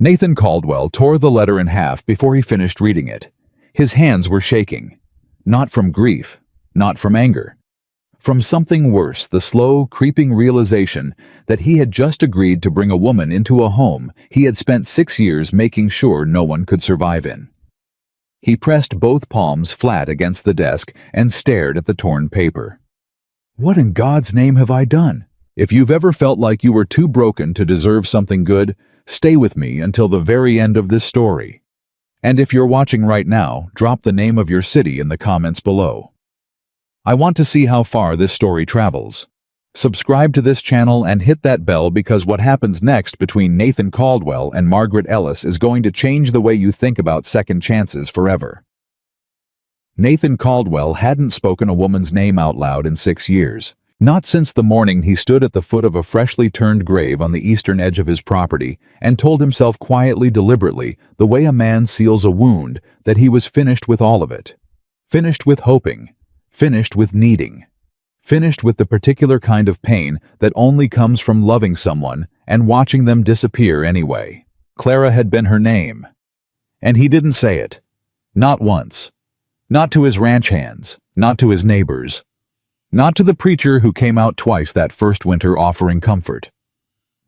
Nathan Caldwell tore the letter in half before he finished reading it. His hands were shaking. Not from grief, not from anger. From something worse, the slow, creeping realization that he had just agreed to bring a woman into a home he had spent 6 years making sure no one could survive in. He pressed both palms flat against the desk and stared at the torn paper. What in God's name have I done? If you've ever felt like you were too broken to deserve something good, stay with me until the very end of this story. And if you're watching right now, drop the name of your city in the comments below. I want to see how far this story travels. Subscribe to this channel and hit that bell because what happens next between Nathan Caldwell and Margaret Ellis is going to change the way you think about second chances forever. Nathan Caldwell hadn't spoken a woman's name out loud in 6 years. Not since the morning he stood at the foot of a freshly turned grave on the eastern edge of his property and told himself quietly, deliberately, the way a man seals a wound, that he was finished with all of it. Finished with hoping. Finished with needing. Finished with the particular kind of pain that only comes from loving someone and watching them disappear anyway. Clara had been her name. And he didn't say it. Not once. Not to his ranch hands. Not to his neighbors. Not to the preacher who came out twice that first winter offering comfort.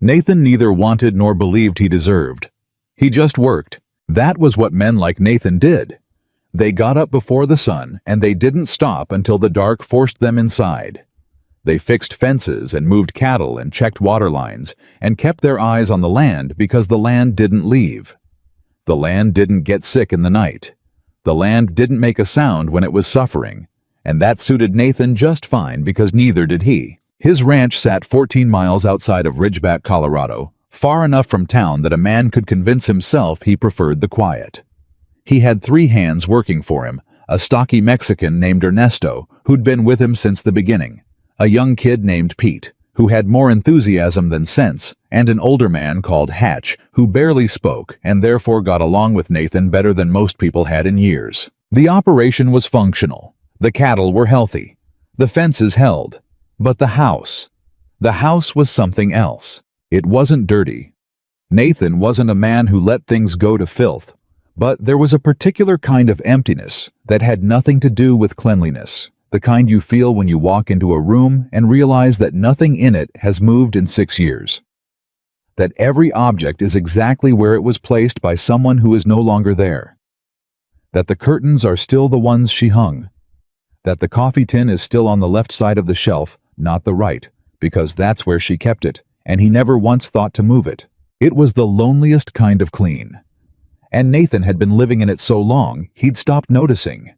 Nathan neither wanted nor believed he deserved. He just worked. That was what men like Nathan did. They got up before the sun, and they didn't stop until the dark forced them inside. They fixed fences and moved cattle and checked water lines, and kept their eyes on the land because the land didn't leave. The land didn't get sick in the night. The land didn't make a sound when it was suffering. And that suited Nathan just fine because neither did he. His ranch sat 14 miles outside of Ridgeback, Colorado, far enough from town that a man could convince himself he preferred the quiet. He had 3 hands working for him, a stocky Mexican named Ernesto, who'd been with him since the beginning, a young kid named Pete, who had more enthusiasm than sense, and an older man called Hatch, who barely spoke and therefore got along with Nathan better than most people had in years. The operation was functional. The cattle were healthy. The fences held. But the house was something else. It wasn't dirty. Nathan wasn't a man who let things go to filth. But there was a particular kind of emptiness that had nothing to do with cleanliness, the kind you feel when you walk into a room and realize that nothing in it has moved in 6 years. That every object is exactly where it was placed by someone who is no longer there. That the curtains are still the ones she hung. That the coffee tin is still on the left side of the shelf, not the right, because that's where she kept it, and he never once thought to move it. It was the loneliest kind of clean. And Nathan had been living in it so long, he'd stopped noticing.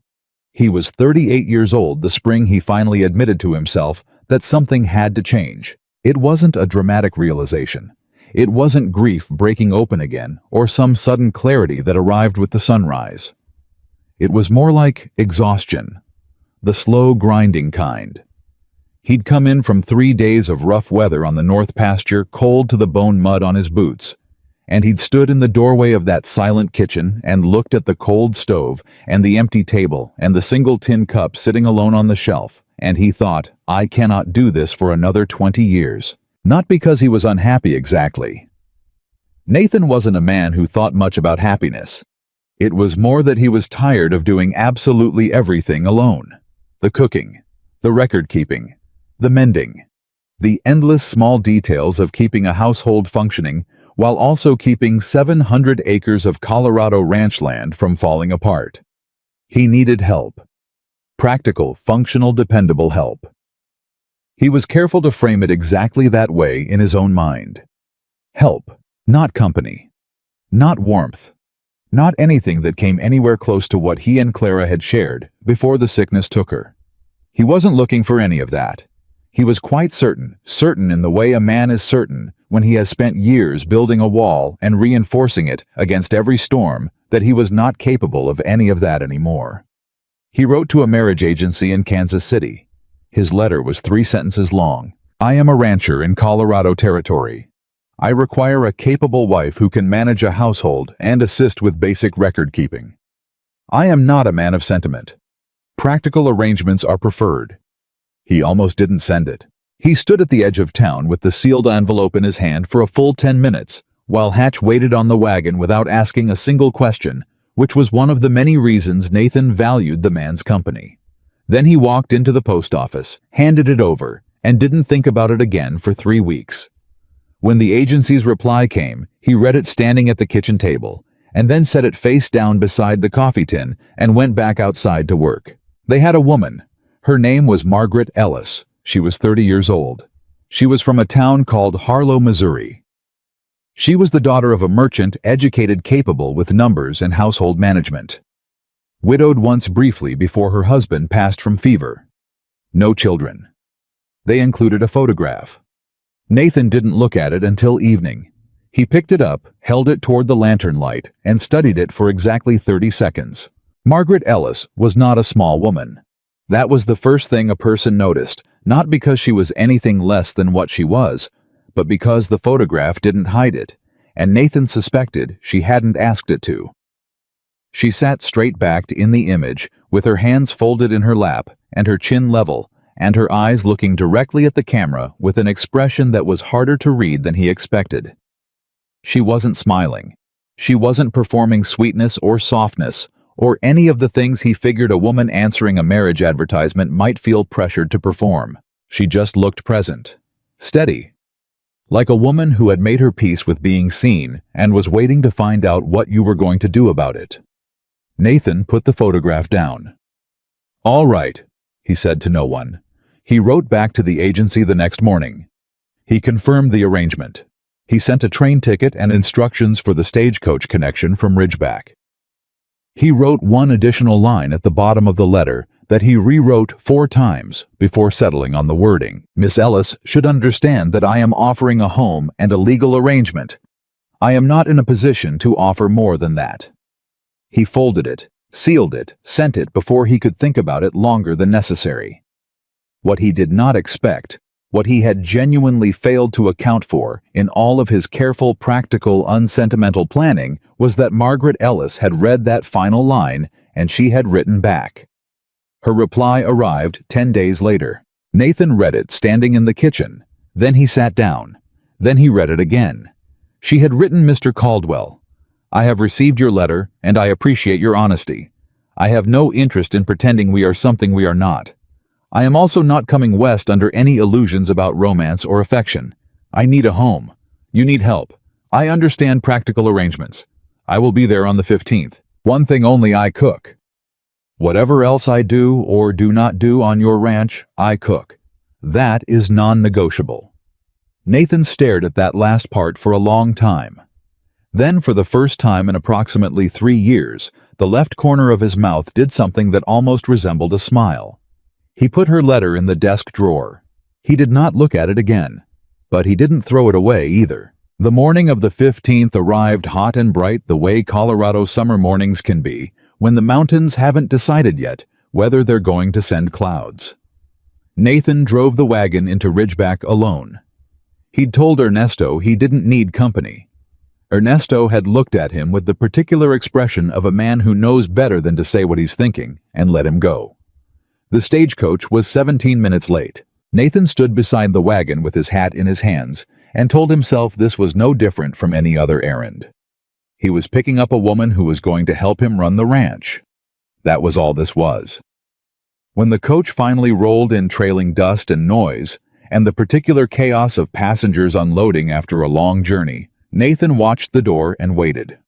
He was 38 years old the spring he finally admitted to himself that something had to change. It wasn't a dramatic realization. It wasn't grief breaking open again, or some sudden clarity that arrived with the sunrise. It was more like exhaustion. The slow grinding kind. He'd come in from 3 days of rough weather on the north pasture, cold to the bone mud on his boots, and he'd stood in the doorway of that silent kitchen and looked at the cold stove and the empty table and the single tin cup sitting alone on the shelf, and he thought, I cannot do this for another 20 years. Not because he was unhappy exactly. Nathan wasn't a man who thought much about happiness. It was more that he was tired of doing absolutely everything alone. The cooking, the record-keeping, the mending, the endless small details of keeping a household functioning while also keeping 700 acres of Colorado ranch land from falling apart. He needed help. Practical, functional, dependable help. He was careful to frame it exactly that way in his own mind. Help, not company. Not warmth. Not anything that came anywhere close to what he and Clara had shared before the sickness took her. He wasn't looking for any of that. He was quite certain in the way a man is certain when he has spent years building a wall and reinforcing it against every storm, that he was not capable of any of that anymore. He wrote to a marriage agency in Kansas City. His letter was 3 sentences long. I am a rancher in Colorado Territory. I require a capable wife who can manage a household and assist with basic record keeping. I am not a man of sentiment. Practical arrangements are preferred. He almost didn't send it. He stood at the edge of town with the sealed envelope in his hand for a full 10 minutes, while Hatch waited on the wagon without asking a single question, which was one of the many reasons Nathan valued the man's company. Then he walked into the post office, handed it over, and didn't think about it again for 3 weeks. When the agency's reply came, he read it standing at the kitchen table, and then set it face down beside the coffee tin and went back outside to work. They had a woman. Her name was Margaret Ellis. She was 30 years old. She was from a town called Harlow, Missouri. She was the daughter of a merchant, educated, capable with numbers and household management. Widowed once briefly before her husband passed from fever. No children. They included a photograph. Nathan didn't look at it until evening. He picked it up, held it toward the lantern light, and studied it for exactly 30 seconds. Margaret Ellis was not a small woman. That was the first thing a person noticed, not because she was anything less than what she was, but because the photograph didn't hide it, and Nathan suspected she hadn't asked it to. She sat straight-backed in the image, with her hands folded in her lap and her chin level, and her eyes looking directly at the camera with an expression that was harder to read than he expected. She wasn't smiling. She wasn't performing sweetness or softness, or any of the things he figured a woman answering a marriage advertisement might feel pressured to perform. She just looked present, steady, like a woman who had made her peace with being seen and was waiting to find out what you were going to do about it. Nathan put the photograph down. "All right," he said to no one. He wrote back to the agency the next morning. He confirmed the arrangement. He sent a train ticket and instructions for the stagecoach connection from Ridgeback. He wrote one additional line at the bottom of the letter that he rewrote 4 times before settling on the wording. "Miss Ellis should understand that I am offering a home and a legal arrangement. I am not in a position to offer more than that." He folded it, sealed it, sent it before he could think about it longer than necessary. What he did not expect, what he had genuinely failed to account for in all of his careful, practical, unsentimental planning, was that Margaret Ellis had read that final line and she had written back. Her reply arrived 10 days later. Nathan read it standing in the kitchen. Then he sat down. Then he read it again. She had written, "Mr. Caldwell, I have received your letter and I appreciate your honesty. I have no interest in pretending we are something we are not. I am also not coming west under any illusions about romance or affection. I need a home. You need help. I understand practical arrangements. I will be there on the 15th. One thing only, I cook. Whatever else I do or do not do on your ranch, I cook. That is non-negotiable." Nathan stared at that last part for a long time. Then, for the first time in approximately 3 years, the left corner of his mouth did something that almost resembled a smile. He put her letter in the desk drawer. He did not look at it again, but he didn't throw it away either. The morning of the 15th arrived hot and bright the way Colorado summer mornings can be, when the mountains haven't decided yet whether they're going to send clouds. Nathan drove the wagon into Ridgeback alone. He'd told Ernesto he didn't need company. Ernesto had looked at him with the particular expression of a man who knows better than to say what he's thinking and let him go. The stagecoach was 17 minutes late. Nathan stood beside the wagon with his hat in his hands and told himself this was no different from any other errand. He was picking up a woman who was going to help him run the ranch. That was all this was. When the coach finally rolled in trailing dust and noise, and the particular chaos of passengers unloading after a long journey, Nathan watched the door and waited.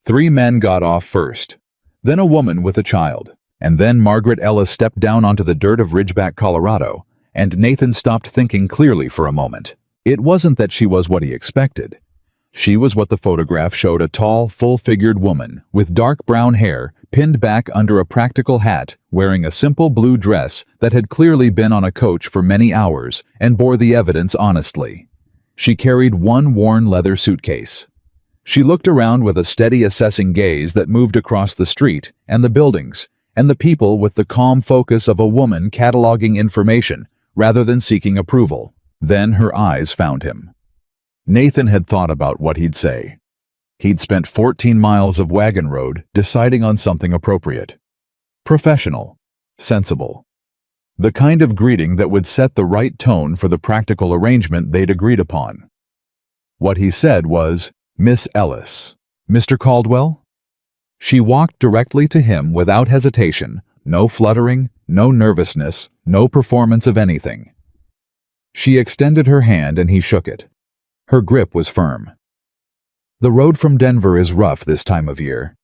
3 men got off first, then a woman with a child, and then Margaret Ellis stepped down onto the dirt of Ridgeback, Colorado, and Nathan stopped thinking clearly for a moment. It wasn't that she was what he expected. She was what the photograph showed, a tall, full-figured woman with dark brown hair pinned back under a practical hat, wearing a simple blue dress that had clearly been on a coach for many hours and bore the evidence honestly. She carried one worn leather suitcase. She looked around with a steady, assessing gaze that moved across the street and the buildings and the people with the calm focus of a woman cataloging information rather than seeking approval. Then her eyes found him. Nathan had thought about what he'd say. He'd spent 14 miles of wagon road deciding on something appropriate. Professional. Sensible. The kind of greeting that would set the right tone for the practical arrangement they'd agreed upon. What he said was, "Miss Ellis." "Mr. Caldwell?" She walked directly to him without hesitation, no fluttering, no nervousness, no performance of anything. She extended her hand and he shook it. Her grip was firm. "The road from Denver is rough this time of year."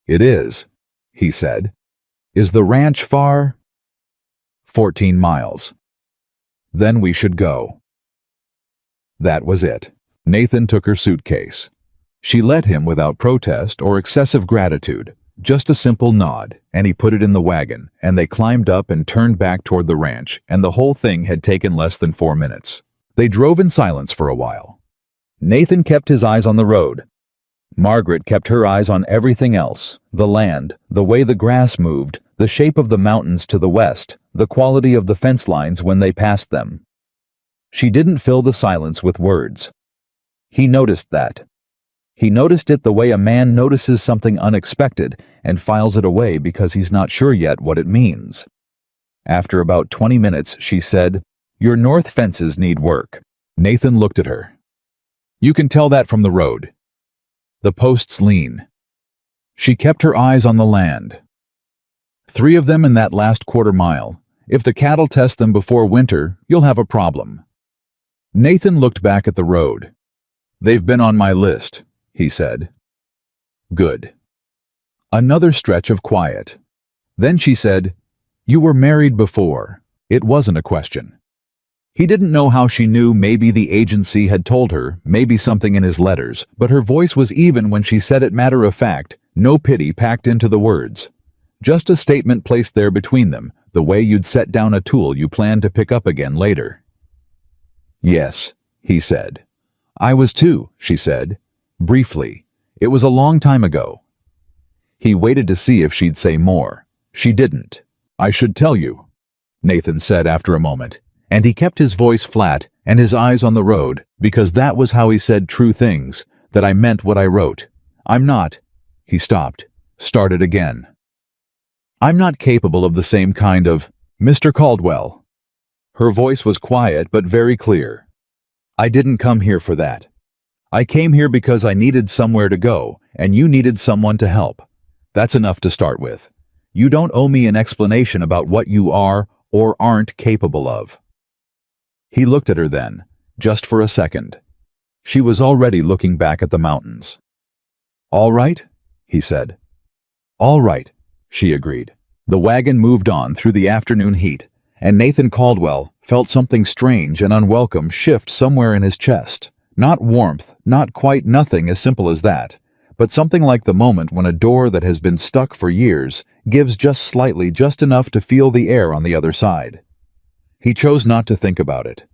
"It is," he said. "Is the ranch far?" 14 miles. "Then we should go." That was it. Nathan took her suitcase. She let him without protest or excessive gratitude, just a simple nod, and he put it in the wagon, and they climbed up and turned back toward the ranch, and the whole thing had taken less than 4 minutes. They drove in silence for a while. Nathan kept his eyes on the road. Margaret kept her eyes on everything else: the land, the way the grass moved, the shape of the mountains to the west, the quality of the fence lines when they passed them. She didn't fill the silence with words. He noticed that. He noticed it the way a man notices something unexpected and files it away because he's not sure yet what it means. After about 20 minutes, she said, "Your north fences need work." Nathan looked at her. "You can tell that from the road. The posts lean." She kept her eyes on the land. 3 of them in that last quarter mile. If the cattle test them before winter, you'll have a problem." Nathan looked back at the road. "They've been on my list," he said. "Good." Another stretch of quiet. Then she said, "You were married before." It wasn't a question. He didn't know how she knew. Maybe the agency had told her, maybe something in his letters, but her voice was even when she said it, matter of fact, no pity packed into the words. Just a statement placed there between them, the way you'd set down a tool you planned to pick up again later. "Yes," he said. "I was too," she said. Briefly. "It was a long time ago." He waited to see if she'd say more. She didn't. "I should tell you," Nathan said after a moment, and he kept his voice flat and his eyes on the road, because that was how he said true things, that I meant what I wrote. I'm not. He stopped, started again. "I'm not capable of the same kind of, Mr. Caldwell." Her voice was quiet but very clear. "I didn't come here for that. I came here because I needed somewhere to go, and you needed someone to help. That's enough to start with. You don't owe me an explanation about what you are or aren't capable of." He looked at her then, just for a second. She was already looking back at the mountains. "All right," he said. "All right," she agreed. The wagon moved on through the afternoon heat, and Nathan Caldwell felt something strange and unwelcome shift somewhere in his chest. Not warmth, not quite nothing as simple as that, but something like the moment when a door that has been stuck for years gives just slightly, just enough to feel the air on the other side. He chose not to think about it.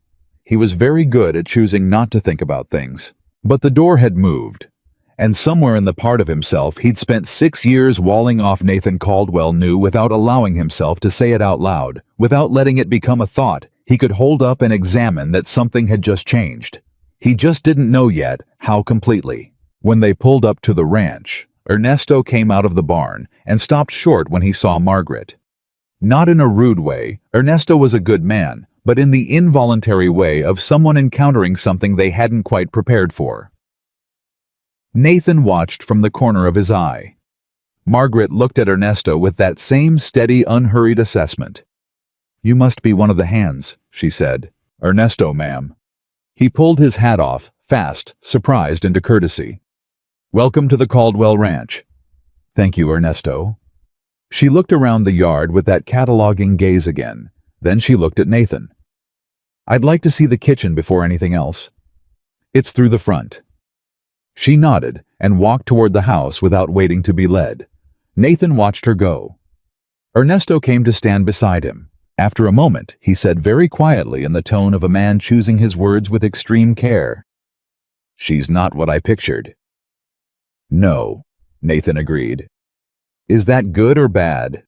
He was very good at choosing not to think about things. But the door had moved, and somewhere in the part of himself he'd spent 6 years walling off Nathan Caldwell knew without allowing himself to say it out loud, without letting it become a thought he could hold up and examine, that something had just changed. He just didn't know yet how completely. When they pulled up to the ranch, Ernesto came out of the barn and stopped short when he saw Margaret. Not in a rude way, Ernesto was a good man, but in the involuntary way of someone encountering something they hadn't quite prepared for. Nathan watched from the corner of his eye. Margaret looked at Ernesto with that same steady, unhurried assessment. "You must be one of the hands," she said. "Ernesto, ma'am." He pulled his hat off, fast, surprised into courtesy. "Welcome to the Caldwell Ranch." "Thank you, Ernesto." She looked around the yard with that cataloging gaze again. Then she looked at Nathan. "I'd like to see the kitchen before anything else." "It's through the front." She nodded and walked toward the house without waiting to be led. Nathan watched her go. Ernesto came to stand beside him. After a moment, he said very quietly in the tone of a man choosing his words with extreme care, "She's not what I pictured." "No," Nathan agreed. "Is that good or bad?"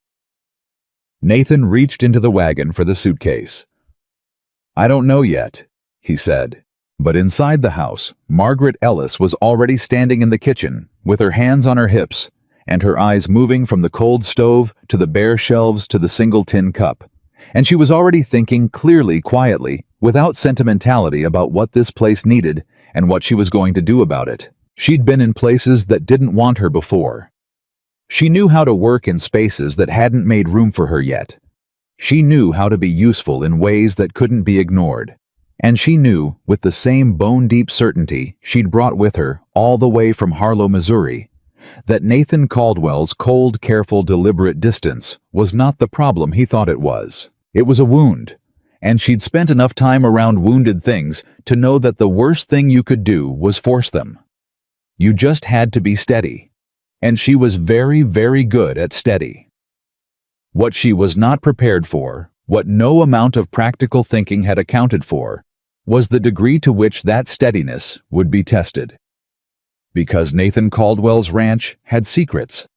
Nathan reached into the wagon for the suitcase. "I don't know yet," he said. But inside the house, Margaret Ellis was already standing in the kitchen, with her hands on her hips, and her eyes moving from the cold stove to the bare shelves to the single tin cup. And she was already thinking clearly, quietly, without sentimentality, about what this place needed and what she was going to do about it. She'd been in places that didn't want her before. She knew how to work in spaces that hadn't made room for her yet. She knew how to be useful in ways that couldn't be ignored. And she knew, with the same bone-deep certainty she'd brought with her all the way from Harlow, Missouri, that Nathan Caldwell's cold, careful, deliberate distance was not the problem he thought it was. It was a wound, and she'd spent enough time around wounded things to know that the worst thing you could do was force them. You just had to be steady, and she was very, very good at steady. What she was not prepared for, what no amount of practical thinking had accounted for, was the degree to which that steadiness would be tested. Because Nathan Caldwell's ranch had secrets,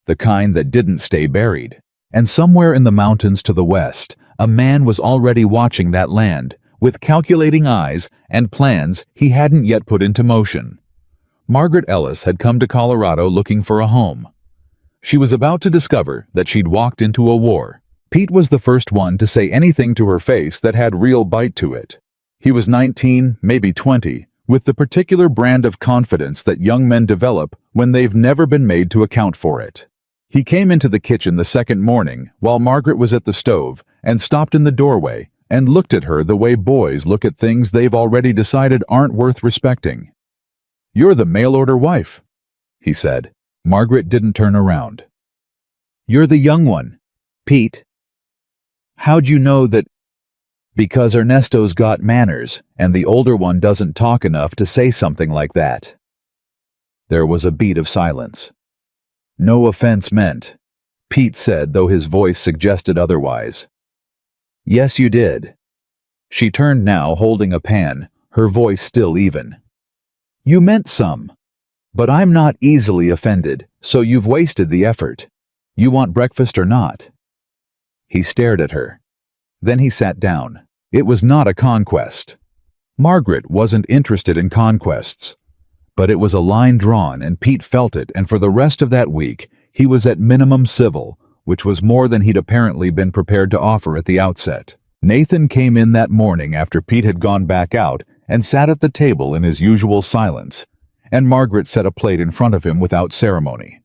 the kind that didn't stay buried. And somewhere in the mountains to the west, a man was already watching that land, with calculating eyes and plans he hadn't yet put into motion. Margaret Ellis had come to Colorado looking for a home. She was about to discover that she'd walked into a war. Pete was the first one to say anything to her face that had real bite to it. He was 19, maybe 20, with the particular brand of confidence that young men develop when they've never been made to account for it. He came into the kitchen the second morning while Margaret was at the stove and stopped in the doorway and looked at her the way boys look at things they've already decided aren't worth respecting. "You're the mail-order wife," he said. Margaret didn't turn around. "You're the young one, Pete. How'd you know that?" "Because Ernesto's got manners, and the older one doesn't talk enough to say something like that." There was a beat of silence. "No offense meant," Pete said, though his voice suggested otherwise. "Yes, you did." She turned now, holding a pan, her voice still even. "You meant some. But I'm not easily offended, so you've wasted the effort. You want breakfast or not?" He stared at her. Then he sat down. It was not a conquest. Margaret wasn't interested in conquests. But it was a line drawn, and Pete felt it, and for the rest of that week, he was at minimum civil, which was more than he'd apparently been prepared to offer at the outset. Nathan came in that morning after Pete had gone back out and sat at the table in his usual silence, and Margaret set a plate in front of him without ceremony.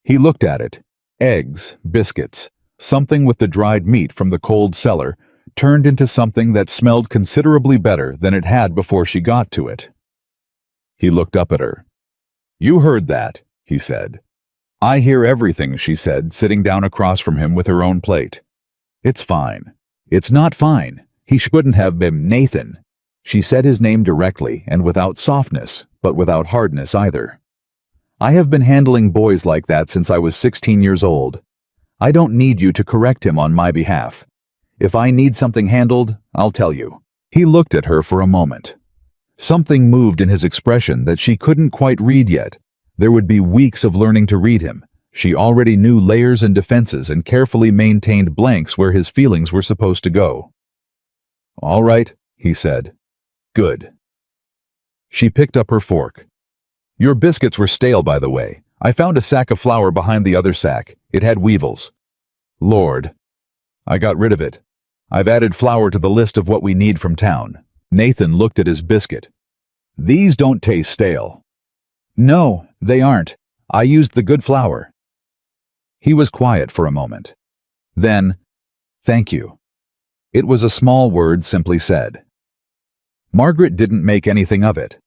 He looked at it. Eggs, biscuits, something with the dried meat from the cold cellar, turned into something that smelled considerably better than it had before she got to it. He looked up at her. "You heard that," he said. "I hear everything," she said, sitting down across from him with her own plate. "It's fine." "It's not fine. He shouldn't have been Nathan." She said his name directly and without softness, but without hardness either. "I have been handling boys like that since I was 16 years old. I don't need you to correct him on my behalf. If I need something handled, I'll tell you." He looked at her for a moment. Something moved in his expression that she couldn't quite read yet. There would be weeks of learning to read him. She already knew layers and defenses and carefully maintained blanks where his feelings were supposed to go. "All right," he said. "Good." She picked up her fork. "Your biscuits were stale, by the way. I found a sack of flour behind the other sack. It had weevils. Lord. I got rid of it. I've added flour to the list of what we need from town." Nathan looked at his biscuit. "These don't taste stale." "No, they aren't. I used the good flour." He was quiet for a moment. Then, "Thank you." It was a small word simply said. Margaret didn't make anything of it.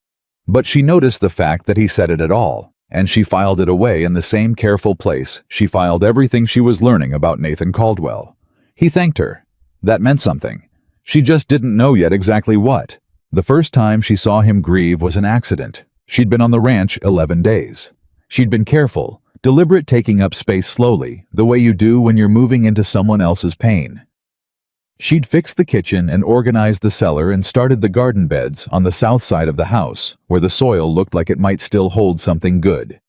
But she noticed the fact that he said it at all, and she filed it away in the same careful place she filed everything she was learning about Nathan Caldwell. He thanked her. That meant something. She just didn't know yet exactly what. The first time she saw him grieve was an accident. She'd been on the ranch 11 days. She'd been careful, deliberate, taking up space slowly, the way you do when you're moving into someone else's pain. She'd fixed the kitchen and organized the cellar and started the garden beds on the south side of the house, where the soil looked like it might still hold something good.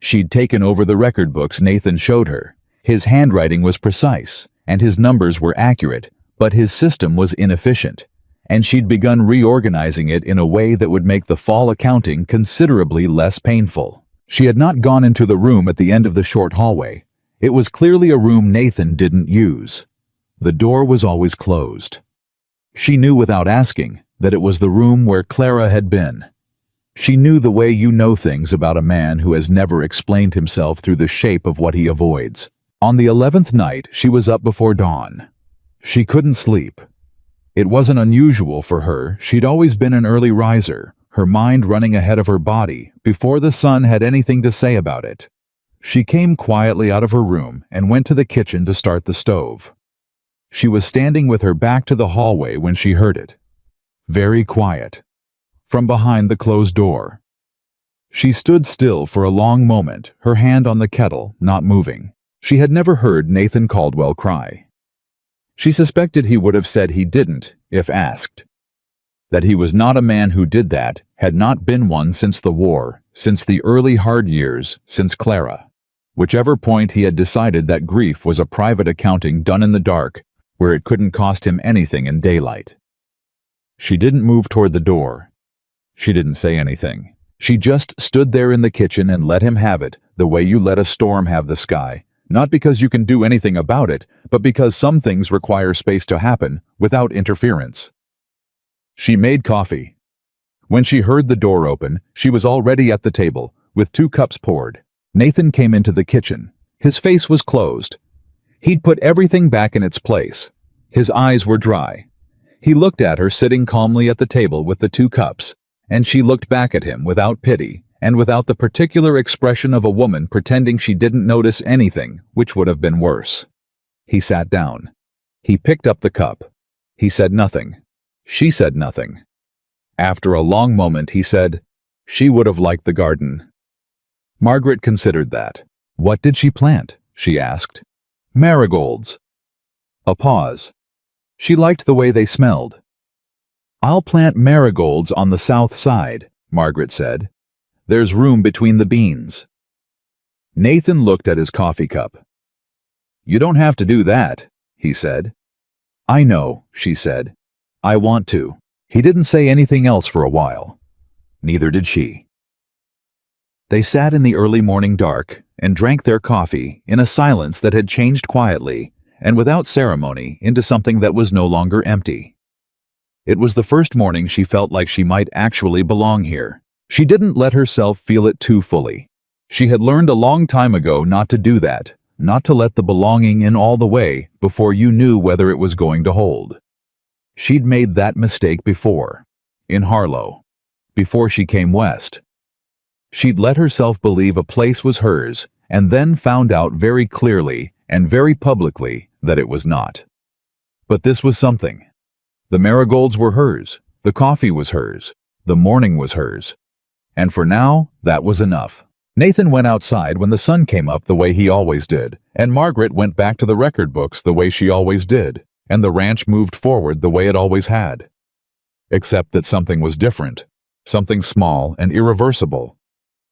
She'd taken over the record books Nathan showed her. His handwriting was precise, and his numbers were accurate, but his system was inefficient, and she'd begun reorganizing it in a way that would make the fall accounting considerably less painful. She had not gone into the room at the end of the short hallway. It was clearly a room Nathan didn't use. The door was always closed. She knew without asking that it was the room where Clara had been, She knew the way you know things about a man who has never explained himself through the shape of what he avoids. On the 11th night, she was up before dawn. She couldn't sleep. It wasn't unusual for her. She'd always been an early riser, her mind running ahead of her body before the sun had anything to say about it. She came quietly out of her room and went to the kitchen to start the stove. She was standing with her back to the hallway when she heard it. Very quiet. From behind the closed door. She stood still for a long moment, her hand on the kettle, not moving. She had never heard Nathan Caldwell cry. She suspected he would have said he didn't, if asked. That he was not a man who did that, had not been one since the war, since the early hard years, since Clara. Whichever point he had decided that grief was a private accounting done in the dark, where it couldn't cost him anything in daylight. She didn't move toward the door. She didn't say anything. She just stood there in the kitchen and let him have it, the way you let a storm have the sky, not because you can do anything about it, but because some things require space to happen without interference. She made coffee. When she heard the door open, she was already at the table, with 2 cups poured. Nathan came into the kitchen. His face was closed. He'd put everything back in its place. His eyes were dry. He looked at her sitting calmly at the table with the 2 cups, and she looked back at him without pity and without the particular expression of a woman pretending she didn't notice anything, which would have been worse. He sat down. He picked up the cup. He said nothing. She said nothing. After a long moment he said, "She would have liked the garden." Margaret considered that. "What did she plant?" she asked. "Marigolds." A pause. She liked the way they smelled. "I'll plant marigolds on the south side," Margaret said. "There's room between the beans." Nathan looked at his coffee cup. "You don't have to do that," he said. "I know," she said. "I want to." He didn't say anything else for a while. Neither did she. They sat in the early morning dark and drank their coffee in a silence that had changed quietly and without ceremony into something that was no longer empty. It was the first morning she felt like she might actually belong here. She didn't let herself feel it too fully. She had learned a long time ago not to do that, not to let the belonging in all the way before you knew whether it was going to hold. She'd made that mistake before, in Harlow, before she came west. She'd let herself believe a place was hers and then found out very clearly and very publicly that it was not. But this was something. The marigolds were hers, the coffee was hers, the morning was hers. And for now, that was enough. Nathan went outside when the sun came up the way he always did, and Margaret went back to the record books the way she always did, and the ranch moved forward the way it always had. Except that something was different, something small and irreversible,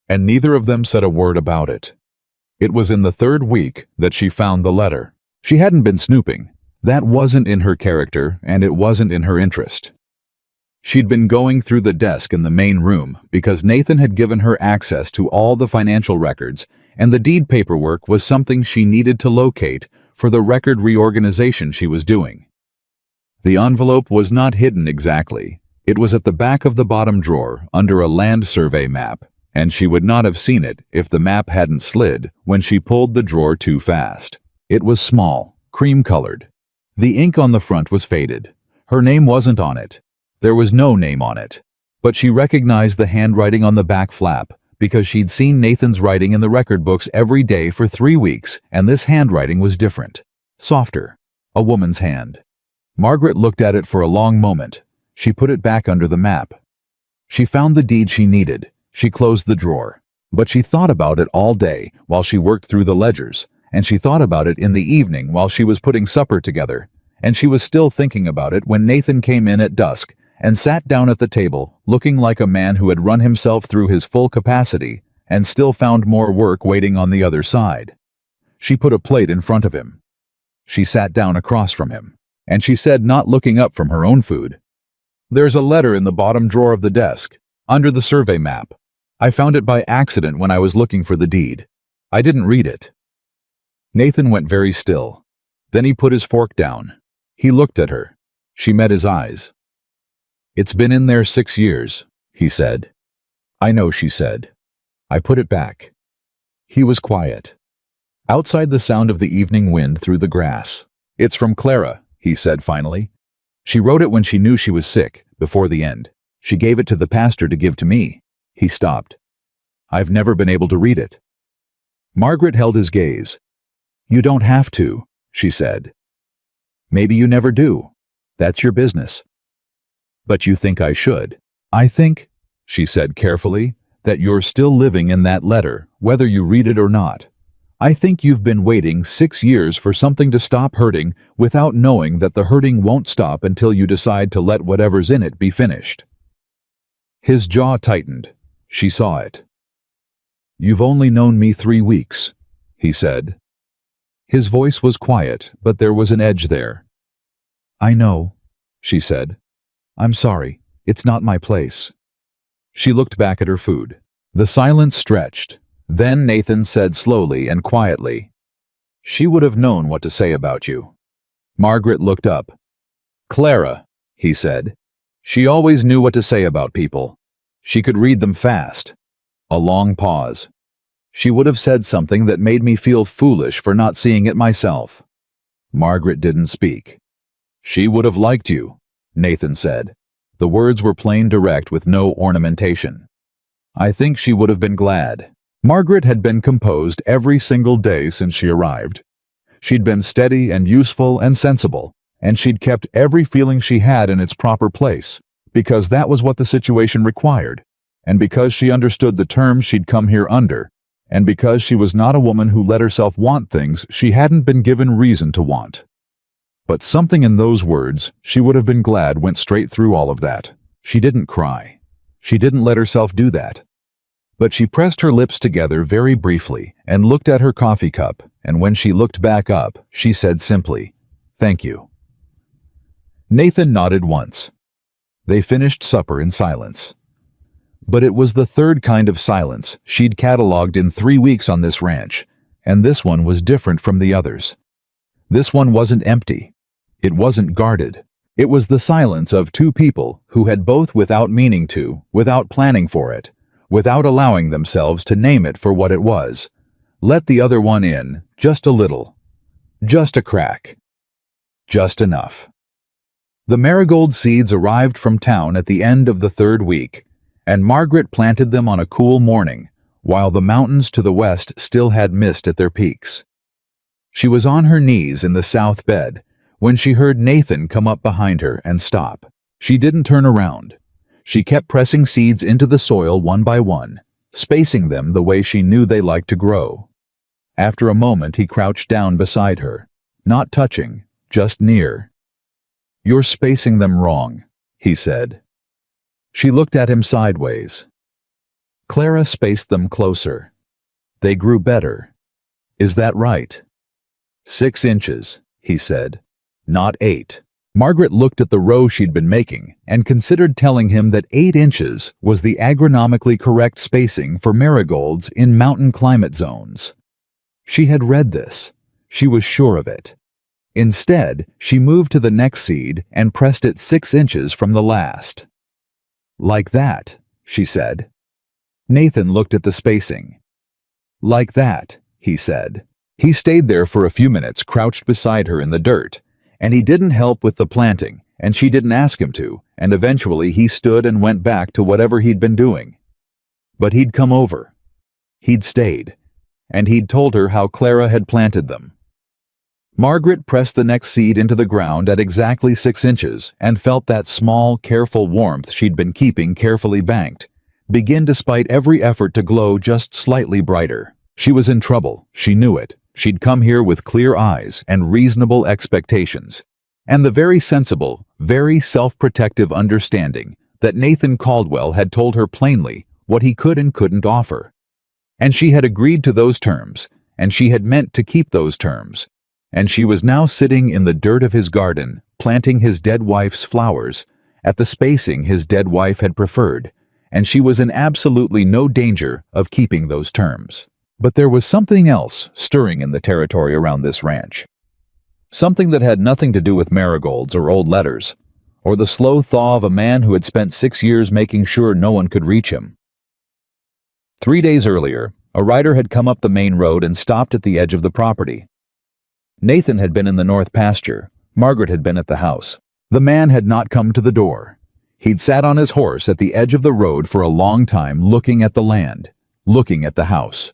and neither of them said a word about it. It was in the 3rd week that she found the letter. She hadn't been snooping. That wasn't in her character, and it wasn't in her interest. She'd been going through the desk in the main room because Nathan had given her access to all the financial records, and the deed paperwork was something she needed to locate for the record reorganization she was doing. The envelope was not hidden exactly. It was at the back of the bottom drawer under a land survey map, and she would not have seen it if the map hadn't slid when she pulled the drawer too fast. It was small, cream-colored. The ink on the front was faded. Her name wasn't on it. There was no name on it. But she recognized the handwriting on the back flap because she'd seen Nathan's writing in the record books every day for 3 weeks, and this handwriting was different. Softer. A woman's hand. Margaret looked at it for a long moment. She put it back under the map. She found the deed she needed. She closed the drawer. But she thought about it all day while she worked through the ledgers, and she thought about it in the evening while she was putting supper together, and she was still thinking about it when Nathan came in at dusk and sat down at the table, looking like a man who had run himself through his full capacity and still found more work waiting on the other side. She put a plate in front of him. She sat down across from him, and she said, not looking up from her own food, "There's a letter in the bottom drawer of the desk, under the survey map. I found it by accident when I was looking for the deed. I didn't read it." Nathan went very still. Then he put his fork down. He looked at her. She met his eyes. "It's been in there 6 years," he said. "I know," she said. "I put it back." He was quiet. Outside, the sound of the evening wind through the grass. "It's from Clara," he said finally. "She wrote it when she knew she was sick, before the end. She gave it to the pastor to give to me." He stopped. "I've never been able to read it." Margaret held his gaze. "You don't have to," she said. "Maybe you never do. That's your business." "But you think I should." "I think," she said carefully, "that you're still living in that letter, whether you read it or not. I think you've been waiting 6 years for something to stop hurting without knowing that the hurting won't stop until you decide to let whatever's in it be finished." His jaw tightened. She saw it. "You've only known me 3 weeks," he said. His voice was quiet, but there was an edge there. "I know," she said. "I'm sorry. It's not my place." She looked back at her food. The silence stretched. Then Nathan said slowly and quietly, "She would have known what to say about you." Margaret looked up. "Clara," he said. "She always knew what to say about people. She could read them fast." A long pause. "She would have said something that made me feel foolish for not seeing it myself." Margaret didn't speak. "She would have liked you," Nathan said. The words were plain direct with no ornamentation. "I think she would have been glad." Margaret had been composed every single day since she arrived. She'd been steady and useful and sensible, and she'd kept every feeling she had in its proper place, because that was what the situation required, and because she understood the terms she'd come here under, and because she was not a woman who let herself want things she hadn't been given reason to want. But something in those words, "she would have been glad," went straight through all of that. She didn't cry. She didn't let herself do that. But she pressed her lips together very briefly and looked at her coffee cup, and when she looked back up, she said simply, "Thank you." Nathan nodded once. They finished supper in silence. But it was the third kind of silence she'd cataloged in 3 weeks on this ranch, and this one was different from the others. This one wasn't empty. It wasn't guarded. It was the silence of two people who had both, without meaning to, without planning for it, without allowing themselves to name it for what it was, let the other one in, just a little, just a crack, just enough. The marigold seeds arrived from town at the end of the 3rd week, and Margaret planted them on a cool morning, while the mountains to the west still had mist at their peaks. She was on her knees in the south bed when she heard Nathan come up behind her and stop. She didn't turn around. She kept pressing seeds into the soil one by one, spacing them the way she knew they liked to grow. After a moment, he crouched down beside her, not touching, just near. "You're spacing them wrong," he said. She looked at him sideways. "Clara spaced them closer. They grew better. Is that right?" 6 inches, he said, not 8. Margaret looked at the row she'd been making and considered telling him that 8 inches was the agronomically correct spacing for marigolds in mountain climate zones. She had read this. She was sure of it. Instead, she moved to the next seed and pressed it 6 inches from the last. "Like that," she said. Nathan looked at the spacing. "Like that," he said. He stayed there for a few minutes, crouched beside her in the dirt, and he didn't help with the planting, and she didn't ask him to, and eventually he stood and went back to whatever he'd been doing. But he'd come over. He'd stayed, and he'd told her how Clara had planted them. Margaret pressed the next seed into the ground at exactly 6 inches and felt that small, careful warmth she'd been keeping carefully banked begin despite every effort to glow just slightly brighter. She was in trouble. She knew it. She'd come here with clear eyes and reasonable expectations, and the very sensible, very self-protective understanding that Nathan Caldwell had told her plainly what he could and couldn't offer. And she had agreed to those terms, and she had meant to keep those terms. And she was now sitting in the dirt of his garden, planting his dead wife's flowers, at the spacing his dead wife had preferred, and she was in absolutely no danger of keeping those terms. But there was something else stirring in the territory around this ranch. Something that had nothing to do with marigolds or old letters, or the slow thaw of a man who had spent 6 years making sure no one could reach him. 3 days earlier, a rider had come up the main road and stopped at the edge of the property. Nathan had been in the north pasture. Margaret had been at the house. The man had not come to the door. He'd sat on his horse at the edge of the road for a long time, looking at the land, looking at the house.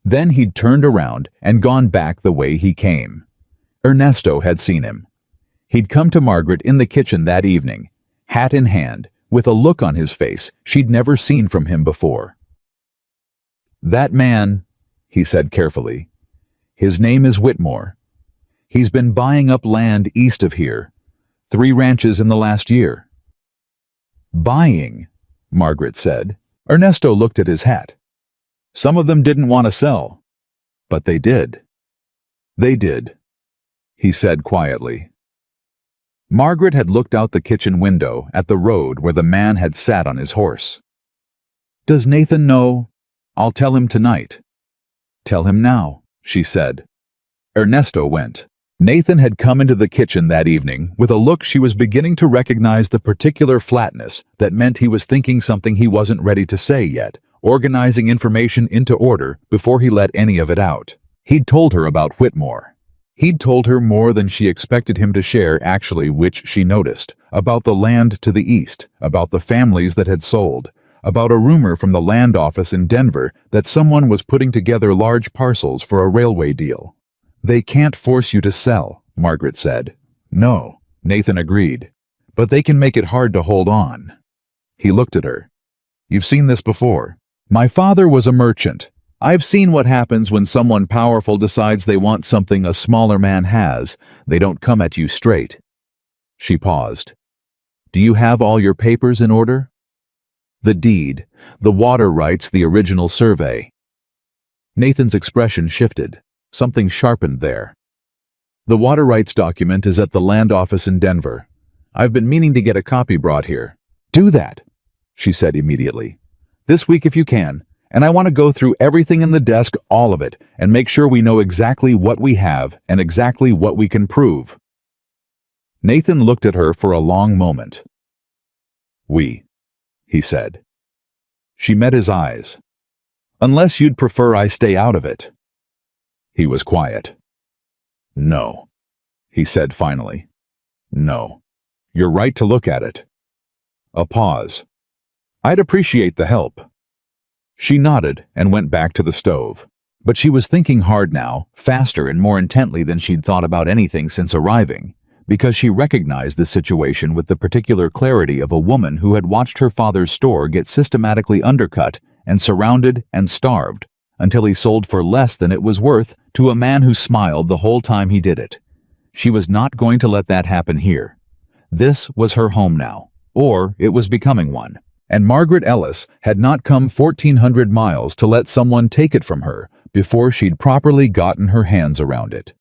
Then he'd turned around and gone back the way he came. Ernesto had seen him. He'd come to Margaret in the kitchen that evening, hat in hand, with a look on his face she'd never seen from him before. "That man," he said carefully, "his name is Whitmore. He's been buying up land east of here, 3 ranches in the last year." "Buying," Margaret said. Ernesto looked at his hat. "Some of them didn't want to sell, but they did." "They did," he said quietly. Margaret had looked out the kitchen window at the road where the man had sat on his horse. "Does Nathan know? I'll tell him tonight." "Tell him now," she said. Ernesto went. Nathan had come into the kitchen that evening with a look she was beginning to recognize, the particular flatness that meant he was thinking something he wasn't ready to say yet, organizing information into order before he let any of it out. He'd told her about Whitmore. He'd told her more than she expected him to share, actually, which she noticed, about the land to the east, about the families that had sold, about a rumor from the land office in Denver that someone was putting together large parcels for a railway deal. "They can't force you to sell," Margaret said. "No," Nathan agreed, "but they can make it hard to hold on." He looked at her. "You've seen this before. My father was a merchant. I've seen what happens when someone powerful decides they want something a smaller man has. They don't come at you straight." She paused. "Do you have all your papers in order?" "The deed, the water rights, the original survey." Nathan's expression shifted. Something sharpened there. "The water rights document is at the land office in Denver. I've been meaning to get a copy brought here." "Do that," she said immediately. "This week if you can. And I want to go through everything in the desk, all of it, and make sure we know exactly what we have and exactly what we can prove." Nathan looked at her for a long moment. "We," he said. She met his eyes. "Unless you'd prefer I stay out of it." He was quiet. "No," he said finally. "No. You're right to look at it." A pause. "I'd appreciate the help." She nodded and went back to the stove. But she was thinking hard now, faster and more intently than she'd thought about anything since arriving, because she recognized the situation with the particular clarity of a woman who had watched her father's store get systematically undercut and surrounded and starved until he sold for less than it was worth to a man who smiled the whole time he did it. She was not going to let that happen here. This was her home now, or it was becoming one. And Margaret Ellis had not come 1,400 miles to let someone take it from her before she'd properly gotten her hands around it.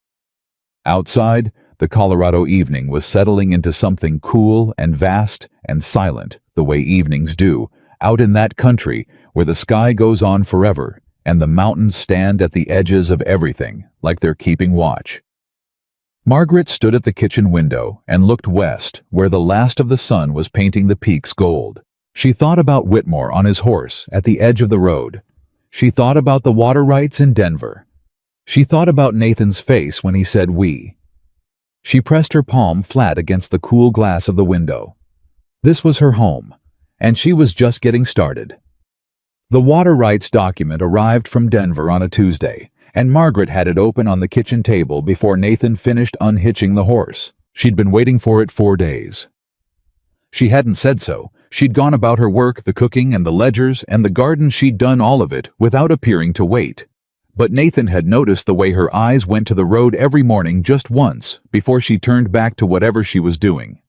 Outside, the Colorado evening was settling into something cool and vast and silent, the way evenings do, out in that country where the sky goes on forever and the mountains stand at the edges of everything like they're keeping watch. Margaret stood at the kitchen window and looked west, where the last of the sun was painting the peaks gold. She thought about Whitmore on his horse at the edge of the road. She thought about the water rights in Denver. She thought about Nathan's face when he said "we." She pressed her palm flat against the cool glass of the window. This was her home, and she was just getting started. The water rights document arrived from Denver on a Tuesday, and Margaret had it open on the kitchen table before Nathan finished unhitching the horse. She'd been waiting for it 4 days. She hadn't said so. She'd gone about her work, the cooking and the ledgers and the garden. She'd done all of it without appearing to wait. But Nathan had noticed the way her eyes went to the road every morning just once before she turned back to whatever she was doing.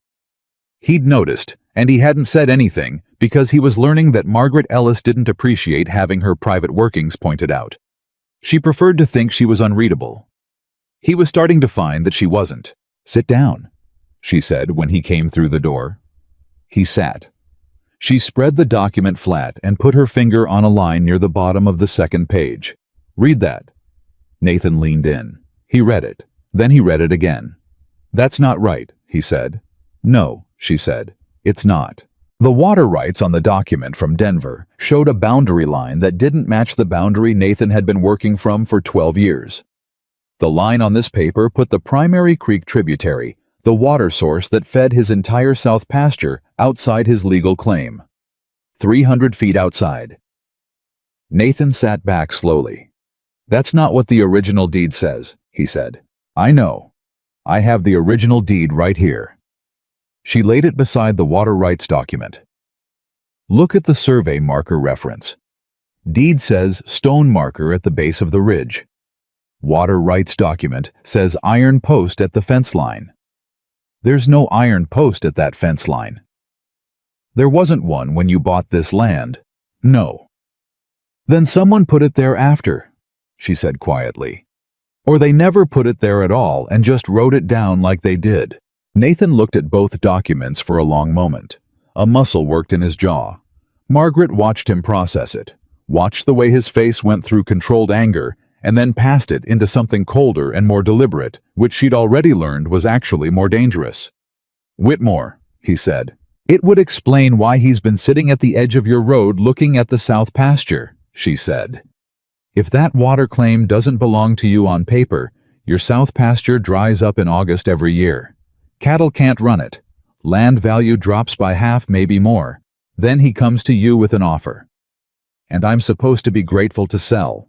He'd noticed, and he hadn't said anything because he was learning that Margaret Ellis didn't appreciate having her private workings pointed out. She preferred to think she was unreadable. He was starting to find that she wasn't. "Sit down," she said when he came through the door. He sat. She spread the document flat and put her finger on a line near the bottom of the second page. "Read that." Nathan leaned in. He read it. Then he read it again. "That's not right," he said. "No," she said. "It's not." The water rights on the document from Denver showed a boundary line that didn't match the boundary Nathan had been working from for 12 years. The line on this paper put the primary creek tributary, the water source that fed his entire south pasture, outside his legal claim. 300 feet outside. Nathan sat back slowly. "That's not what the original deed says," he said. "I know. I have the original deed right here." She laid it beside the water rights document. "Look at the survey marker reference. Deed says stone marker at the base of the ridge. Water rights document says iron post at the fence line. There's no iron post at that fence line. There wasn't one when you bought this land. No." "Then someone put it there after," she said quietly. "Or they never put it there at all and just wrote it down like they did." Nathan looked at both documents for a long moment. A muscle worked in his jaw. Margaret watched him process it, watched the way his face went through controlled anger, and then passed it into something colder and more deliberate, which she'd already learned was actually more dangerous. "Whitmore," he said. "It would explain why he's been sitting at the edge of your road looking at the south pasture," she said. "If that water claim doesn't belong to you on paper, your south pasture dries up in August every year. Cattle can't run it. Land value drops by half, maybe more. Then he comes to you with an offer. And I'm supposed to be grateful to sell."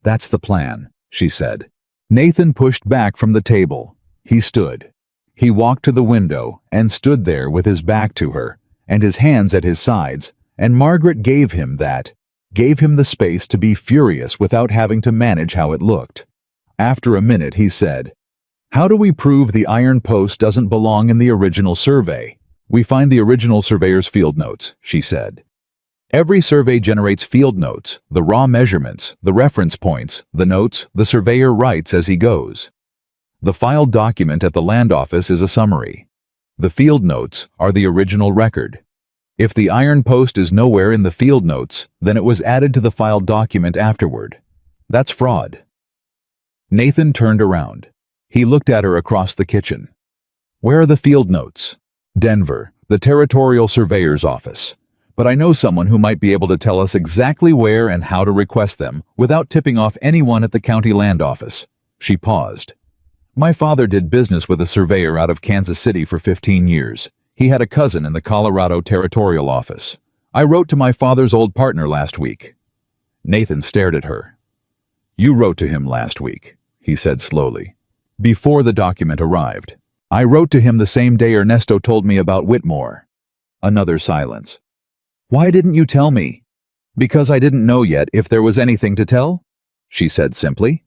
"That's the plan," she said. Nathan pushed back from the table. He stood. He walked to the window and stood there with his back to her, and his hands at his sides, and Margaret gave him the space to be furious without having to manage how it looked. After a minute he said, "How do we prove the iron post doesn't belong in the original survey?" "We find the original surveyor's field notes," she said. "Every survey generates field notes, the raw measurements, the reference points, the notes the surveyor writes as he goes. The filed document at the land office is a summary. The field notes are the original record. If the iron post is nowhere in the field notes, then it was added to the filed document afterward. That's fraud." Nathan turned around. He looked at her across the kitchen. "Where are the field notes?" "Denver, the Territorial Surveyor's Office. But I know someone who might be able to tell us exactly where and how to request them without tipping off anyone at the county land office." She paused. "My father did business with a surveyor out of Kansas City for 15 years. He had a cousin in the Colorado Territorial Office. I wrote to my father's old partner last week." Nathan stared at her. "You wrote to him last week," he said slowly. "Before the document arrived. I wrote to him the same day Ernesto told me about Whitmore." Another silence. "Why didn't you tell me?" "Because I didn't know yet if there was anything to tell," she said simply.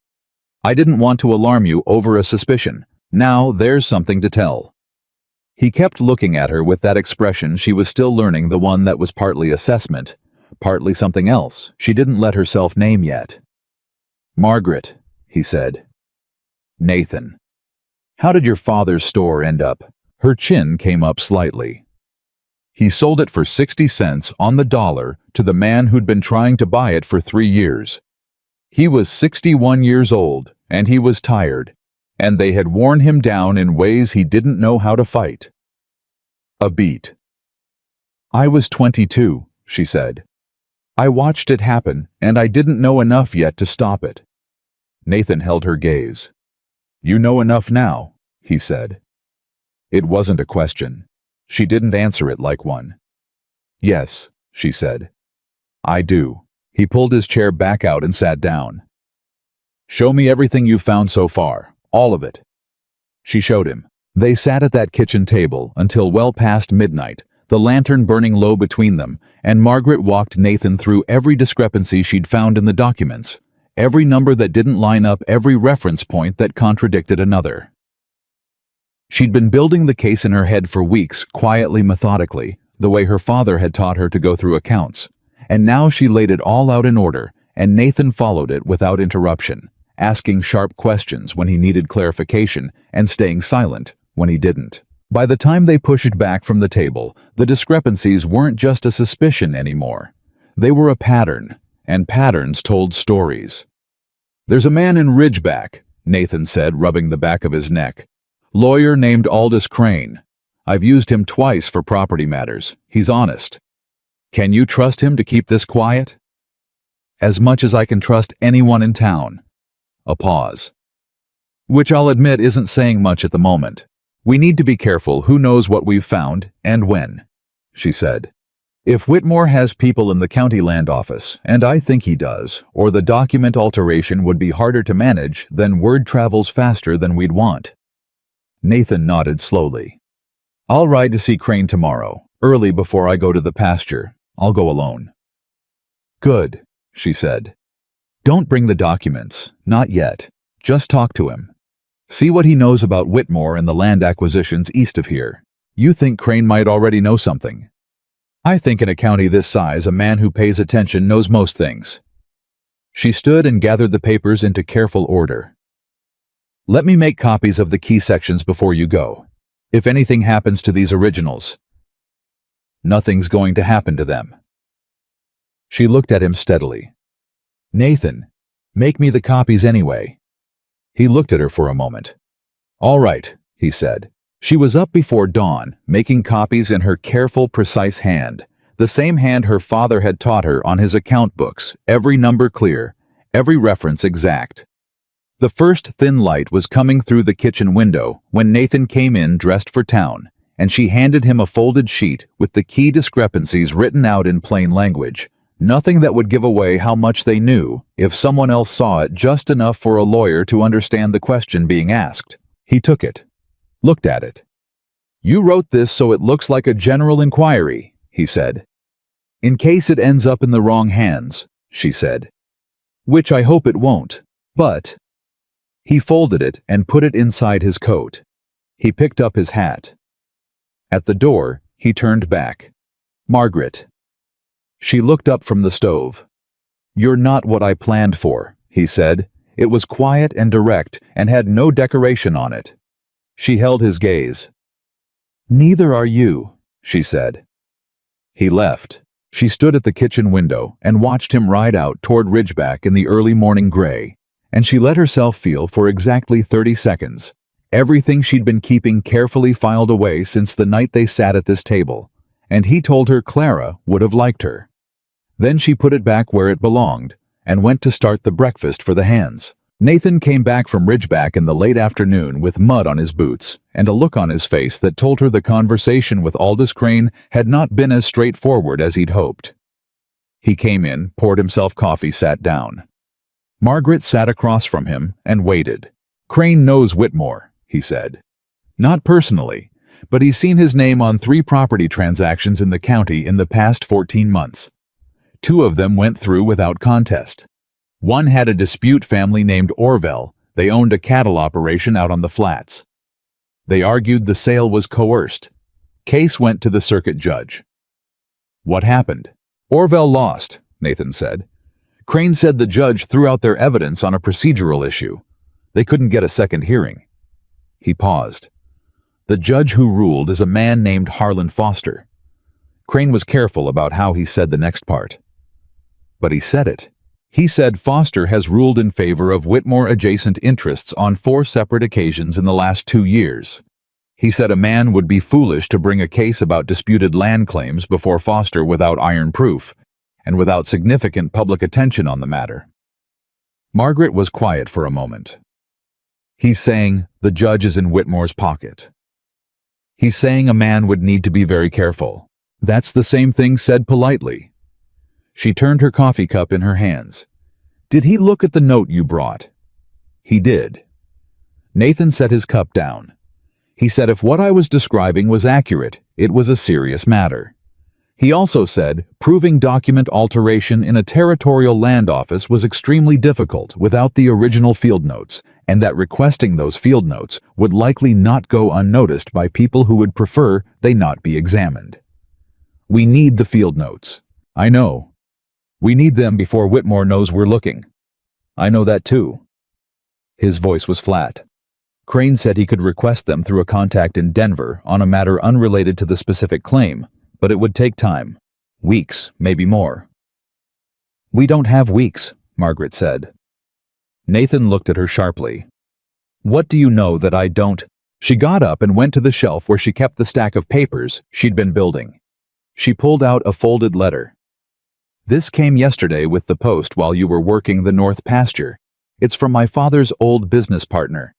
"I didn't want to alarm you over a suspicion. Now there's something to tell." He kept looking at her with that expression she was still learning, the one that was partly assessment, partly something else she didn't let herself name yet. "Margaret," he said. "Nathan. How did your father's store end up?" Her chin came up slightly. "He sold it for 60 cents on the dollar to the man who'd been trying to buy it for 3 years. He was 61 years old, and he was tired, and they had worn him down in ways he didn't know how to fight." A beat. "I was 22, she said. "I watched it happen, and I didn't know enough yet to stop it." Nathan held her gaze. "You know enough now," he said. It wasn't a question. She didn't answer it like one. "Yes," she said. "I do." He pulled his chair back out and sat down. "Show me everything you've found so far, all of it." She showed him. They sat at that kitchen table until well past midnight, the lantern burning low between them, and Margaret walked Nathan through every discrepancy she'd found in the documents, every number that didn't line up, every reference point that contradicted another. She'd been building the case in her head for weeks, quietly, methodically, the way her father had taught her to go through accounts, and now she laid it all out in order, and Nathan followed it without interruption, asking sharp questions when he needed clarification and staying silent when he didn't. By the time they pushed back from the table, the discrepancies weren't just a suspicion anymore. They were a pattern, and patterns told stories. "There's a man in Ridgeback," Nathan said, rubbing the back of his neck. "Lawyer named Aldous Crane. I've used him twice for property matters. He's honest. Can you trust him to keep this quiet? As much as I can trust anyone in town. A pause. Which I'll admit isn't saying much at the moment. We need to be careful who knows what we've found and when, she said. If Whitmore has people in the county land office, and I think he does, or the document alteration would be harder to manage, then word travels faster than we'd want. Nathan nodded slowly. I'll ride to see Crane tomorrow, early before I go to the pasture. I'll go alone. Good, she said. Don't bring the documents, not yet. Just talk to him. See what he knows about Whitmore and the land acquisitions east of here. You think Crane might already know something. I think in a county this size, a man who pays attention knows most things. She stood and gathered the papers into careful order. Let me make copies of the key sections before you go. If anything happens to these originals, nothing's going to happen to them. She looked at him steadily. Nathan, make me the copies anyway. He looked at her for a moment. All right, he said. She was up before dawn, making copies in her careful, precise hand, the same hand her father had taught her on his account books, every number clear, every reference exact. The first thin light was coming through the kitchen window when Nathan came in dressed for town, and she handed him a folded sheet with the key discrepancies written out in plain language, nothing that would give away how much they knew if someone else saw it, just enough for a lawyer to understand the question being asked. He took it. Looked at it. You wrote this so it looks like a general inquiry, he said. In case it ends up in the wrong hands, she said. Which I hope it won't, but... He folded it and put it inside his coat. He picked up his hat. At the door, he turned back. Margaret. She looked up from the stove. You're not what I planned for, he said. It was quiet and direct and had no decoration on it. She held his gaze. Neither are you, she said. He left. She stood at the kitchen window and watched him ride out toward Ridgeback in the early morning gray, and she let herself feel for exactly 30 seconds everything she'd been keeping carefully filed away since the night they sat at this table, and he told her Clara would have liked her. Then she put it back where it belonged and went to start the breakfast for the hands. Nathan came back from Ridgeback in the late afternoon with mud on his boots and a look on his face that told her the conversation with Aldous Crane had not been as straightforward as he'd hoped. He came in, poured himself coffee, sat down. Margaret sat across from him and waited. Crane knows Whitmore, he said. Not personally, but he's seen his name on 3 property transactions in the county in the past 14 months. 2 of them went through without contest. One had a dispute family named Orville. They owned a cattle operation out on the flats. They argued the sale was coerced. Case went to the circuit judge. What happened? Orville lost, Nathan said. Crane said the judge threw out their evidence on a procedural issue. They couldn't get a second hearing. He paused. The judge who ruled is a man named Harlan Foster. Crane was careful about how he said the next part. But he said it. He said Foster has ruled in favor of Whitmore-adjacent interests on 4 separate occasions in the last 2 years. He said a man would be foolish to bring a case about disputed land claims before Foster without iron proof, and without significant public attention on the matter. Margaret was quiet for a moment. He's saying the judge is in Whitmore's pocket. He's saying a man would need to be very careful. That's the same thing said politely. She turned her coffee cup in her hands. Did he look at the note you brought? He did. Nathan set his cup down. He said if what I was describing was accurate, it was a serious matter. He also said proving document alteration in a territorial land office was extremely difficult without the original field notes, and that requesting those field notes would likely not go unnoticed by people who would prefer they not be examined. We need the field notes. I know. We need them before Whitmore knows we're looking. I know that too. His voice was flat. Crane said he could request them through a contact in Denver on a matter unrelated to the specific claim, but it would take time. Weeks, maybe more. We don't have weeks, Margaret said. Nathan looked at her sharply. What do you know that I don't? She got up and went to the shelf where she kept the stack of papers she'd been building. She pulled out a folded letter. "This came yesterday with the post while you were working the north pasture. It's from my father's old business partner,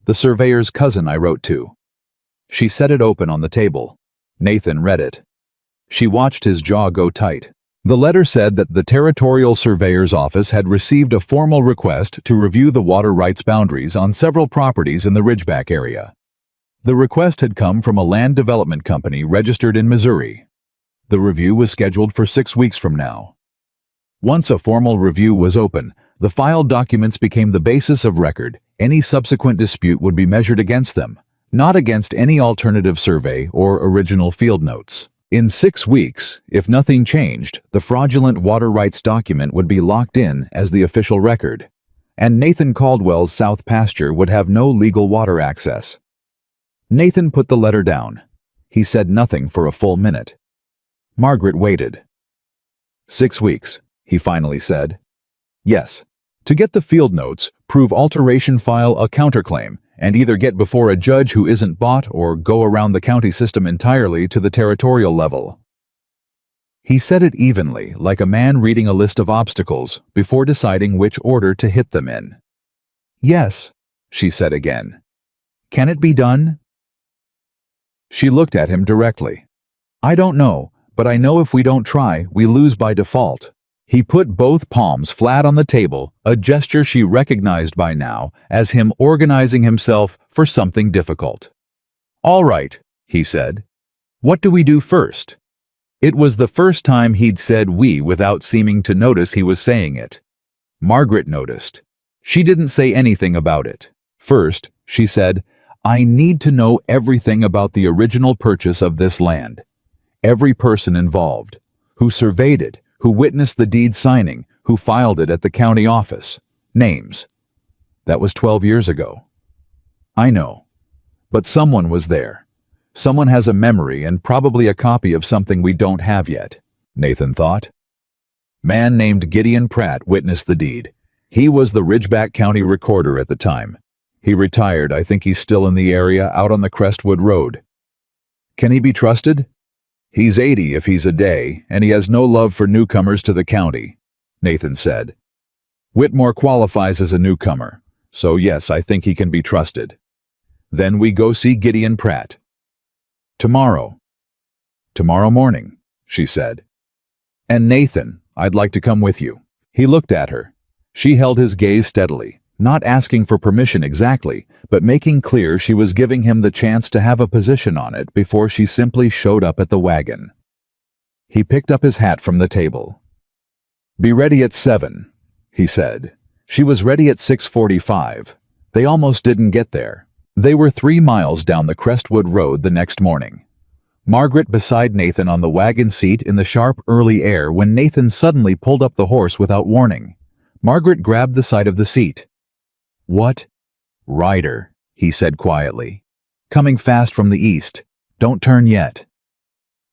the surveyor's cousin I wrote to." She set it open on the table. Nathan read it. She watched his jaw go tight. The letter said that the Territorial Surveyor's Office had received a formal request to review the water rights boundaries on several properties in the Ridgeback area. The request had come from a land development company registered in Missouri. The review was scheduled for 6 weeks from now. Once a formal review was open, the filed documents became the basis of record. Any subsequent dispute would be measured against them, not against any alternative survey or original field notes. In 6 weeks, if nothing changed, the fraudulent water rights document would be locked in as the official record, and Nathan Caldwell's south pasture would have no legal water access. Nathan put the letter down. He said nothing for a full minute. Margaret waited. 6 weeks, he finally said. Yes. To get the field notes, prove alteration, file a counterclaim, and either get before a judge who isn't bought or go around the county system entirely to the territorial level. He said it evenly, like a man reading a list of obstacles before deciding which order to hit them in. Yes, she said again. Can it be done? She looked at him directly. I don't know, but I know if we don't try, we lose by default. He put both palms flat on the table, a gesture she recognized by now as him organizing himself for something difficult. All right, he said. What do we do first? It was the first time he'd said we without seeming to notice he was saying it. Margaret noticed. She didn't say anything about it. First, she said, I need to know everything about the original purchase of this land. Every person involved, who surveyed it, who witnessed the deed signing, who filed it at the county office. Names. That was 12 years ago. I know. But someone was there. Someone has a memory and probably a copy of something we don't have yet, Nathan thought. Man named Gideon Pratt witnessed the deed. He was the Ridgeback County recorder at the time. He retired. I think he's still in the area out on the Crestwood Road. Can he be trusted? He's 80 if he's a day, and he has no love for newcomers to the county, Nathan said. Whitmore qualifies as a newcomer, so yes, I think he can be trusted. Then we go see Gideon Pratt. Tomorrow. Tomorrow morning, she said. And Nathan, I'd like to come with you. He looked at her. She held his gaze steadily, not asking for permission exactly, but making clear she was giving him the chance to have a position on it before she simply showed up at the wagon. He picked up his hat from the table. Be ready at 7, he said. She was ready at 6:45. They almost didn't get there. They were 3 miles down the Crestwood Road the next morning. Margaret beside Nathan on the wagon seat in the sharp early air when Nathan suddenly pulled up the horse without warning. Margaret grabbed the side of the seat. What? Rider, he said quietly. Coming fast from the east. Don't turn yet.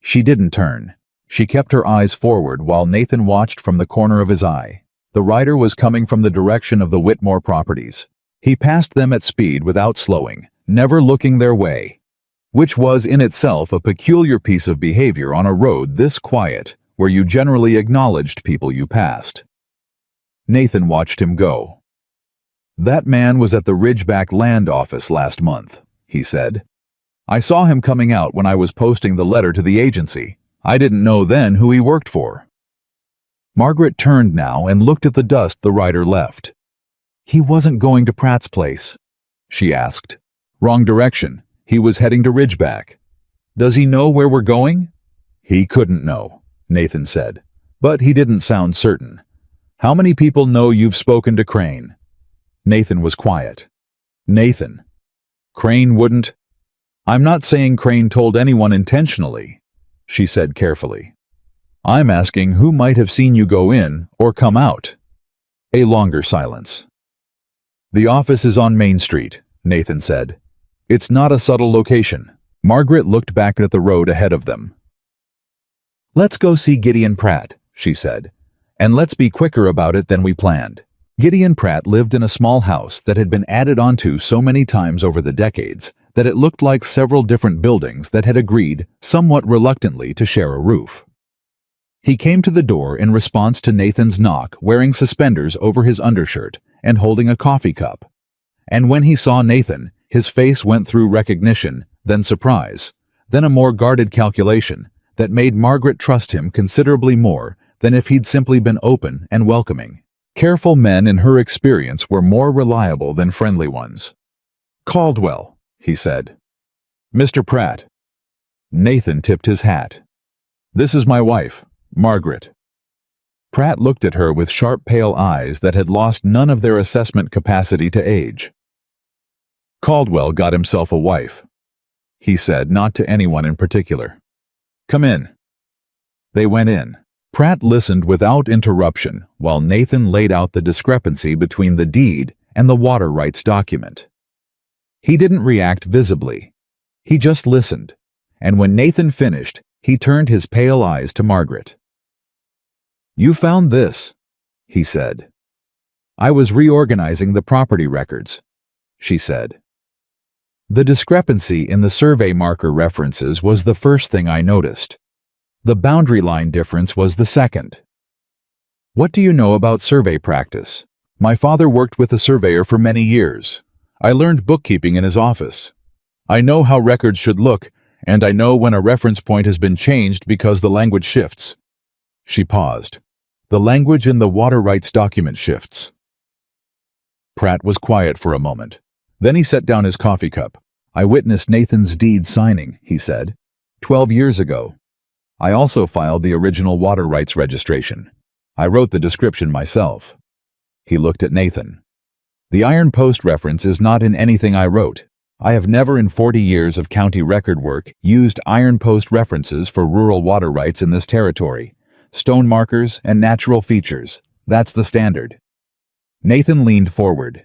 She didn't turn. She kept her eyes forward while Nathan watched from the corner of his eye. The rider was coming from the direction of the Whitmore properties. He passed them at speed without slowing, never looking their way, which was in itself a peculiar piece of behavior on a road this quiet, where you generally acknowledged people you passed. Nathan watched him go. That man was at the Ridgeback Land Office last month, he said. I saw him coming out when I was posting the letter to the agency. I didn't know then who he worked for. Margaret turned now and looked at the dust the rider left. He wasn't going to Pratt's place, she asked. Wrong direction. He was heading to Ridgeback. Does he know where we're going? He couldn't know, Nathan said, but he didn't sound certain. How many people know you've spoken to Crane? Nathan was quiet. Nathan. Crane wouldn't. I'm not saying Crane told anyone intentionally, she said carefully. I'm asking who might have seen you go in or come out. A longer silence. The office is on Main Street, Nathan said. It's not a subtle location. Margaret looked back at the road ahead of them. Let's go see Gideon Pratt, she said, and let's be quicker about it than we planned. Gideon Pratt lived in a small house that had been added onto so many times over the decades that it looked like several different buildings that had agreed, somewhat reluctantly, to share a roof. He came to the door in response to Nathan's knock, wearing suspenders over his undershirt and holding a coffee cup. And when he saw Nathan, his face went through recognition, then surprise, then a more guarded calculation that made Margaret trust him considerably more than if he'd simply been open and welcoming. Careful men in her experience were more reliable than friendly ones. "Caldwell," he said. "Mr. Pratt." Nathan tipped his hat. "This is my wife, Margaret." Pratt looked at her with sharp pale eyes that had lost none of their assessment capacity to age. "Caldwell got himself a wife," he said, not to anyone in particular. "Come in." They went in. Pratt listened without interruption while Nathan laid out the discrepancy between the deed and the water rights document. He didn't react visibly. He just listened, and when Nathan finished, he turned his pale eyes to Margaret. "You found this," he said. "I was reorganizing the property records," she said. "The discrepancy in the survey marker references was the first thing I noticed. The boundary line difference was the second." "What do you know about survey practice?" "My father worked with a surveyor for many years. I learned bookkeeping in his office. I know how records should look, and I know when a reference point has been changed because the language shifts." She paused. "The language in the water rights document shifts." Pratt was quiet for a moment. Then he set down his coffee cup. "I witnessed Nathan's deed signing," he said, 12 years ago. I also filed the original water rights registration. I wrote the description myself." He looked at Nathan. "The iron post reference is not in anything I wrote. I have never in 40 years of county record work used iron post references for rural water rights in this territory. Stone markers and natural features. That's the standard." Nathan leaned forward.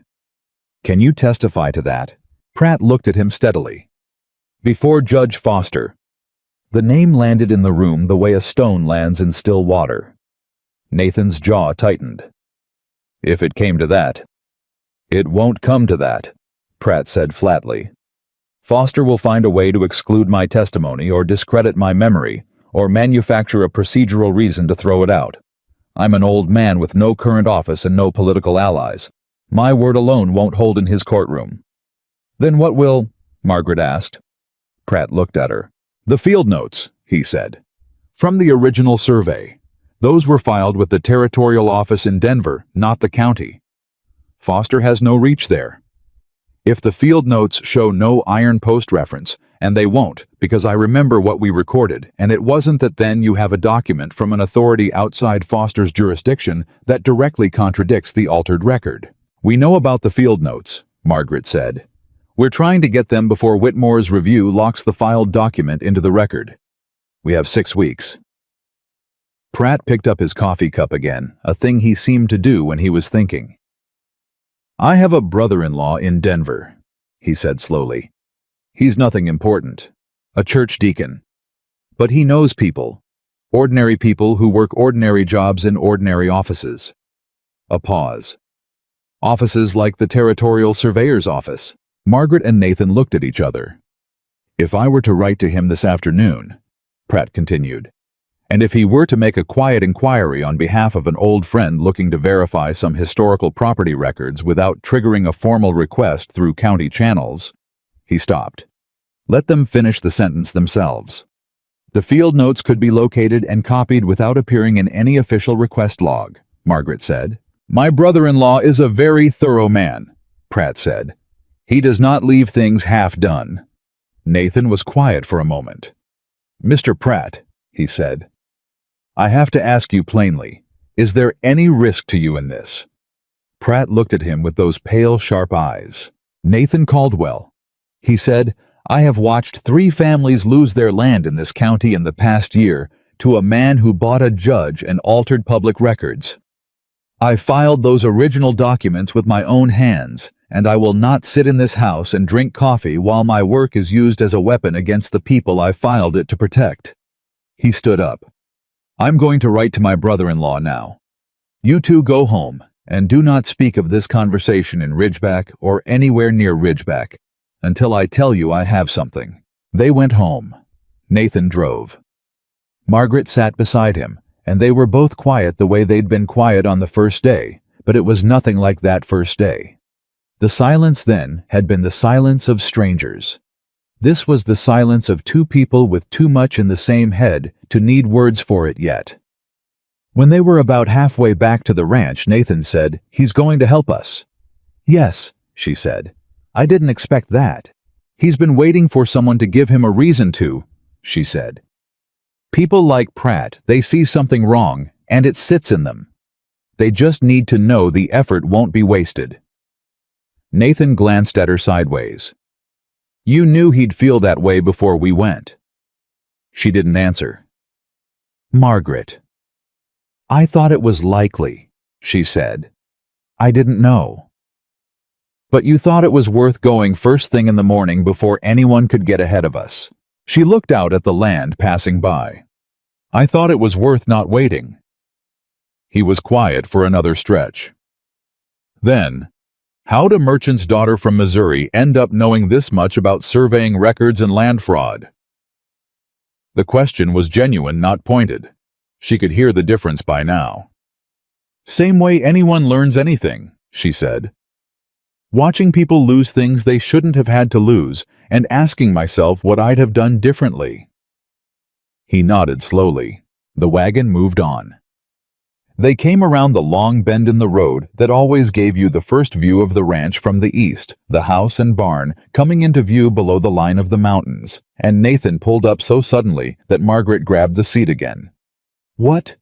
"Can you testify to that?" Pratt looked at him steadily. "Before Judge Foster." The name landed in the room the way a stone lands in still water. Nathan's jaw tightened. "If it came to that." "It won't come to that," Pratt said flatly. "Foster will find a way to exclude my testimony or discredit my memory or manufacture a procedural reason to throw it out. I'm an old man with no current office and no political allies. My word alone won't hold in his courtroom." "Then what will?" Margaret asked. Pratt looked at her. "The field notes," he said. "From the original survey. Those were filed with the territorial office in Denver, not the county. Foster has no reach there. If the field notes show no iron post reference, and they won't, because I remember what we recorded, and it wasn't that then you have a document from an authority outside Foster's jurisdiction that directly contradicts the altered record." "We know about the field notes," Margaret said. "We're trying to get them before Whitmore's review locks the filed document into the record. We have 6 weeks. Pratt picked up his coffee cup again, a thing he seemed to do when he was thinking. "I have a brother-in-law in Denver," he said slowly. "He's nothing important, a church deacon. But he knows people, ordinary people who work ordinary jobs in ordinary offices." A pause. "Offices like the Territorial Surveyor's office." Margaret and Nathan looked at each other. "If I were to write to him this afternoon," Pratt continued, "and if he were to make a quiet inquiry on behalf of an old friend looking to verify some historical property records without triggering a formal request through county channels," he stopped. "Let them finish the sentence themselves. The field notes could be located and copied without appearing in any official request log," Margaret said. "My brother-in-law is a very thorough man," Pratt said. "He does not leave things half done." Nathan was quiet for a moment. "Mr. Pratt," he said, "I have to ask you plainly, is there any risk to you in this?" Pratt looked at him with those pale, sharp eyes. "Nathan Caldwell," he said, "I have watched 3 families lose their land in this county in the past year to a man who bought a judge and altered public records. I filed those original documents with my own hands, and I will not sit in this house and drink coffee while my work is used as a weapon against the people I filed it to protect." He stood up. "I'm going to write to my brother-in-law now. You two go home, and do not speak of this conversation in Ridgeback or anywhere near Ridgeback until I tell you I have something." They went home. Nathan drove. Margaret sat beside him, and they were both quiet the way they'd been quiet on the first day, but it was nothing like that first day. The silence then had been the silence of strangers. This was the silence of two people with too much in the same head to need words for it yet. When they were about halfway back to the ranch, Nathan said, "He's going to help us." "Yes," she said. "I didn't expect that." "He's been waiting for someone to give him a reason to," she said. "People like Pratt, they see something wrong, and it sits in them. They just need to know the effort won't be wasted." Nathan glanced at her sideways. "You knew he'd feel that way before we went." She didn't answer. "Margaret." "I thought it was likely," she said. "I didn't know." "But you thought it was worth going first thing in the morning before anyone could get ahead of us." She looked out at the land passing by. "I thought it was worth not waiting." He was quiet for another stretch. Then, "How'd a merchant's daughter from Missouri end up knowing this much about surveying records and land fraud?" The question was genuine, not pointed. She could hear the difference by now. "Same way anyone learns anything," she said. "Watching people lose things they shouldn't have had to lose, and asking myself what I'd have done differently." He nodded slowly. The wagon moved on. They came around the long bend in the road that always gave you the first view of the ranch from the east, the house and barn coming into view below the line of the mountains, and Nathan pulled up so suddenly that Margaret grabbed the seat again. "What?"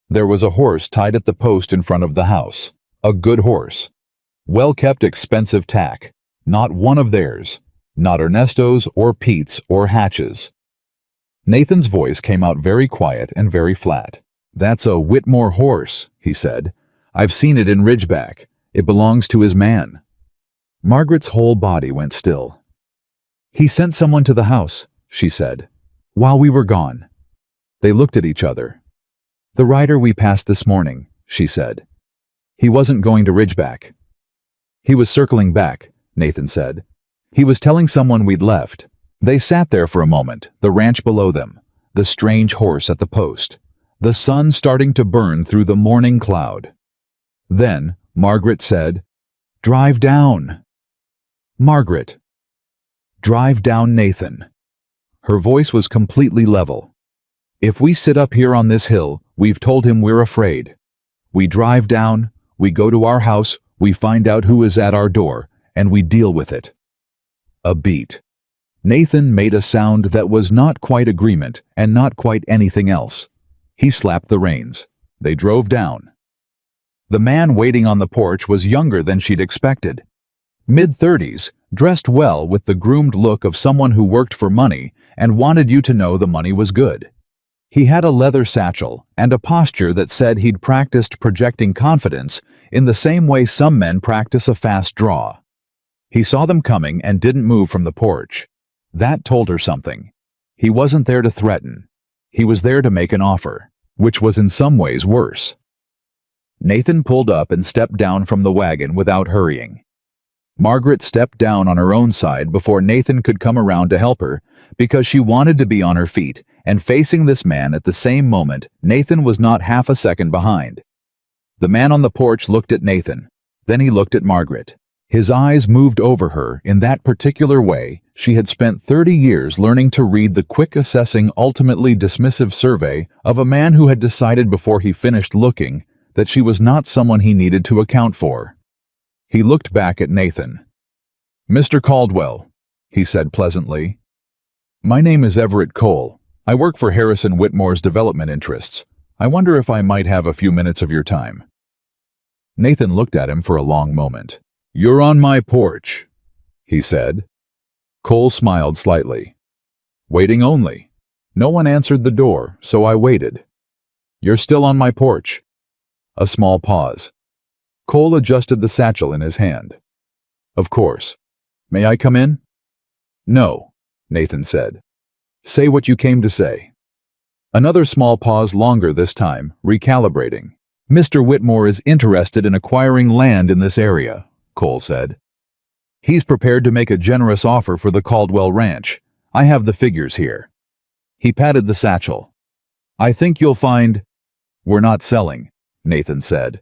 There was a horse tied at the post in front of the house. A good horse. Well-kept, expensive tack. Not one of theirs. Not Ernesto's or Pete's or Hatch's. Nathan's voice came out very quiet and very flat. "That's a Whitmore horse," he said. "I've seen it in Ridgeback. It belongs to his man." Margaret's whole body went still. "He sent someone to the house," she said, "while we were gone." They looked at each other. "The rider we passed this morning," she said. "He wasn't going to Ridgeback." "He was circling back," Nathan said. "He was telling someone we'd left." They sat there for a moment, the ranch below them, the strange horse at the post, the sun starting to burn through the morning cloud. Then Margaret said, "Drive down." "Margaret." "Drive down, Nathan." Her voice was completely level. "If we sit up here on this hill, we've told him we're afraid. We drive down, we go to our house, we find out who is at our door, and we deal with it." A beat. Nathan made a sound that was not quite agreement and not quite anything else. He slapped the reins. They drove down. The man waiting on the porch was younger than she'd expected. Mid-30s, dressed well with the groomed look of someone who worked for money and wanted you to know the money was good. He had a leather satchel and a posture that said he'd practiced projecting confidence in the same way some men practice a fast draw. He saw them coming and didn't move from the porch. That told her something. He wasn't there to threaten. He was there to make an offer, which was in some ways worse. Nathan pulled up and stepped down from the wagon without hurrying. Margaret stepped down on her own side before Nathan could come around to help her, because she wanted to be on her feet and facing this man at the same moment. Nathan was not half a second behind. The man on the porch looked at Nathan. Then he looked at Margaret. His eyes moved over her in that particular way she had spent 30 years learning to read, the quick, assessing, ultimately dismissive survey of a man who had decided before he finished looking that she was not someone he needed to account for. He looked back at Nathan. "Mr. Caldwell," he said pleasantly. "My name is Everett Cole. I work for Harrison Whitmore's development interests. I wonder if I might have a few minutes of your time." Nathan looked at him for a long moment. "You're on my porch," he said. Cole smiled slightly. "Waiting only. No one answered the door, so I waited." "You're still on my porch." A small pause. Cole adjusted the satchel in his hand. "Of course. May I come in?" "No," Nathan said. "Say what you came to say." Another small pause, longer this time, recalibrating. "Mr. Whitmore is interested in acquiring land in this area," Cole said. He's prepared to make a generous offer for the Caldwell Ranch. I have the figures here. He patted the satchel. I think you'll find... We're not selling, Nathan said.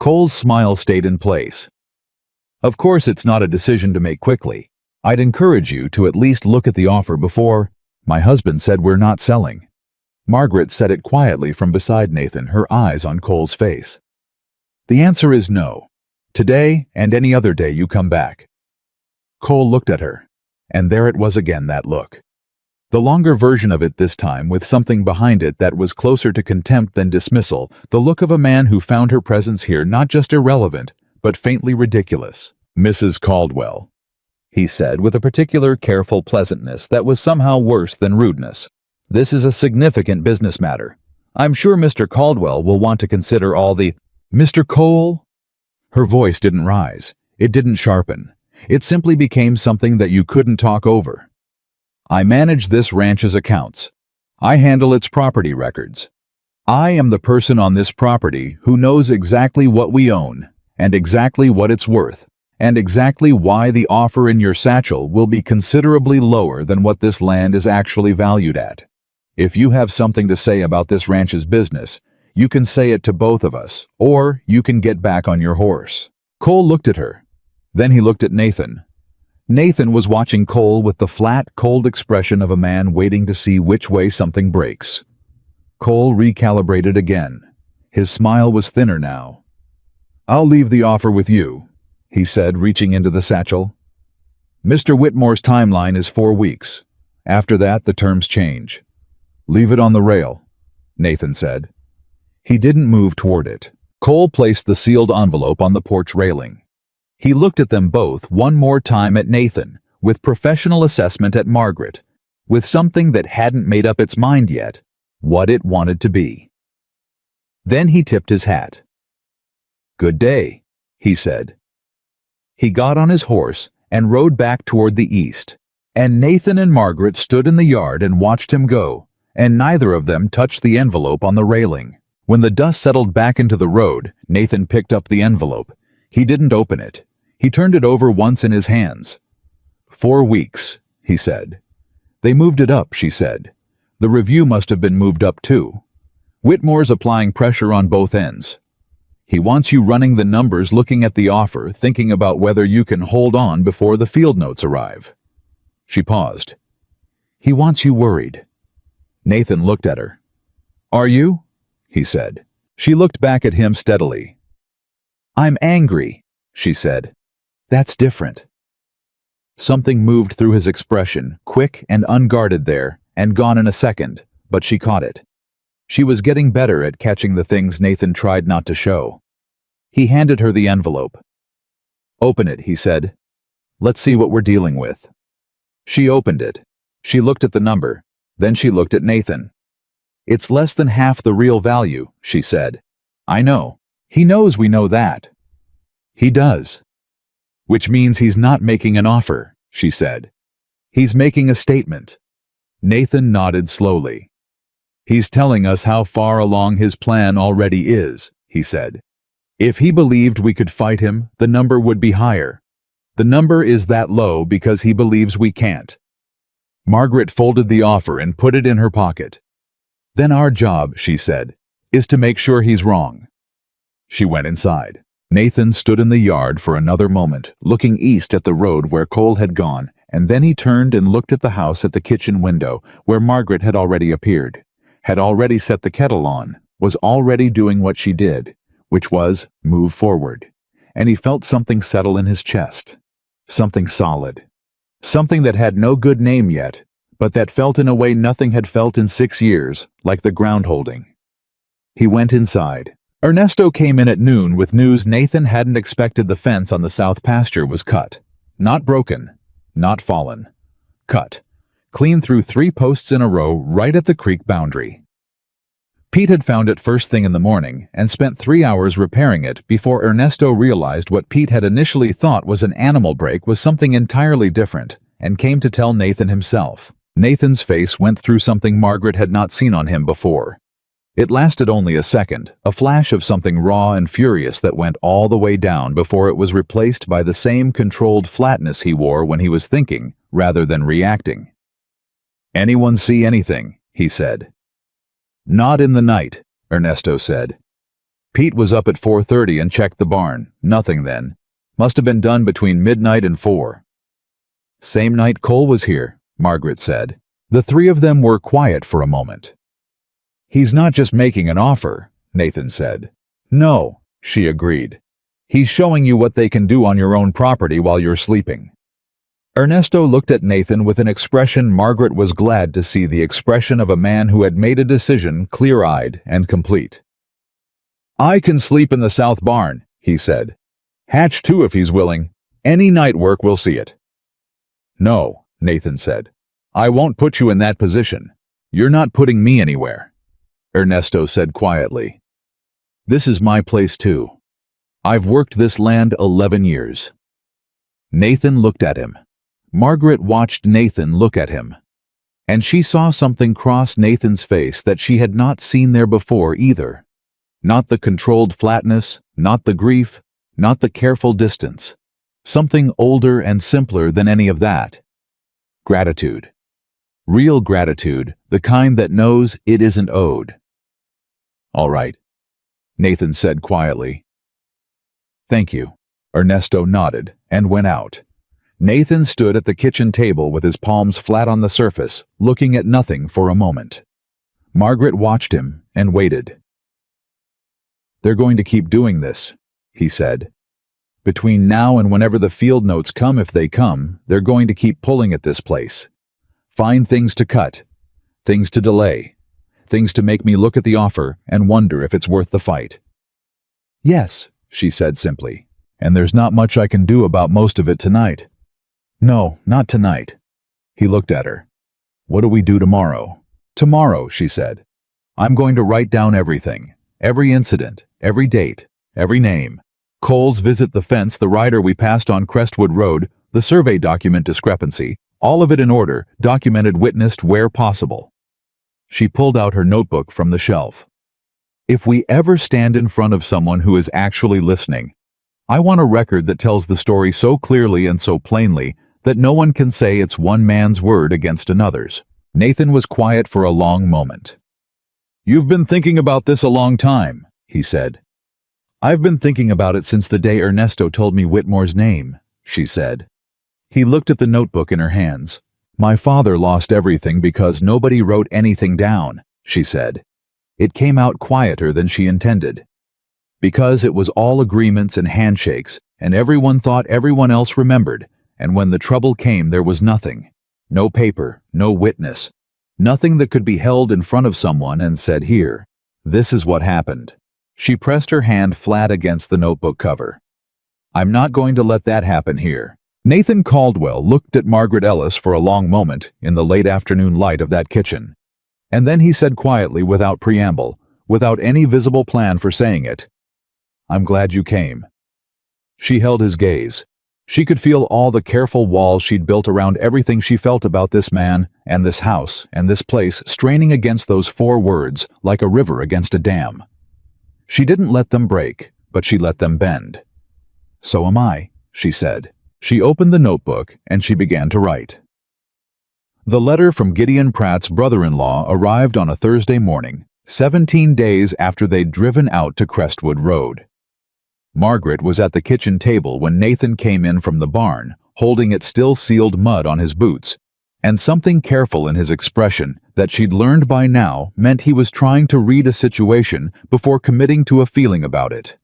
Cole's smile stayed in place. Of course it's not a decision to make quickly. I'd encourage you to at least look at the offer before... My husband said we're not selling. Margaret said it quietly from beside Nathan, her eyes on Cole's face. The answer is no. Today and any other day you come back. Cole looked at her, and there it was again, that look. The longer version of it this time, with something behind it that was closer to contempt than dismissal, the look of a man who found her presence here not just irrelevant, but faintly ridiculous. Mrs. Caldwell, he said with a particular careful pleasantness that was somehow worse than rudeness. This is a significant business matter. I'm sure Mr. Caldwell will want to consider all the... Mr. Cole? Her voice didn't rise. It didn't sharpen. It simply became something that you couldn't talk over. I manage this ranch's accounts. I handle its property records. I am the person on this property who knows exactly what we own, and exactly what it's worth, and exactly why the offer in your satchel will be considerably lower than what this land is actually valued at. If you have something to say about this ranch's business, you can say it to both of us, or you can get back on your horse. Cole looked at her. Then he looked at Nathan. Nathan was watching Cole with the flat, cold expression of a man waiting to see which way something breaks. Cole recalibrated again. His smile was thinner now. I'll leave the offer with you, he said, reaching into the satchel. Mr. Whitmore's timeline is 4 weeks. After that, the terms change. Leave it on the rail, Nathan said. He didn't move toward it. Cole placed the sealed envelope on the porch railing. He looked at them both one more time, at Nathan, with professional assessment at Margaret, with something that hadn't made up its mind yet, what it wanted to be. Then he tipped his hat. Good day, he said. He got on his horse and rode back toward the east, and Nathan and Margaret stood in the yard and watched him go, and neither of them touched the envelope on the railing. When the dust settled back into the road, Nathan picked up the envelope. He didn't open it. He turned it over once in his hands. 4 weeks, he said. They moved it up, she said. The review must have been moved up too. Whitmore's applying pressure on both ends. He wants you running the numbers, looking at the offer, thinking about whether you can hold on before the field notes arrive. She paused. He wants you worried. Nathan looked at her. Are you? He said. She looked back at him steadily. I'm angry, she said. That's different. Something moved through his expression, quick and unguarded there, and gone in a second, but she caught it. She was getting better at catching the things Nathan tried not to show. He handed her the envelope. Open it, he said. Let's see what we're dealing with. She opened it. She looked at the number. Then she looked at Nathan. It's less than half the real value, she said. I know. He knows we know that. He does. Which means he's not making an offer, she said. He's making a statement. Nathan nodded slowly. He's telling us how far along his plan already is, he said. If he believed we could fight him, the number would be higher. The number is that low because he believes we can't. Margaret folded the offer and put it in her pocket. Then our job, she said, is to make sure he's wrong. She went inside. Nathan stood in the yard for another moment, looking east at the road where Cole had gone, and then he turned and looked at the house at the kitchen window, where Margaret had already appeared, had already set the kettle on, was already doing what she did, which was move forward. And he felt something settle in his chest. Something solid. Something that had no good name yet, but that felt in a way nothing had felt in 6 years, like the ground holding. He went inside. Ernesto came in at noon with news Nathan hadn't expected. The fence on the south pasture was cut. Not broken. Not fallen. Cut. Clean through 3 posts in a row right at the creek boundary. Pete had found it first thing in the morning and spent 3 hours repairing it before Ernesto realized what Pete had initially thought was an animal break was something entirely different, and came to tell Nathan himself. Nathan's face went through something Margaret had not seen on him before. It lasted only a second, a flash of something raw and furious that went all the way down before it was replaced by the same controlled flatness he wore when he was thinking rather than reacting. "Anyone see anything?" he said. "Not in the night," Ernesto said. "Pete was up at 4:30 and checked the barn. Nothing then. Must have been done between midnight and 4. "Same night Cole was here," Margaret said. The three of them were quiet for a moment. "He's not just making an offer," Nathan said. "No," she agreed. "He's showing you what they can do on your own property while you're sleeping." Ernesto looked at Nathan with an expression Margaret was glad to see, the expression of a man who had made a decision, clear-eyed and complete. "I can sleep in the south barn," he said. "Hatch too if he's willing. Any night work will see it." "No," Nathan said. "I won't put you in that position. You're not putting me anywhere," Ernesto said quietly. "This is my place too. I've worked this land 11 years. Nathan looked at him. Margaret watched Nathan look at him. And she saw something cross Nathan's face that she had not seen there before either. Not the controlled flatness, not the grief, not the careful distance. Something older and simpler than any of that. Gratitude. Real gratitude, the kind that knows it isn't owed. "All right," Nathan said quietly. "Thank you." Ernesto nodded and went out. Nathan stood at the kitchen table with his palms flat on the surface, looking at nothing for a moment. Margaret watched him and waited. "They're going to keep doing this," he said. "Between now and whenever the field notes come, if they come, they're going to keep pulling at this place. Find things to cut, things to delay, things to make me look at the offer and wonder if it's worth the fight." "Yes," she said simply, "and there's not much I can do about most of it tonight." "No, not tonight." He looked at her. "What do we do tomorrow?" "Tomorrow," she said. "I'm going to write down everything, every incident, every date, every name. Cole's visit, the fence, the rider we passed on Crestwood Road, the survey document discrepancy, all of it in order, documented, witnessed where possible." She pulled out her notebook from the shelf. "If we ever stand in front of someone who is actually listening, I want a record that tells the story so clearly and so plainly that no one can say it's one man's word against another's." Nathan was quiet for a long moment. "You've been thinking about this a long time," he said. "I've been thinking about it since the day Ernesto told me Whitmore's name," she said. He looked at the notebook in her hands. "My father lost everything because nobody wrote anything down," she said. It came out quieter than she intended. "Because it was all agreements and handshakes, and everyone thought everyone else remembered, and when the trouble came there was nothing. No paper, no witness. Nothing that could be held in front of someone and said, 'Here, this is what happened.'" She pressed her hand flat against the notebook cover. "I'm not going to let that happen here." Nathan Caldwell looked at Margaret Ellis for a long moment in the late afternoon light of that kitchen. And then he said quietly, without preamble, without any visible plan for saying it, "I'm glad you came." She held his gaze. She could feel all the careful walls she'd built around everything she felt about this man and this house and this place straining against those 4 words like a river against a dam. She didn't let them break, but she let them bend. "So am I," she said. She opened the notebook and she began to write. The letter from Gideon Pratt's brother-in-law arrived on a Thursday morning, 17 days after they'd driven out to Crestwood Road. Margaret was at the kitchen table when Nathan came in from the barn, holding its still-sealed mud on his boots, and something careful in his expression that she'd learned by now meant he was trying to read a situation before committing to a feeling about it.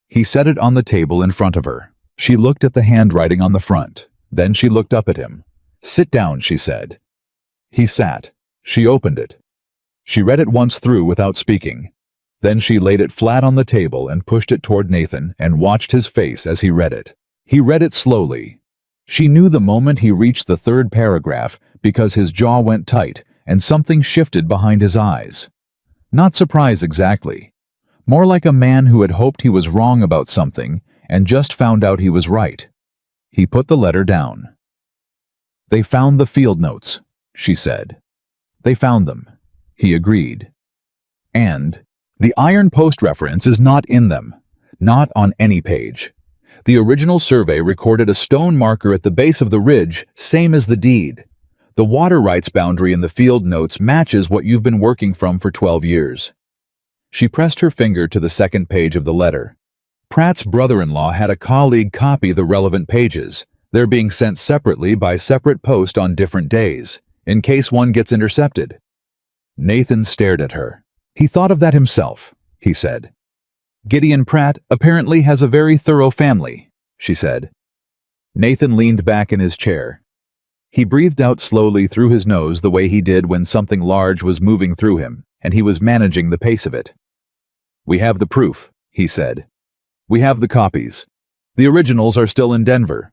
He set it on the table in front of her. She looked at the handwriting on the front. Then she looked up at him. "Sit down," she said. He sat. She opened it. She read it once through without speaking. Then she laid it flat on the table and pushed it toward Nathan and watched his face as he read it. He read it slowly. She knew the moment he reached the 3rd paragraph because his jaw went tight and something shifted behind his eyes. Not surprise exactly. More like a man who had hoped he was wrong about something and just found out he was right. He put the letter down. "They found the field notes," she said. "They found them," he agreed. And the iron post reference is not in them, not on any page. The original survey recorded a stone marker at the base of the ridge, same as the deed. The water rights boundary in the field notes matches what you've been working from for 12 years. She pressed her finger to the second page of the letter. Pratt's brother-in-law had a colleague copy the relevant pages. They're being sent separately by separate post on different days, in case one gets intercepted. Nathan stared at her. He thought of that himself, he said. Gideon Pratt apparently has a very thorough family, she said. Nathan leaned back in his chair. He breathed out slowly through his nose the way he did when something large was moving through him, and he was managing the pace of it. We have the proof, he said. We have the copies. The originals are still in Denver.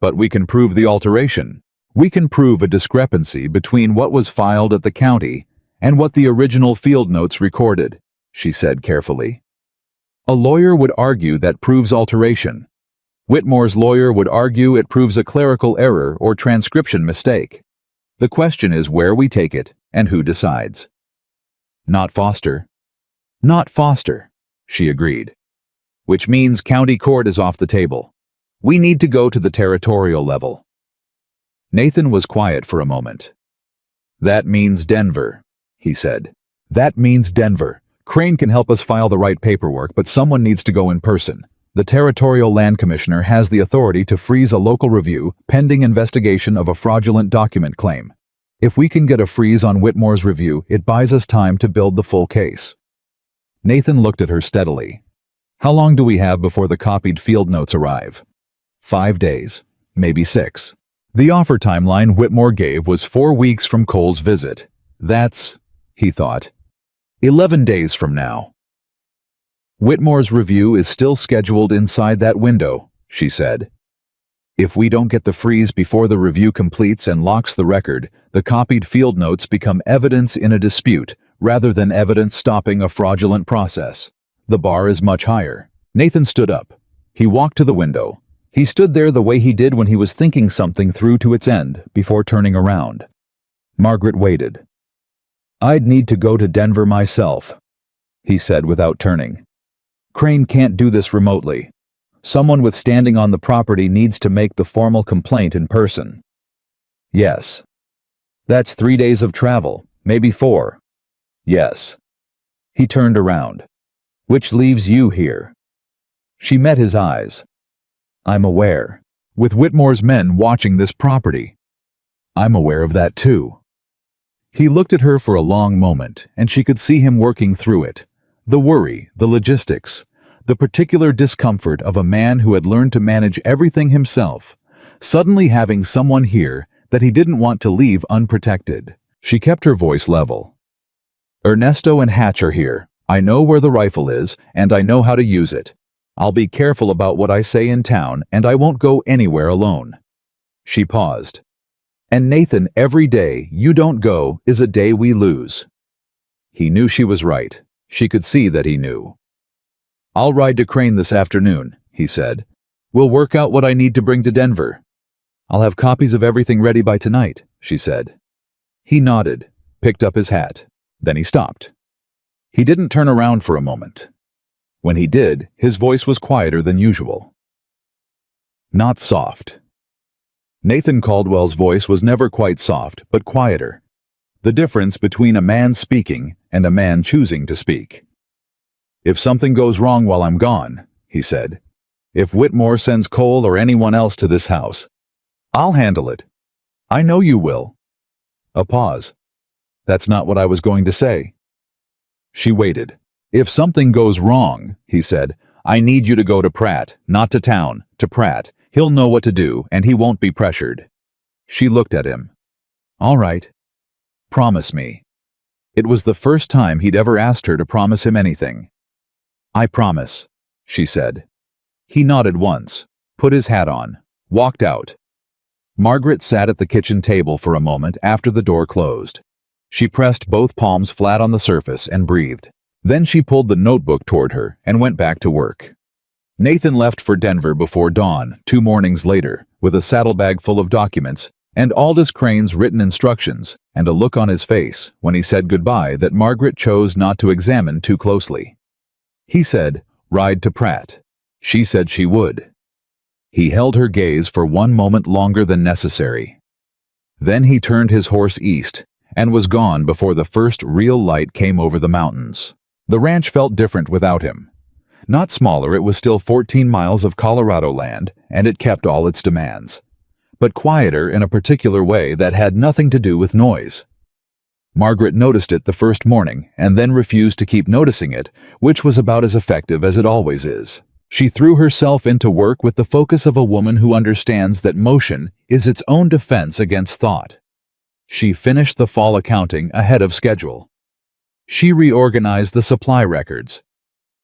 But we can prove the alteration. We can prove a discrepancy between what was filed at the county and what the original field notes recorded, she said carefully. A lawyer would argue that proves alteration. Whitmore's lawyer would argue it proves a clerical error or transcription mistake. The question is where we take it and who decides. Not Foster. Not Foster, she agreed. Which means county court is off the table. We need to go to the territorial level. Nathan was quiet for a moment. That means Denver, he said. That means Denver. Crane can help us file the right paperwork, but someone needs to go in person. The Territorial Land Commissioner has the authority to freeze a local review pending investigation of a fraudulent document claim. If we can get a freeze on Whitmore's review, it buys us time to build the full case. Nathan looked at her steadily. How long do we have before the copied field notes arrive? 5 days, maybe 6. The offer timeline Whitmore gave was 4 weeks from Cole's visit. That's, he thought, 11 days from now. Whitmore's review is still scheduled inside that window, she said. If we don't get the freeze before the review completes and locks the record, the copied field notes become evidence in a dispute rather than evidence stopping a fraudulent process. The bar is much higher. Nathan stood up. He walked to the window. He stood there the way he did when he was thinking something through to its end before turning around. Margaret waited. I'd need to go to Denver myself, he said without turning. Crane can't do this remotely. Someone with standing on the property needs to make the formal complaint in person. Yes. That's 3 days of travel, maybe 4. Yes. He turned around. Which leaves you here. She met his eyes. I'm aware. With Whitmore's men watching this property. I'm aware of that too. He looked at her for a long moment, and she could see him working through it. The worry, the logistics, the particular discomfort of a man who had learned to manage everything himself, suddenly having someone here that he didn't want to leave unprotected. She kept her voice level. Ernesto and Hatch are here. I know where the rifle is, and I know how to use it. I'll be careful about what I say in town, and I won't go anywhere alone. She paused. And Nathan, every day you don't go is a day we lose. He knew she was right. She could see that he knew. I'll ride to Crane this afternoon, he said. We'll work out what I need to bring to Denver. I'll have copies of everything ready by tonight, she said. He nodded, picked up his hat. Then he stopped. He didn't turn around for a moment. When he did, his voice was quieter than usual. Not soft. Nathan Caldwell's voice was never quite soft, but quieter. The difference between a man speaking and a man choosing to speak. If something goes wrong while I'm gone, he said, if Whitmore sends Cole or anyone else to this house, I'll handle it. I know you will. A pause. That's not what I was going to say. She waited. If something goes wrong, he said, I need you to go to Pratt, not to town, to Pratt. He'll know what to do, and he won't be pressured. She looked at him. All right. Promise me. It was the first time he'd ever asked her to promise him anything. I promise, she said. He nodded once, put his hat on, walked out. Margaret sat at the kitchen table for a moment after the door closed. She pressed both palms flat on the surface and breathed. Then she pulled the notebook toward her and went back to work. Nathan left for Denver before dawn, 2 mornings later, with a saddlebag full of documents, and Aldous Crane's written instructions, and a look on his face when he said goodbye that Margaret chose not to examine too closely. He said, "Ride to Pratt." She said she would. He held her gaze for one moment longer than necessary. Then he turned his horse east, and was gone before the first real light came over the mountains. The ranch felt different without him. Not smaller, it was still 14 miles of Colorado land, and it kept all its demands. But quieter in a particular way that had nothing to do with noise. Margaret noticed it the first morning, and then refused to keep noticing it, which was about as effective as it always is. She threw herself into work with the focus of a woman who understands that motion is its own defense against thought. She finished the fall accounting ahead of schedule. She reorganized the supply records.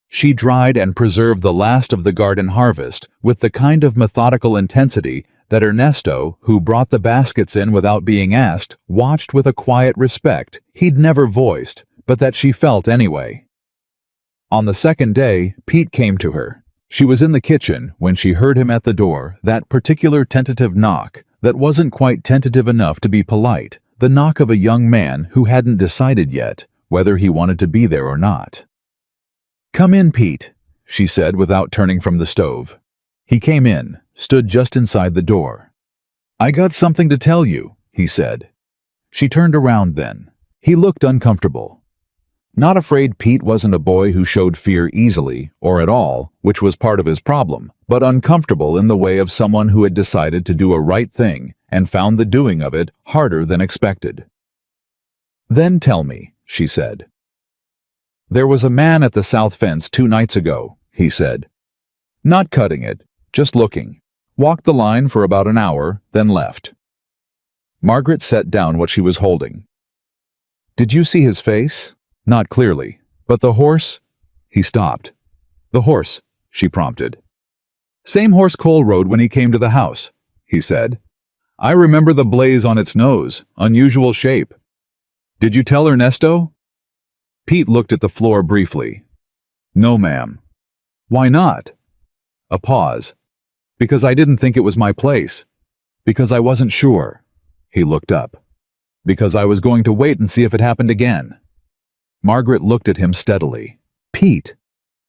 She dried and preserved the last of the garden harvest with the kind of methodical intensity that Ernesto, who brought the baskets in without being asked, watched with a quiet respect he'd never voiced, but that she felt anyway. On the second day, Pete came to her. She was in the kitchen when she heard him at the door, that particular tentative knock that wasn't quite tentative enough to be polite, the knock of a young man who hadn't decided yet whether he wanted to be there or not. "Come in, Pete," she said without turning from the stove. He came in, stood just inside the door. "I got something to tell you," he said. She turned around then. He looked uncomfortable. Not afraid Pete wasn't a boy who showed fear easily, or at all, which was part of his problem, but uncomfortable in the way of someone who had decided to do a right thing and found the doing of it harder than expected. "Then tell me," she said. "There was a man at the south fence 2 nights ago," he said. "Not cutting it, just looking. Walked the line for about an hour, then left." Margaret set down what she was holding. "Did you see his face?" "Not clearly. But the horse?" He stopped. "The horse," she prompted. "Same horse Cole rode when he came to the house," he said. "I remember the blaze on its nose, unusual shape. Did you tell Ernesto?" Pete looked at the floor briefly. "No, ma'am." "Why not?" A pause. "Because I didn't think it was my place. Because I wasn't sure." He looked up. "Because I was going to wait and see if it happened again." Margaret looked at him steadily. "Pete,"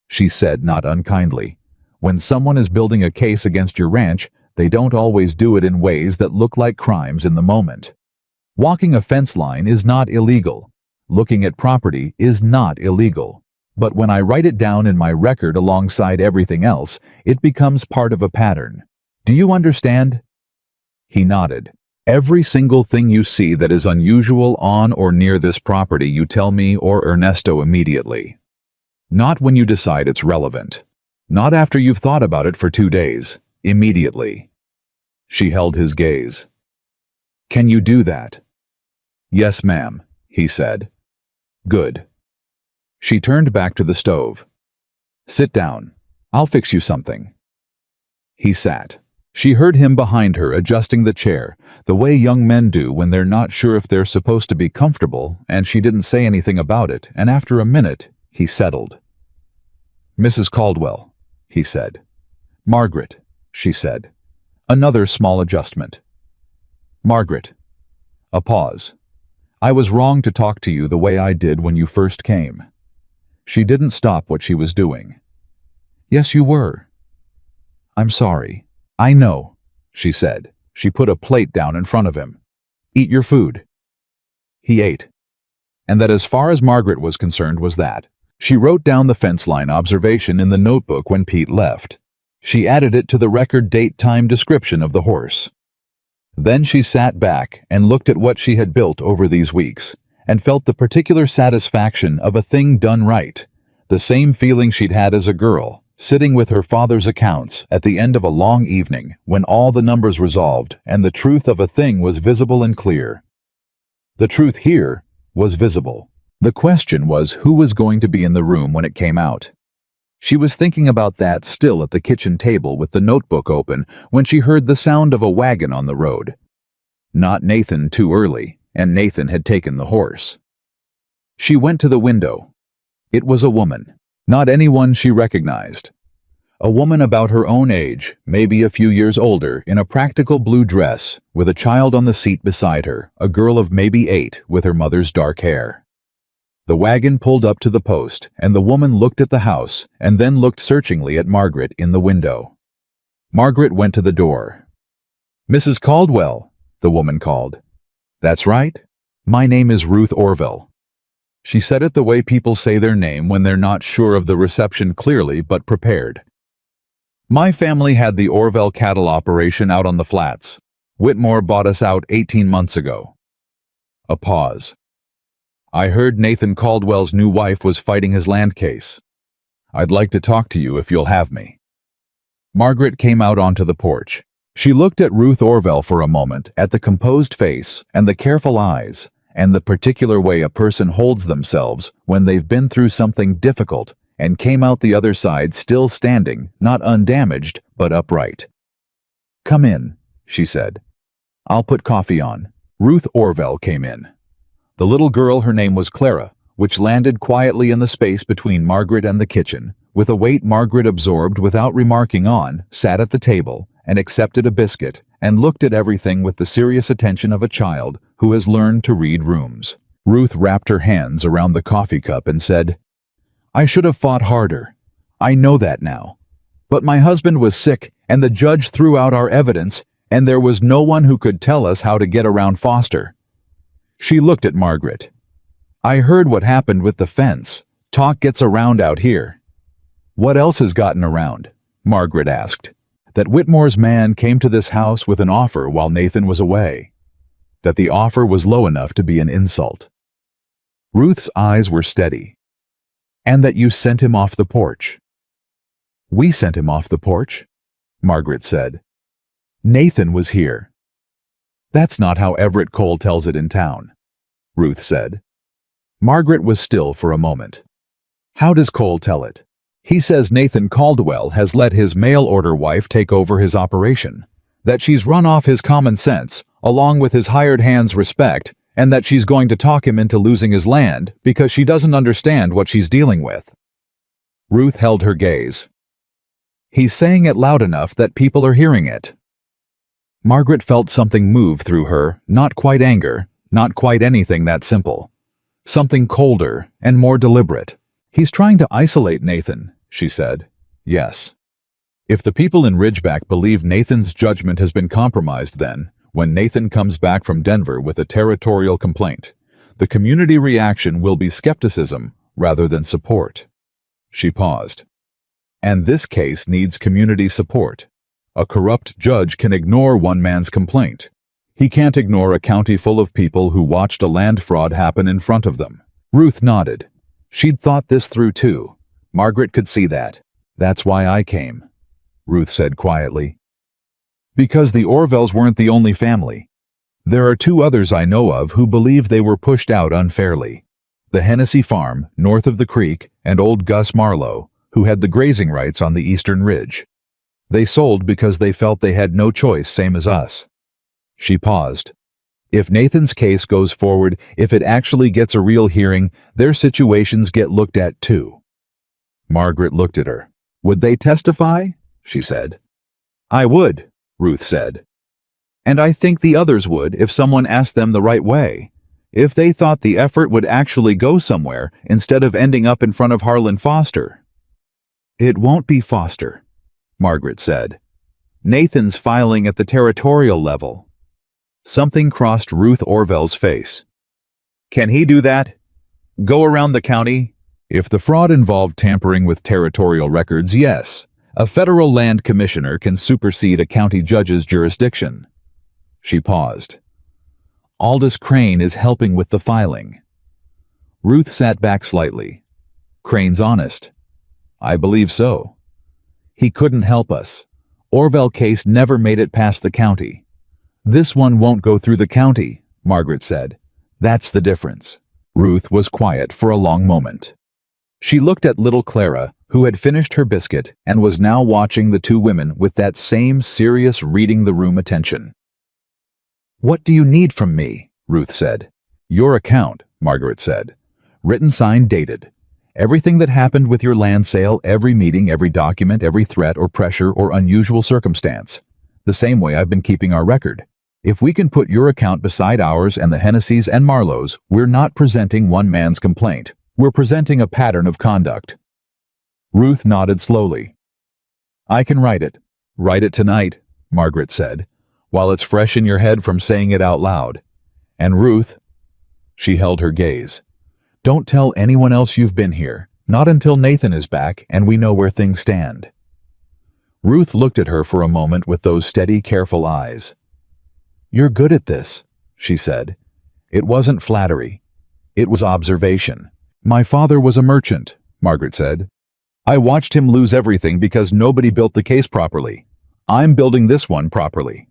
she said not unkindly, "when someone is building a case against your ranch, they don't always do it in ways that look like crimes in the moment. Walking a fence line is not illegal. Looking at property is not illegal. But when I write it down in my record alongside everything else, it becomes part of a pattern. Do you understand?" He nodded. "Every single thing you see that is unusual on or near this property you tell me or Ernesto immediately. Not when you decide it's relevant. Not after you've thought about it for 2 days. Immediately." She held his gaze. "Can you do that?" "Yes, ma'am," he said. "Good." She turned back to the stove. "Sit down. I'll fix you something." He sat. She heard him behind her adjusting the chair, the way young men do when they're not sure if they're supposed to be comfortable, and she didn't say anything about it, and after a minute, he settled. "Mrs. Caldwell," he said. "Margaret," she said. Another small adjustment. "Margaret." A pause. "I was wrong to talk to you the way I did when you first came." She didn't stop what she was doing. "Yes, you were." "I'm sorry." "I know," she said. She put a plate down in front of him. "Eat your food." He ate. And that, as far as Margaret was concerned, was that. She wrote down the fence line observation in the notebook when Pete left. She added it to the record date-time description of the horse. Then she sat back and looked at what she had built over these weeks, and felt the particular satisfaction of a thing done right, the same feeling she'd had as a girl, sitting with her father's accounts at the end of a long evening when all the numbers resolved and the truth of a thing was visible and clear. The truth here was visible. The question was who was going to be in the room when it came out. She was thinking about that still at the kitchen table with the notebook open when she heard the sound of a wagon on the road. Not Nathan too early, and Nathan had taken the horse. She went to the window. It was a woman. Not anyone she recognized. A woman about her own age, maybe a few years older, in a practical blue dress, with a child on the seat beside her, a girl of maybe 8 with her mother's dark hair. The wagon pulled up to the post, and the woman looked at the house and then looked searchingly at Margaret in the window. Margaret went to the door. "Mrs. Caldwell," the woman called. "That's right. My name is Ruth Orville." She said it the way people say their name when they're not sure of the reception clearly but prepared. "My family had the Orville cattle operation out on the flats. Whitmore bought us out 18 months ago." A pause. "I heard Nathan Caldwell's new wife was fighting his land case. I'd like to talk to you if you'll have me." Margaret came out onto the porch. She looked at Ruth Orville for a moment, at the composed face and the careful eyes, and the particular way a person holds themselves when they've been through something difficult, and came out the other side still standing, not undamaged, but upright. "Come in," she said. "I'll put coffee on." Ruth Orville came in. The little girl, her name was Clara, which landed quietly in the space between Margaret and the kitchen, with a weight Margaret absorbed without remarking on, sat at the table, and accepted a biscuit, and looked at everything with the serious attention of a child who has learned to read rooms. Ruth wrapped her hands around the coffee cup and said, "I should have fought harder. I know that now. But my husband was sick, and the judge threw out our evidence, and there was no one who could tell us how to get around Foster." She looked at Margaret. "I heard what happened with the fence. Talk gets around out here." "What else has gotten around?" Margaret asked. "That Whitmore's man came to this house with an offer while Nathan was away. That the offer was low enough to be an insult." Ruth's eyes were steady. "And that you sent him off the porch." "We sent him off the porch," Margaret said. "Nathan was here." "That's not how Everett Cole tells it in town," Ruth said. Margaret was still for a moment. "How does Cole tell it?" "He says Nathan Caldwell has let his mail-order wife take over his operation, that she's run off his common sense, along with his hired hand's respect, and that she's going to talk him into losing his land because she doesn't understand what she's dealing with." Ruth held her gaze. "He's saying it loud enough that people are hearing it." Margaret felt something move through her, not quite anger, not quite anything that simple. Something colder and more deliberate. "He's trying to isolate Nathan," she said. "Yes. If the people in Ridgeback believe Nathan's judgment has been compromised, then, when Nathan comes back from Denver with a territorial complaint, the community reaction will be skepticism rather than support." She paused. "And this case needs community support. A corrupt judge can ignore one man's complaint. He can't ignore a county full of people who watched a land fraud happen in front of them." Ruth nodded. She'd thought this through too. Margaret could see that. "That's why I came," Ruth said quietly. "Because the Orvilles weren't the only family. There are 2 others I know of who believe they were pushed out unfairly. The Hennessy farm, north of the creek, and old Gus Marlowe, who had the grazing rights on the eastern ridge. They sold because they felt they had no choice, same as us." She paused. "If Nathan's case goes forward, if it actually gets a real hearing, their situations get looked at too." Margaret looked at her. "Would they testify?" she said. "I would," Ruth said. "And I think the others would if someone asked them the right way. If they thought the effort would actually go somewhere instead of ending up in front of Harlan Foster." "It won't be Foster," Margaret said. "Nathan's filing at the territorial level." Something crossed Ruth Orville's face. "Can he do that? Go around the county?" "If the fraud involved tampering with territorial records, yes. A federal land commissioner can supersede a county judge's jurisdiction." She paused. "Aldous Crane is helping with the filing." Ruth sat back slightly. "Crane's honest." "I believe so." "He couldn't help us. Orville case never made it past the county." "This one won't go through the county," Margaret said. "That's the difference." Ruth was quiet for a long moment. She looked at little Clara, who had finished her biscuit and was now watching the 2 women with that same serious reading-the-room attention. "What do you need from me?" Ruth said. "Your account," Margaret said. "Written, signed, dated. Everything that happened with your land sale, every meeting, every document, every threat or pressure or unusual circumstance. The same way I've been keeping our record. If we can put your account beside ours and the Hennessy's and Marlowe's, we're not presenting one man's complaint. We're presenting a pattern of conduct. Ruth nodded slowly. I can write it. Write it tonight, Margaret said, while it's fresh in your head from saying it out loud. And Ruth, she held her gaze. Don't tell anyone else you've been here, not until Nathan is back and we know where things stand. Ruth looked at her for a moment with those steady, careful eyes. You're good at this, she said. It wasn't flattery. It was observation. My father was a merchant, Margaret said. I watched him lose everything because nobody built the case properly. I'm building this one properly.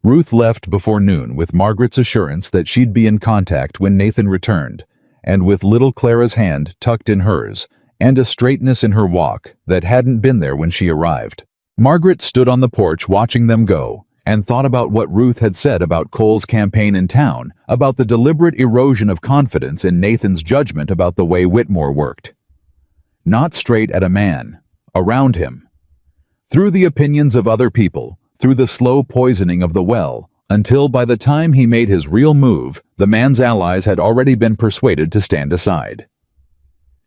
Ruth left before noon with Margaret's assurance that she'd be in contact when Nathan returned, and with little Clara's hand tucked in hers, and a straightness in her walk that hadn't been there when she arrived. Margaret stood on the porch watching them go, and thought about what Ruth had said about Cole's campaign in town, about the deliberate erosion of confidence in Nathan's judgment about the way Whitmore worked. Not straight at a man, around him. Through the opinions of other people, through the slow poisoning of the well, until by the time he made his real move, the man's allies had already been persuaded to stand aside.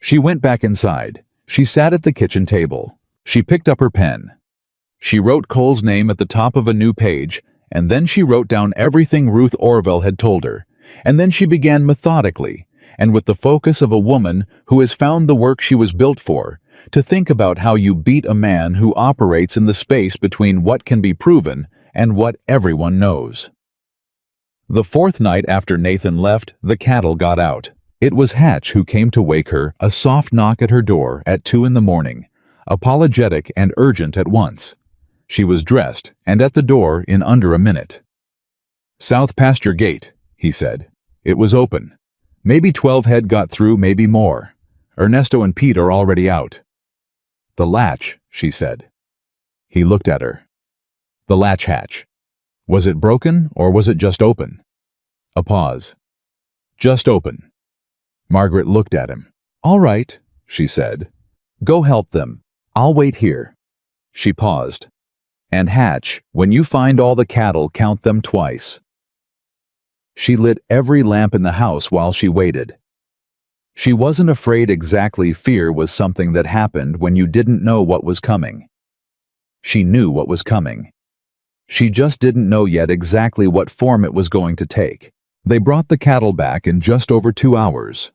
She went back inside. She sat at the kitchen table. She picked up her pen. She wrote Cole's name at the top of a new page, and then she wrote down everything Ruth Orville had told her, and then she began methodically, and with the focus of a woman who has found the work she was built for, to think about how you beat a man who operates in the space between what can be proven and what everyone knows. The fourth night after Nathan left, the cattle got out. It was Hatch who came to wake her, a soft knock at her door at 2 a.m, apologetic and urgent at once. She was dressed and at the door in under a minute. South Pasture Gate, he said. It was open. Maybe 12 head got through, maybe more. Ernesto and Pete are already out. The latch, she said. He looked at her. The latch hatch. Was it broken or was it just open? A pause. Just open. Margaret looked at him. All right, she said. Go help them. I'll wait here. She paused. And Hatch, when you find all the cattle, count them twice. She lit every lamp in the house while she waited. She wasn't afraid exactly. Fear was something that happened when you didn't know what was coming. She knew what was coming. She just didn't know yet exactly what form it was going to take. They brought the cattle back in just over 2 hours.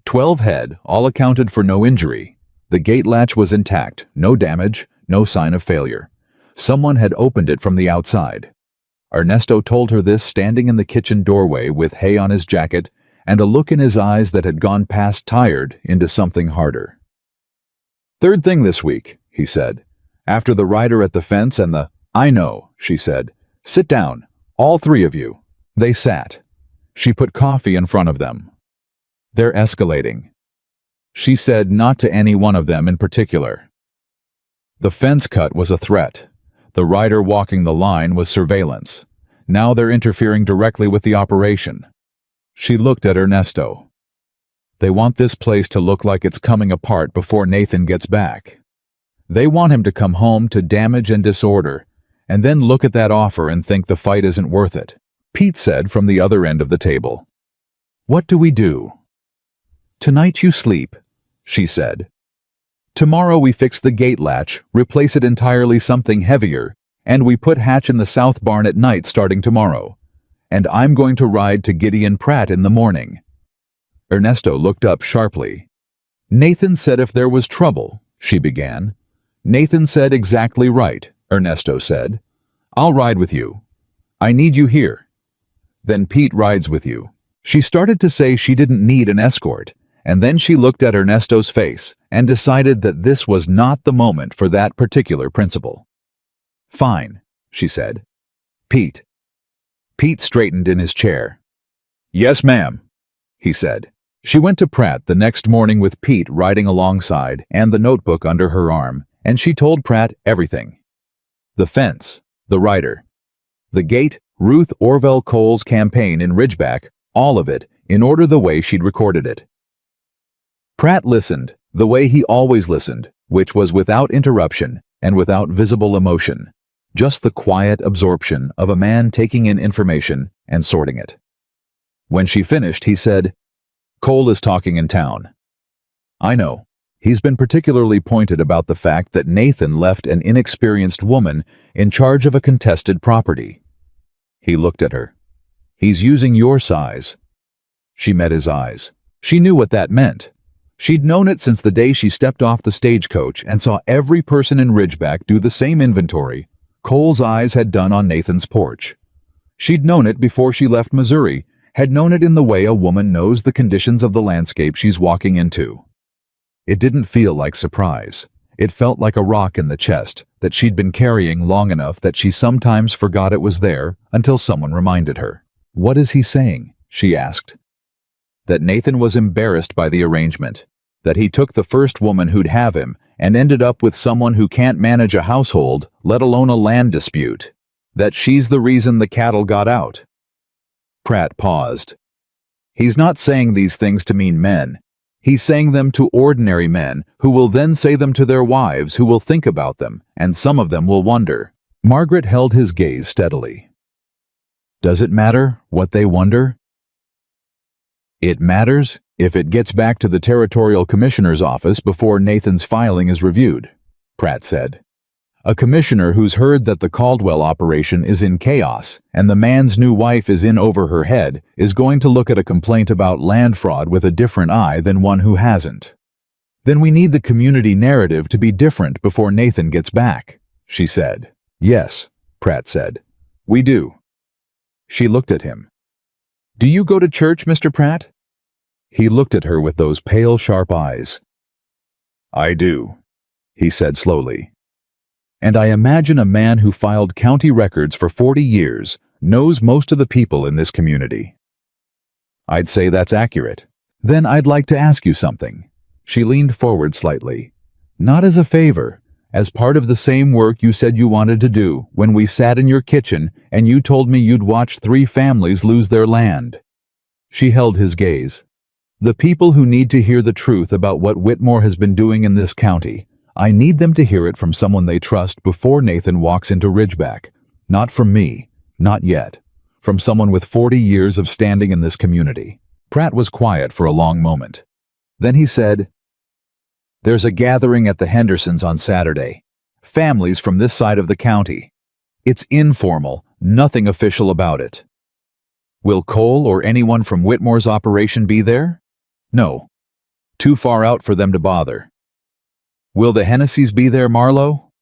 12 head, all accounted for, no injury. The gate latch was intact, no damage, no sign of failure. Someone had opened it from the outside. Ernesto told her this standing in the kitchen doorway with hay on his jacket and a look in his eyes that had gone past tired into something harder. Third thing this week, he said. After the rider at the fence and the, I know, she said. Sit down, all 3 of you. They sat. She put coffee in front of them. They're escalating. She said not to any one of them in particular. The fence cut was a threat. The rider walking the line was surveillance. Now they're interfering directly with the operation. She looked at Ernesto. They want this place to look like it's coming apart before Nathan gets back. They want him to come home to damage and disorder, and then look at that offer and think the fight isn't worth it. Pete said from the other end of the table. What do we do? Tonight you sleep, she said. Tomorrow we fix the gate latch, replace it entirely something heavier, and we put Hatch in the south barn at night starting tomorrow. And I'm going to ride to Gideon Pratt in the morning. Ernesto looked up sharply. Nathan said if there was trouble, she began. Nathan said exactly right, Ernesto said. I'll ride with you. I need you here. Then Pete rides with you. She started to say she didn't need an escort, and then she looked at Ernesto's face and decided that this was not the moment for that particular principle. Fine, she said. Pete. Pete straightened in his chair. Yes, ma'am, he said. She went to Pratt the next morning with Pete riding alongside and the notebook under her arm, and she told Pratt everything. The fence, the rider, the gate, Ruth Orville Cole's campaign in Ridgeback, all of it, in order the way she'd recorded it. Pratt listened, the way he always listened, which was without interruption and without visible emotion. Just the quiet absorption of a man taking in information and sorting it. When she finished, he said, "Cole is talking in town." "I know. He's been particularly pointed about the fact that Nathan left an inexperienced woman in charge of a contested property." He looked at her. "He's using your size." She met his eyes. She knew what that meant. She'd known it since the day she stepped off the stagecoach and saw every person in Ridgeback do the same inventory Cole's eyes had done on Nathan's porch. She'd known it before she left Missouri, had known it in the way a woman knows the conditions of the landscape she's walking into. It didn't feel like surprise. It felt like a rock in the chest that she'd been carrying long enough that she sometimes forgot it was there until someone reminded her. "What is he saying?" she asked. That Nathan was embarrassed by the arrangement, that he took the first woman who'd have him and ended up with someone who can't manage a household, let alone a land dispute, that she's the reason the cattle got out. Pratt paused. He's not saying these things to mean men. He's saying them to ordinary men who will then say them to their wives who will think about them, and some of them will wonder. Margaret held his gaze steadily. Does it matter what they wonder? It matters if it gets back to the Territorial Commissioner's office before Nathan's filing is reviewed, Pratt said. A commissioner who's heard that the Caldwell operation is in chaos and the man's new wife is in over her head is going to look at a complaint about land fraud with a different eye than one who hasn't. Then we need the community narrative to be different before Nathan gets back, she said. Yes, Pratt said. We do. She looked at him. Do you go to church, Mr. Pratt? He looked at her with those pale, sharp eyes. I do, he said slowly. And I imagine a man who filed county records for 40 years knows most of the people in this community. I'd say that's accurate. Then I'd like to ask you something. She leaned forward slightly. Not as a favor, as part of the same work you said you wanted to do when we sat in your kitchen and you told me you'd watch 3 families lose their land. She held his gaze. The people who need to hear the truth about what Whitmore has been doing in this county, I need them to hear it from someone they trust before Nathan walks into Ridgeback. Not from me, not yet. From someone with 40 years of standing in this community. Pratt was quiet for a long moment. Then he said, There's a gathering at the Hendersons on Saturday. Families from this side of the county. It's informal, nothing official about it. Will Cole or anyone from Whitmore's operation be there? No. Too far out for them to bother. Will the Hennessy's be there, Marlowe?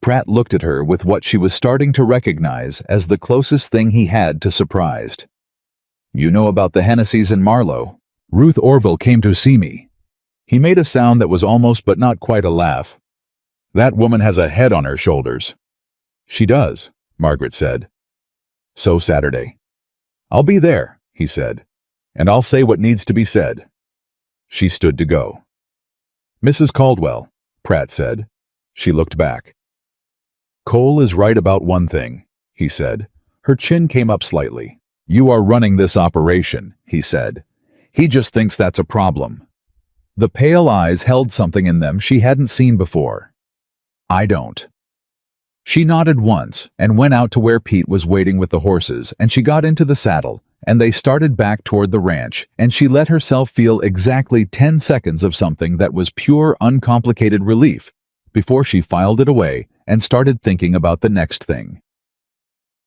Pratt looked at her with what she was starting to recognize as the closest thing he had to surprised. You know about the Hennessy's in Marlowe. Ruth Orville came to see me. He made a sound that was almost but not quite a laugh. That woman has a head on her shoulders. She does, Margaret said. So Saturday. I'll be there, he said, and I'll say what needs to be said. She stood to go. Mrs. Caldwell, Pratt said. She looked back. Cole is right about one thing, he said. Her chin came up slightly. You are running this operation, he said. He just thinks that's a problem. The pale eyes held something in them she hadn't seen before. I don't. She nodded once and went out to where Pete was waiting with the horses, and she got into the saddle, and they started back toward the ranch, and she let herself feel exactly 10 seconds of something that was pure, uncomplicated relief before she filed it away and started thinking about the next thing.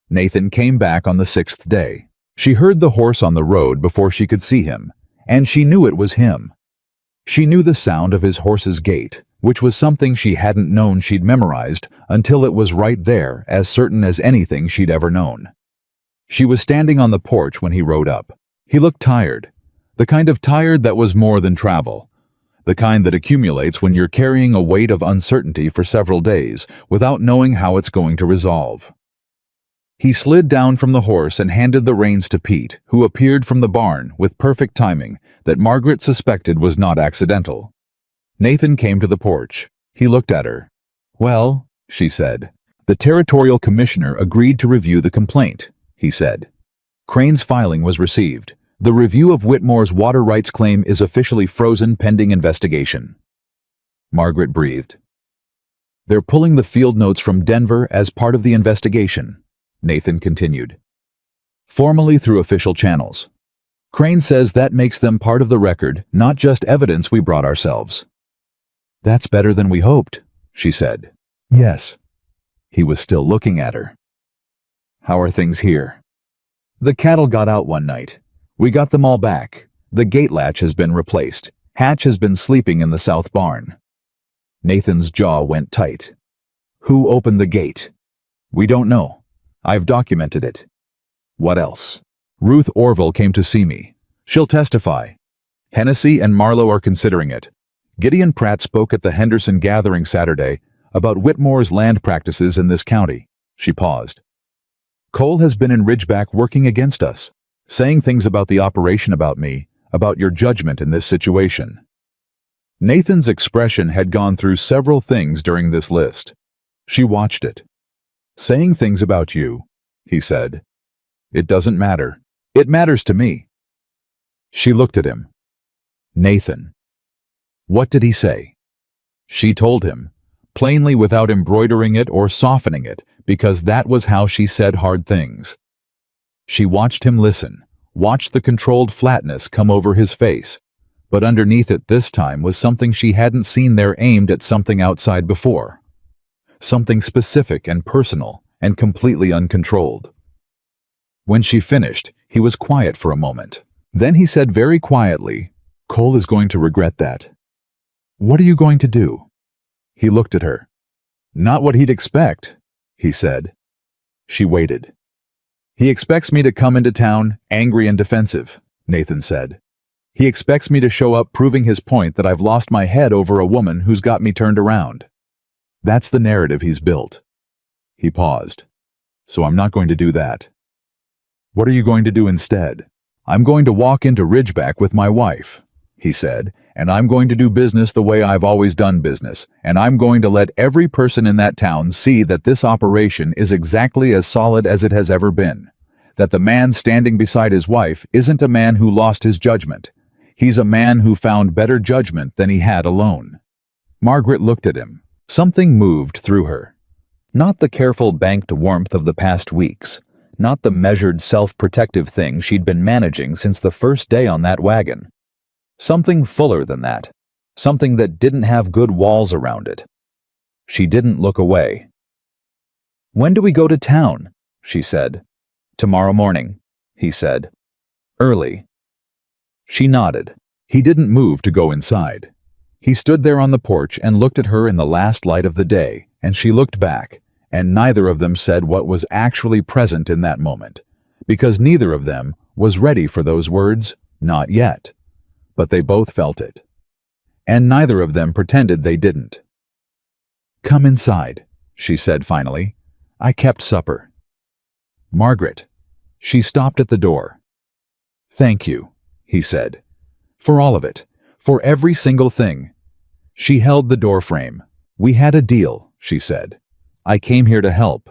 Nathan came back on the 6th day. She heard the horse on the road before she could see him, and she knew it was him. She knew the sound of his horse's gait, which was something she hadn't known she'd memorized until it was right there, as certain as anything she'd ever known. She was standing on the porch when he rode up. He looked tired, the kind of tired that was more than travel, the kind that accumulates when you're carrying a weight of uncertainty for several days without knowing how it's going to resolve. He slid down from the horse and handed the reins to Pete, who appeared from the barn with perfect timing that Margaret suspected was not accidental. Nathan came to the porch. He looked at her. Well, she said, the Territorial Commissioner agreed to review the complaint, he said. Crane's filing was received. The review of Whitmore's water rights claim is officially frozen pending investigation. Margaret breathed. They're pulling the field notes from Denver as part of the investigation, Nathan continued. Formally through official channels. Crane says that makes them part of the record, not just evidence we brought ourselves. That's better than we hoped, she said. Yes. He was still looking at her. How are things here? The cattle got out one night. We got them all back. The gate latch has been replaced. Hatch has been sleeping in the south barn. Nathan's jaw went tight. Who opened the gate? We don't know. I've documented it. What else? Ruth Orville came to see me. She'll testify. Hennessy and Marlowe are considering it. Gideon Pratt spoke at the Henderson gathering Saturday about Whitmore's land practices in this county. She paused. Cole has been in Ridgeback working against us, saying things about the operation about me, about your judgment in this situation. Nathan's expression had gone through several things during this list. She watched it. Saying things about you, he said. It doesn't matter. It matters to me. She looked at him. Nathan. What did he say? She told him, plainly without embroidering it or softening it, because that was how she said hard things. She watched him listen, watched the controlled flatness come over his face, but underneath it this time was something she hadn't seen there aimed at something outside before. Something specific and personal and completely uncontrolled. When she finished, he was quiet for a moment. Then he said very quietly, Cole is going to regret that. What are you going to do? He looked at her. Not what he'd expect, he said. She waited. He expects me to come into town angry and defensive, Nathan said. He expects me to show up proving his point that I've lost my head over a woman who's got me turned around. That's the narrative he's built. He paused. So I'm not going to do that. What are you going to do instead? I'm going to walk into Ridgeback with my wife, he said, and I'm going to do business the way I've always done business, and I'm going to let every person in that town see that this operation is exactly as solid as it has ever been, that the man standing beside his wife isn't a man who lost his judgment. He's a man who found better judgment than he had alone. Margaret looked at him. Something moved through her. Not the careful banked warmth of the past weeks, not the measured self-protective thing she'd been managing since the first day on that wagon. Something fuller than that. Something that didn't have good walls around it. She didn't look away. When do we go to town? She said. Tomorrow morning, he said. Early. She nodded. He didn't move to go inside. He stood there on the porch and looked at her in the last light of the day, and she looked back, and neither of them said what was actually present in that moment, because neither of them was ready for those words, not yet. But they both felt it. And neither of them pretended they didn't. Come inside, she said finally. I kept supper. Margaret. She stopped at the door. Thank you, he said. For all of it. For every single thing. She held the door frame. We had a deal, she said. I came here to help.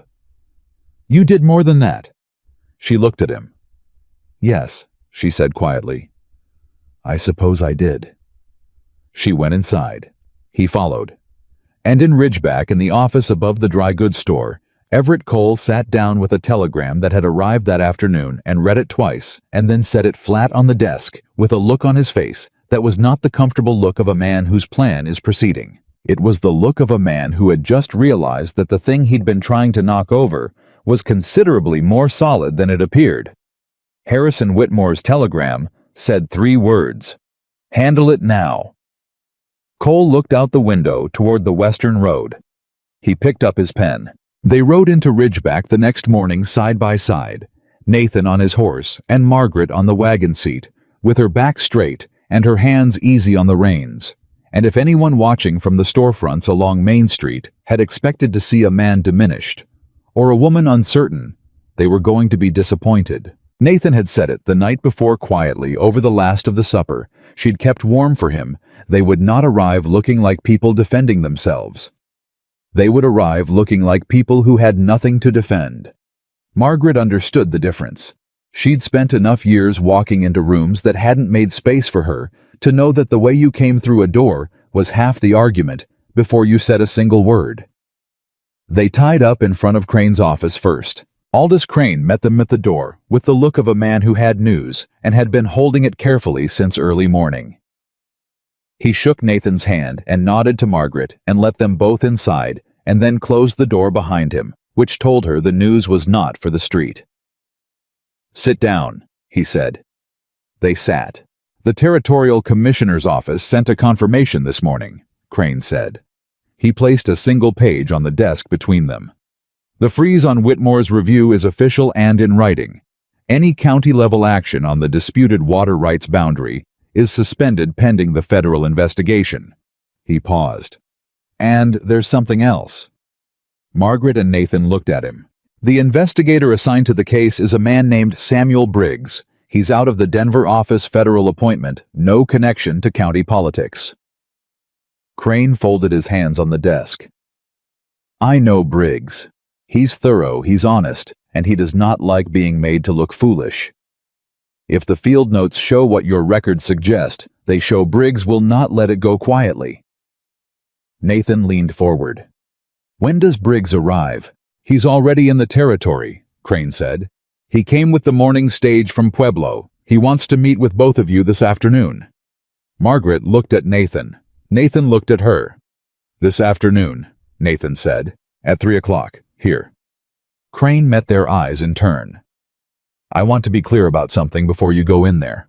You did more than that. She looked at him. Yes, she said quietly. I suppose I did. She went inside. He followed. And in Ridgeback, in the office above the dry goods store, Everett Cole sat down with a telegram that had arrived that afternoon and read it twice, and then set it flat on the desk with a look on his face that was not the comfortable look of a man whose plan is proceeding. It was the look of a man who had just realized that the thing he'd been trying to knock over was considerably more solid than it appeared. Harrison Whitmore's telegram said 3 words. Handle it now. Cole looked out the window toward the western road. He picked up his pen. They rode into Ridgeback the next morning side by side, Nathan on his horse and Margaret on the wagon seat, with her back straight and her hands easy on the reins. And if anyone watching from the storefronts along Main Street had expected to see a man diminished, or a woman uncertain, they were going to be disappointed. Nathan had said it the night before quietly over the last of the supper. She'd kept warm for him. They would not arrive looking like people defending themselves. They would arrive looking like people who had nothing to defend. Margaret understood the difference. She'd spent enough years walking into rooms that hadn't made space for her to know that the way you came through a door was half the argument before you said a single word. They tied up in front of Crane's office first. Aldous Crane met them at the door with the look of a man who had news and had been holding it carefully since early morning. He shook Nathan's hand and nodded to Margaret and let them both inside, and then closed the door behind him, which told her the news was not for the street. "Sit down," he said. They sat. "The Territorial Commissioner's office sent a confirmation this morning," Crane said. He placed a single page on the desk between them. "The freeze on Whitmore's review is official and in writing. Any county-level action on the disputed water rights boundary is suspended pending the federal investigation." He paused. "And there's something else." Margaret and Nathan looked at him. "The investigator assigned to the case is a man named Samuel Briggs. He's out of the Denver office, federal appointment, no connection to county politics." Crane folded his hands on the desk. "I know Briggs. He's thorough, he's honest, and he does not like being made to look foolish. If the field notes show what your records suggest, they show Briggs will not let it go quietly." Nathan leaned forward. "When does Briggs arrive?" "He's already in the territory," Crane said. "He came with the morning stage from Pueblo. He wants to meet with both of you this afternoon." Margaret looked at Nathan. Nathan looked at her. "This afternoon," Nathan said, "at 3 o'clock, here." Crane met their eyes in turn. "I want to be clear about something before you go in there.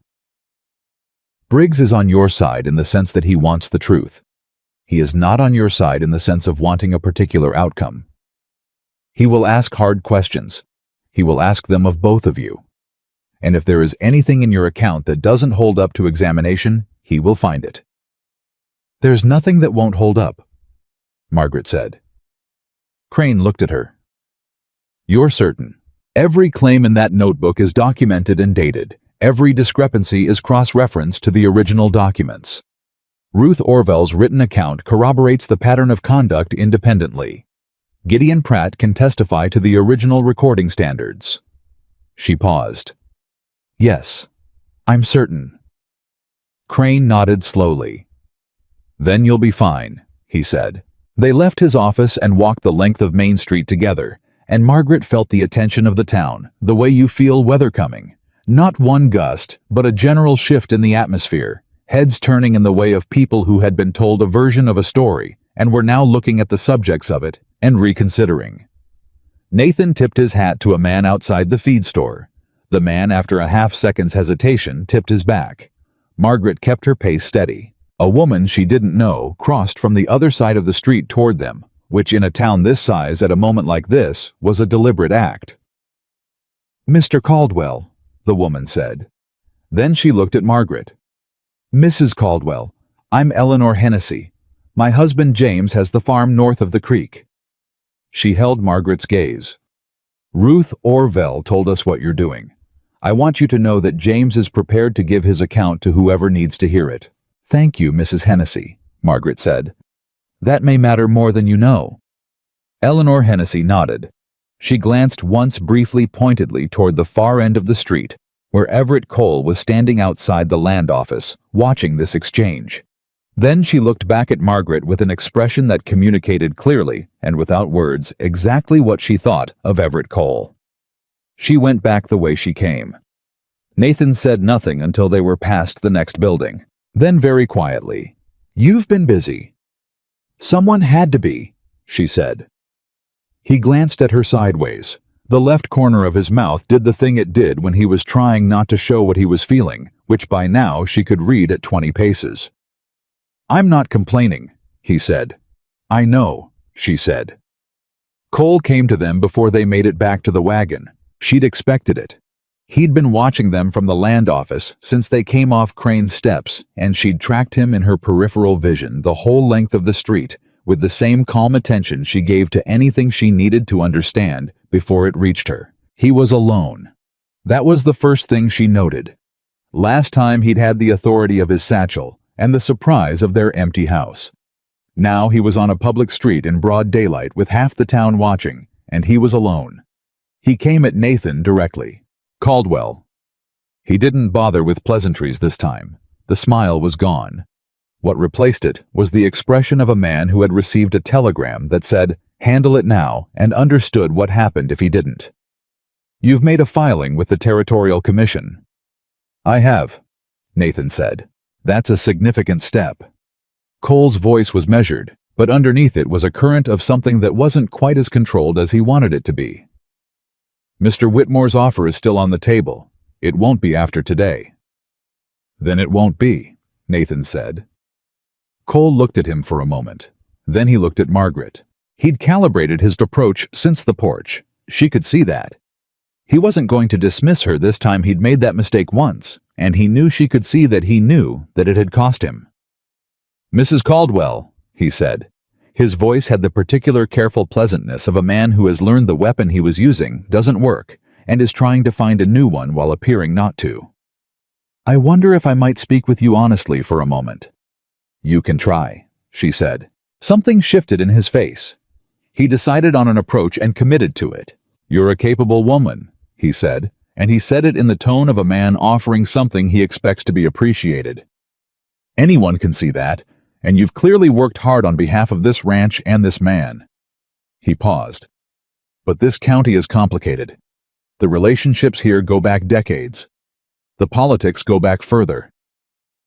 Briggs is on your side in the sense that he wants the truth. He is not on your side in the sense of wanting a particular outcome. He will ask hard questions. He will ask them of both of you. And if there is anything in your account that doesn't hold up to examination, he will find it." "There's nothing that won't hold up," Margaret said. Crane looked at her. "You're certain. Every claim in that notebook is documented and dated. Every discrepancy is cross-referenced to the original documents. Ruth Orville's written account corroborates the pattern of conduct independently. Gideon Pratt can testify to the original recording standards." She paused. "Yes, I'm certain." Crane nodded slowly. "Then you'll be fine," he said. They left his office and walked the length of Main Street together, and Margaret felt the attention of the town, the way you feel weather coming. Not one gust, but a general shift in the atmosphere, heads turning in the way of people who had been told a version of a story and were now looking at the subjects of it and reconsidering. Nathan tipped his hat to a man outside the feed store. The man, after a half-second's hesitation, tipped his back. Margaret kept her pace steady. A woman she didn't know crossed from the other side of the street toward them, which in a town this size at a moment like this was a deliberate act. "Mr. Caldwell," the woman said. Then she looked at Margaret. "Mrs. Caldwell, I'm Eleanor Hennessy. My husband James has the farm north of the creek." She held Margaret's gaze. "Ruth Orville told us what you're doing. I want you to know that James is prepared to give his account to whoever needs to hear it." "Thank you, Mrs. Hennessy," Margaret said. "That may matter more than you know." Eleanor Hennessy nodded. She glanced once briefly pointedly toward the far end of the street, where Everett Cole was standing outside the land office, watching this exchange. Then she looked back at Margaret with an expression that communicated clearly, and without words, exactly what she thought of Everett Cole. She went back the way she came. Nathan said nothing until they were past the next building. Then very quietly, "You've been busy." "Someone had to be," she said. He glanced at her sideways. The left corner of his mouth did the thing it did when he was trying not to show what he was feeling, which by now she could read at 20 paces. "I'm not complaining," he said. "I know," she said. Cole came to them before they made it back to the wagon. She'd expected it. He'd been watching them from the land office since they came off Crane's steps, and she'd tracked him in her peripheral vision the whole length of the street, with the same calm attention she gave to anything she needed to understand before it reached her. He was alone. That was the first thing she noted. Last time he'd had the authority of his satchel and the surprise of their empty house. Now he was on a public street in broad daylight with half the town watching, and he was alone. He came at Nathan directly. Caldwell. He didn't bother with pleasantries this time. The smile was gone. What replaced it was the expression of a man who had received a telegram that said, "Handle it now," and understood what happened if he didn't. "You've made a filing with the Territorial Commission." "I have," Nathan said. "That's a significant step." Cole's voice was measured, but underneath it was a current of something that wasn't quite as controlled as he wanted it to be. "Mr. Whitmore's offer is still on the table. It won't be after today." "Then it won't be," Nathan said. Cole looked at him for a moment. Then he looked at Margaret. He'd calibrated his approach since the porch. She could see that. He wasn't going to dismiss her this time. He'd made that mistake once, and he knew she could see that he knew that it had cost him. "Mrs. Caldwell," he said. His voice had the particular careful pleasantness of a man who has learned the weapon he was using doesn't work and is trying to find a new one while appearing not to. "I wonder if I might speak with you honestly for a moment." "You can try," she said. Something shifted in his face. He decided on an approach and committed to it. "You're a capable woman," he said, and he said it in the tone of a man offering something he expects to be appreciated. "Anyone can see that, and you've clearly worked hard on behalf of this ranch and this man." He paused. "But this county is complicated. The relationships here go back decades. The politics go back further.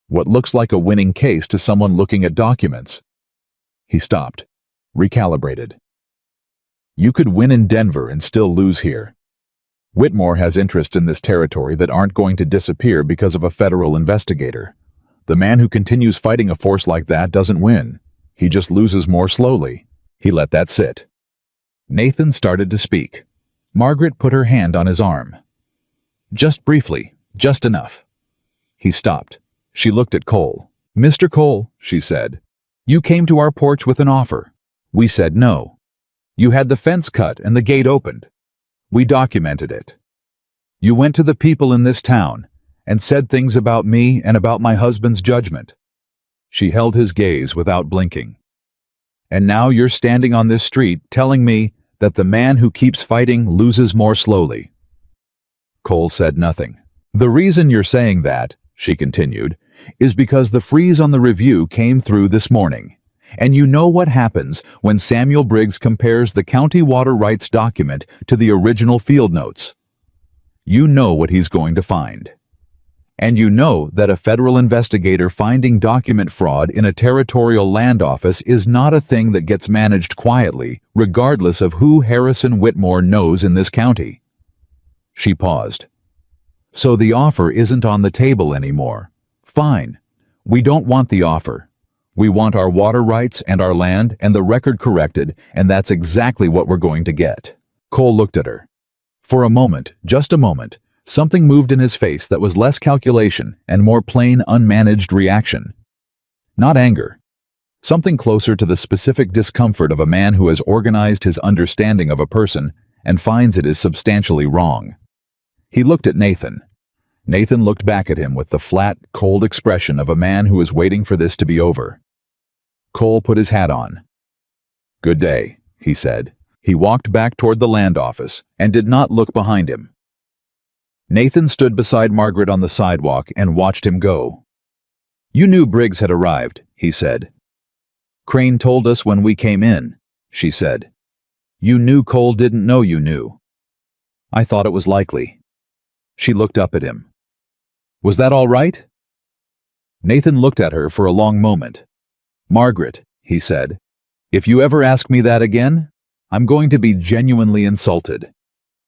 What looks like a winning case to someone looking at documents." He stopped, recalibrated. "You could win in Denver and still lose here. Whitmore has interests in this territory that aren't going to disappear because of a federal investigator. The man who continues fighting a force like that doesn't win. He just loses more slowly." He let that sit. Nathan started to speak. Margaret put her hand on his arm. "Just briefly, just enough." He stopped. She looked at Cole. "Mr. Cole," she said, "you came to our porch with an offer. We said no. You had the fence cut and the gate opened. We documented it. You went to the people in this town and said things about me and about my husband's judgment." She held his gaze without blinking. "And now you're standing on this street telling me that the man who keeps fighting loses more slowly." Cole said nothing. "The reason you're saying that," she continued, "is because the freeze on the review came through this morning. And you know what happens when Samuel Briggs compares the county water rights document to the original field notes. You know what he's going to find. And you know that a federal investigator finding document fraud in a territorial land office is not a thing that gets managed quietly, regardless of who Harrison Whitmore knows in this county." She paused. "So the offer isn't on the table anymore. Fine. We don't want the offer. We want our water rights and our land and the record corrected, and that's exactly what we're going to get." Cole looked at her. For a moment, just a moment, something moved in his face that was less calculation and more plain, unmanaged reaction. Not anger. Something closer to the specific discomfort of a man who has organized his understanding of a person and finds it is substantially wrong. He looked at Nathan. Nathan looked back at him with the flat, cold expression of a man who is waiting for this to be over. Cole put his hat on. "Good day," he said. He walked back toward the land office and did not look behind him. Nathan stood beside Margaret on the sidewalk and watched him go. "You knew Briggs had arrived," he said. "Crane told us when we came in," she said. "You knew Cole didn't know you knew." "I thought it was likely." She looked up at him. "Was that all right?" Nathan looked at her for a long moment. "Margaret," he said, "if you ever ask me that again, I'm going to be genuinely insulted."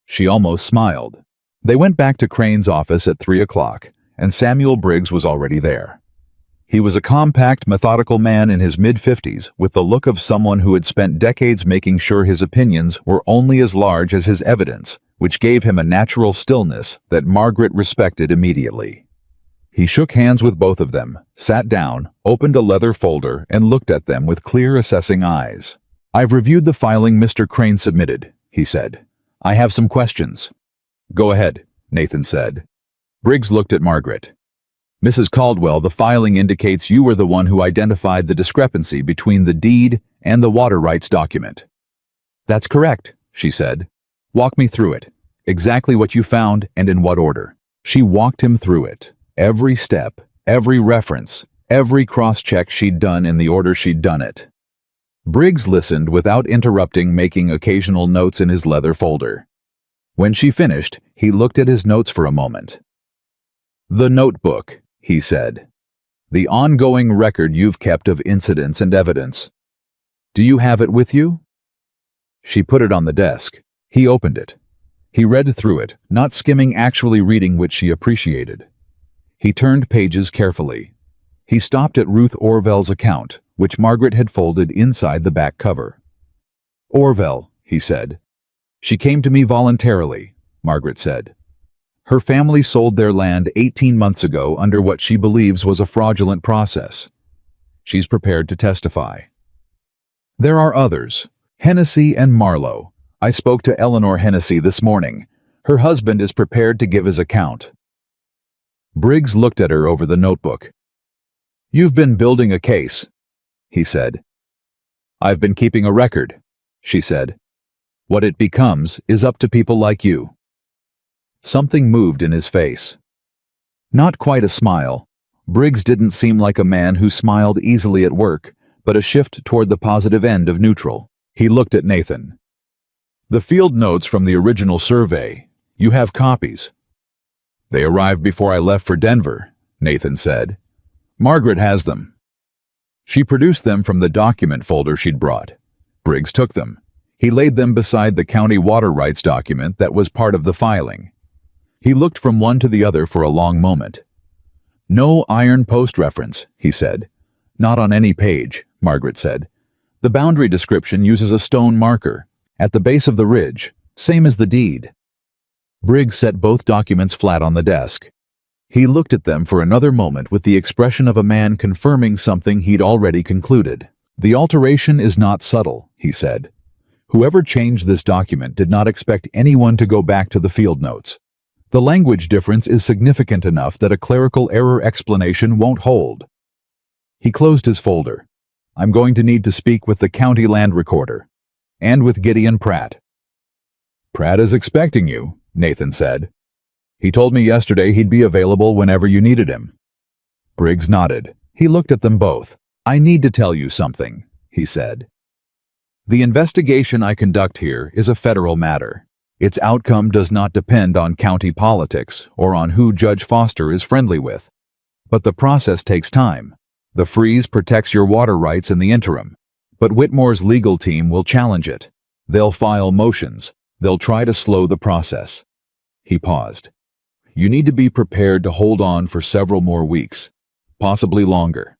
She almost smiled. They went back to Crane's office at 3 o'clock, and Samuel Briggs was already there. He was a compact, methodical man in his mid-50s with the look of someone who had spent decades making sure his opinions were only as large as his evidence, which gave him a natural stillness that Margaret respected immediately. He shook hands with both of them, sat down, opened a leather folder, and looked at them with clear, assessing eyes. "I've reviewed the filing Mr. Crane submitted," he said. "I have some questions." "Go ahead," Nathan said. Briggs looked at Margaret. "Mrs. Caldwell, the filing indicates you were the one who identified the discrepancy between the deed and the water rights document." "That's correct," she said. "Walk me through it. Exactly what you found and in what order. She walked him through it. Every step, every reference, every cross-check she'd done in the order she'd done it. Briggs listened without interrupting, making occasional notes in his leather folder. When she finished, he looked at his notes for a moment. "The notebook," he said. "The ongoing record you've kept of incidents and evidence. Do you have it with you?" She put it on the desk. He opened it. He read through it, not skimming, actually reading, which she appreciated. He turned pages carefully. He stopped at Ruth Orville's account, which Margaret had folded inside the back cover. "Orville," he said. "She came to me voluntarily," Margaret said. "Her family sold their land 18 months ago under what she believes was a fraudulent process. She's prepared to testify. There are others, Hennessy and Marlowe. I spoke to Eleanor Hennessy this morning. Her husband is prepared to give his account." Briggs looked at her over the notebook. "You've been building a case," he said. "I've been keeping a record," she said. "What it becomes is up to people like you." Something moved in his face. Not quite a smile. Briggs didn't seem like a man who smiled easily at work, but a shift toward the positive end of neutral. He looked at Nathan. "The field notes from the original survey. You have copies." "They arrived before I left for Denver," Nathan said. "Margaret has them." She produced them from the document folder she'd brought. Briggs took them. He laid them beside the county water rights document that was part of the filing. He looked from one to the other for a long moment. "No iron post reference," he said. "Not on any page," Margaret said. "The boundary description uses a stone marker at the base of the ridge, same as the deed." Briggs set both documents flat on the desk. He looked at them for another moment with the expression of a man confirming something he'd already concluded. "The alteration is not subtle," he said. "Whoever changed this document did not expect anyone to go back to the field notes. The language difference is significant enough that a clerical error explanation won't hold." He closed his folder. "I'm going to need to speak with the county land recorder. And with Gideon Pratt." "Pratt is expecting you," Nathan said. "He told me yesterday he'd be available whenever you needed him." Briggs nodded. He looked at them both. "I need to tell you something," he said. "The investigation I conduct here is a federal matter. Its outcome does not depend on county politics or on who Judge Foster is friendly with. But the process takes time. The freeze protects your water rights in the interim. But Whitmore's legal team will challenge it. They'll file motions. They'll try to slow the process." He paused. "You need to be prepared to hold on for several more weeks, possibly longer."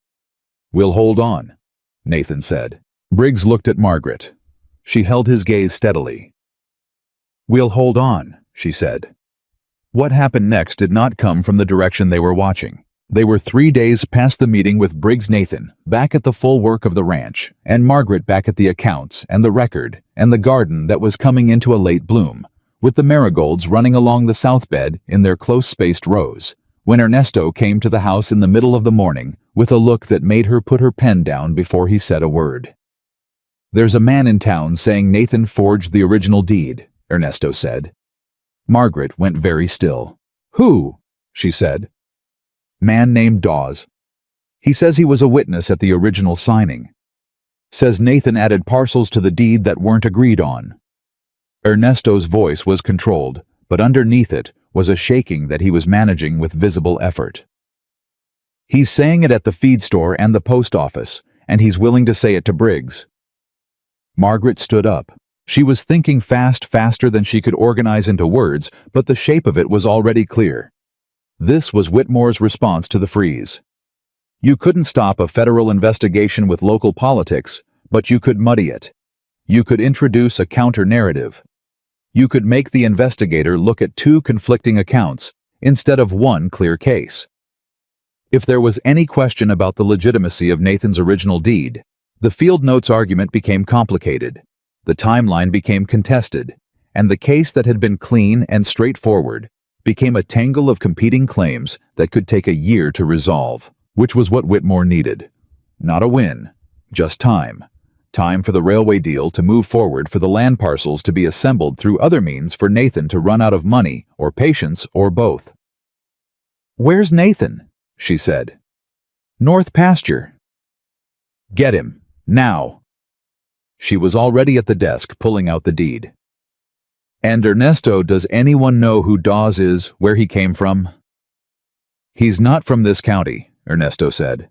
"We'll hold on," Nathan said. Briggs looked at Margaret. She held his gaze steadily. "We'll hold on," she said. What happened next did not come from the direction they were watching. They were 3 days past the meeting with Briggs Nathan, back at the full work of the ranch, and Margaret back at the accounts and the record and the garden that was coming into a late bloom, with the marigolds running along the south bed in their close-spaced rows, when Ernesto came to the house in the middle of the morning with a look that made her put her pen down before he said a word. "There's a man in town saying Nathan forged the original deed," Ernesto said. Margaret went very still. "Who?" she said. "Man named Dawes. He says he was a witness at the original signing. Says Nathan added parcels to the deed that weren't agreed on." Ernesto's voice was controlled, but underneath it was a shaking that he was managing with visible effort. "He's saying it at the feed store and the post office, and he's willing to say it to Briggs." Margaret stood up. She was thinking faster than she could organize into words, but the shape of it was already clear. This was Whitmore's response to the freeze. You couldn't stop a federal investigation with local politics, but you could muddy it. You could introduce a counter-narrative. You could make the investigator look at two conflicting accounts instead of one clear case. If there was any question about the legitimacy of Nathan's original deed, the field notes argument became complicated, the timeline became contested, and the case that had been clean and straightforward became a tangle of competing claims that could take a year to resolve, which was what Whitmore needed. Not a win, just time. Time for the railway deal to move forward, for the land parcels to be assembled through other means, for Nathan to run out of money or patience or both. "Where's Nathan?" she said. "North pasture." "Get him, now." She was already at the desk pulling out the deed. "And Ernesto, does anyone know who Dawes is, where he came from?" "He's not from this county," Ernesto said.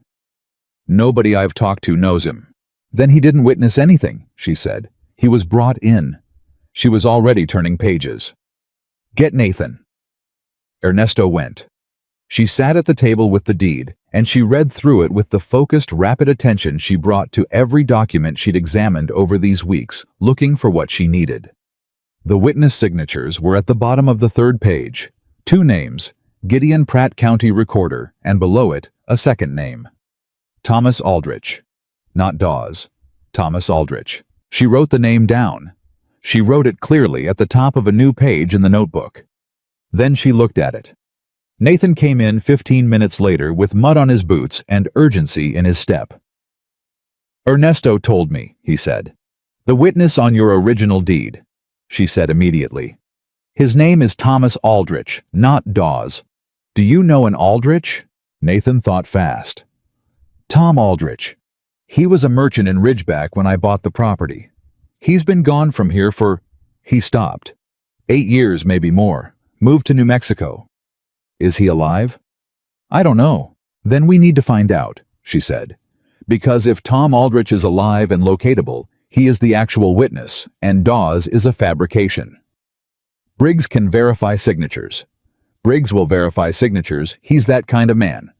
"Nobody I've talked to knows him." "Then he didn't witness anything," she said. "He was brought in." She was already turning pages. "Get Nathan." Ernesto went. She sat at the table with the deed, and she read through it with the focused, rapid attention she brought to every document she'd examined over these weeks, looking for what she needed. The witness signatures were at the bottom of the third page. 2 names, Gideon Pratt County Recorder, and below it, a second name. Thomas Aldrich. Not Dawes. Thomas Aldrich. She wrote the name down. She wrote it clearly at the top of a new page in the notebook. Then she looked at it. Nathan came in 15 minutes later with mud on his boots and urgency in his step. "Ernesto told me," he said. "The witness on your original deed," she said immediately. "His name is Thomas Aldrich, not Dawes. Do you know an Aldrich?" Nathan thought fast. "Tom Aldrich. He was a merchant in Ridgeback when I bought the property. He's been gone from here for..." He stopped. 8 years, maybe more. Moved to New Mexico. "Is he alive?" "I don't know." "Then we need to find out," she said. "Because if Tom Aldrich is alive and locatable, he is the actual witness, and Dawes is a fabrication. Briggs can verify signatures. Briggs will verify signatures, he's that kind of man.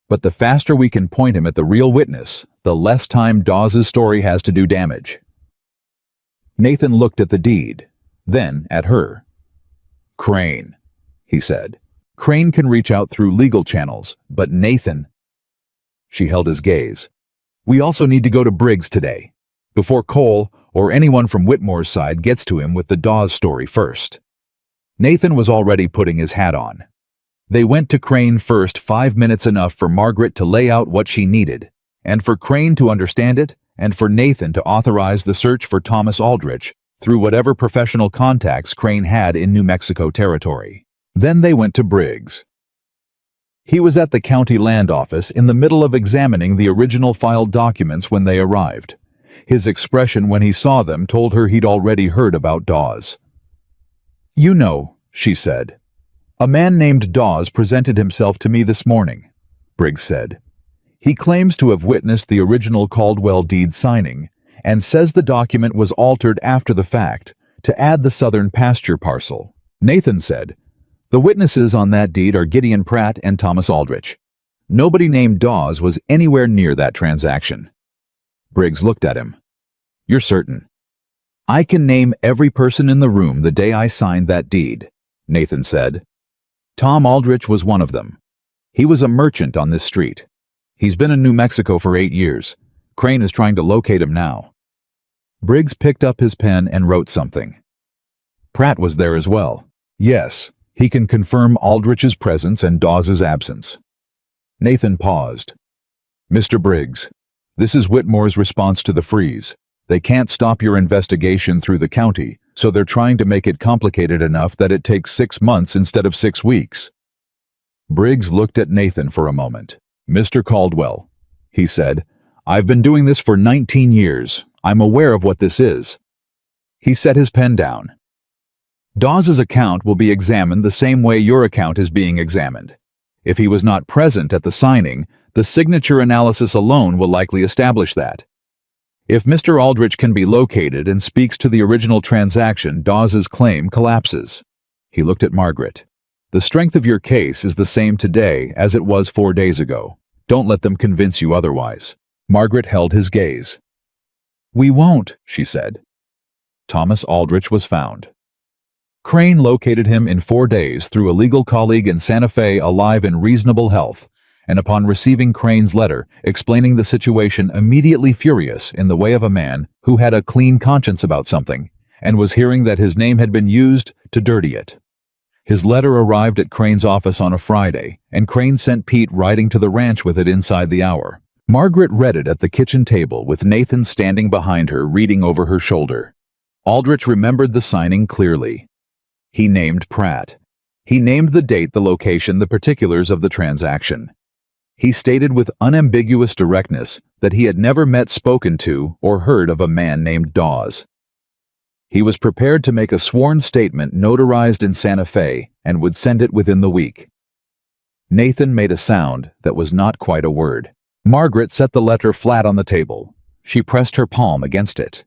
But the faster we can point him at the real witness, the less time Dawes' story has to do damage." Nathan looked at the deed, then at her. "Crane," he said. "Crane can reach out through legal channels, but Nathan..." She held his gaze. "We also need to go to Briggs today, before Cole or anyone from Whitmore's side gets to him with the Dawes story first." Nathan was already putting his hat on. They went to Crane first, 5 minutes enough for Margaret to lay out what she needed, and for Crane to understand it, and for Nathan to authorize the search for Thomas Aldrich through whatever professional contacts Crane had in New Mexico territory. Then they went to Briggs. He was at the county land office in the middle of examining the original filed documents when they arrived. His expression when he saw them told her he'd already heard about Dawes. "You know," she said. "A man named Dawes presented himself to me this morning," Briggs said. "He claims to have witnessed the original Caldwell deed signing, and says the document was altered after the fact to add the southern pasture parcel." Nathan said, "The witnesses on that deed are Gideon Pratt and Thomas Aldrich. Nobody named Dawes was anywhere near that transaction." Briggs looked at him. "You're certain?" "I can name every person in the room the day I signed that deed," Nathan said. "Tom Aldrich was one of them. He was a merchant on this street. He's been in New Mexico for 8 years. Crane is trying to locate him now." Briggs picked up his pen and wrote something. "Pratt was there as well. Yes, he can confirm Aldrich's presence and Dawes' absence." Nathan paused. "Mr. Briggs, this is Whitmore's response to the freeze. They can't stop your investigation through the county, so they're trying to make it complicated enough that it takes 6 months instead of 6 weeks. Briggs looked at Nathan for a moment. "Mr. Caldwell," he said, "I've been doing this for 19 years. I'm aware of what this is." He set his pen down. "Dawes' account will be examined the same way your account is being examined. If he was not present at the signing, the signature analysis alone will likely establish that. If Mr. Aldrich can be located and speaks to the original transaction, Dawes' claim collapses." He looked at Margaret. "The strength of your case is the same today as it was 4 days ago. Don't let them convince you otherwise." Margaret held his gaze. "We won't," she said. Thomas Aldrich was found. Crane located him in 4 days through a legal colleague in Santa Fe, alive in reasonable health, and upon receiving Crane's letter explaining the situation, immediately furious in the way of a man who had a clean conscience about something and was hearing that his name had been used to dirty it. His letter arrived at Crane's office on a Friday, and Crane sent Pete riding to the ranch with it inside the hour. Margaret read it at the kitchen table with Nathan standing behind her reading over her shoulder. Aldrich remembered the signing clearly. He named Pratt. He named the date, the location, the particulars of the transaction. He stated with unambiguous directness that he had never met, spoken to, or heard of a man named Dawes. He was prepared to make a sworn statement notarized in Santa Fe and would send it within the week. Nathan made a sound that was not quite a word. Margaret set the letter flat on the table. She pressed her palm against it.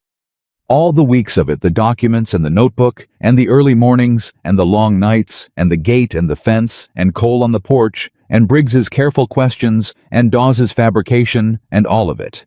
All the weeks of it, the documents and the notebook, and the early mornings, and the long nights, and the gate and the fence, and Cole on the porch, and Briggs's careful questions, and Dawes's fabrication, and all of it.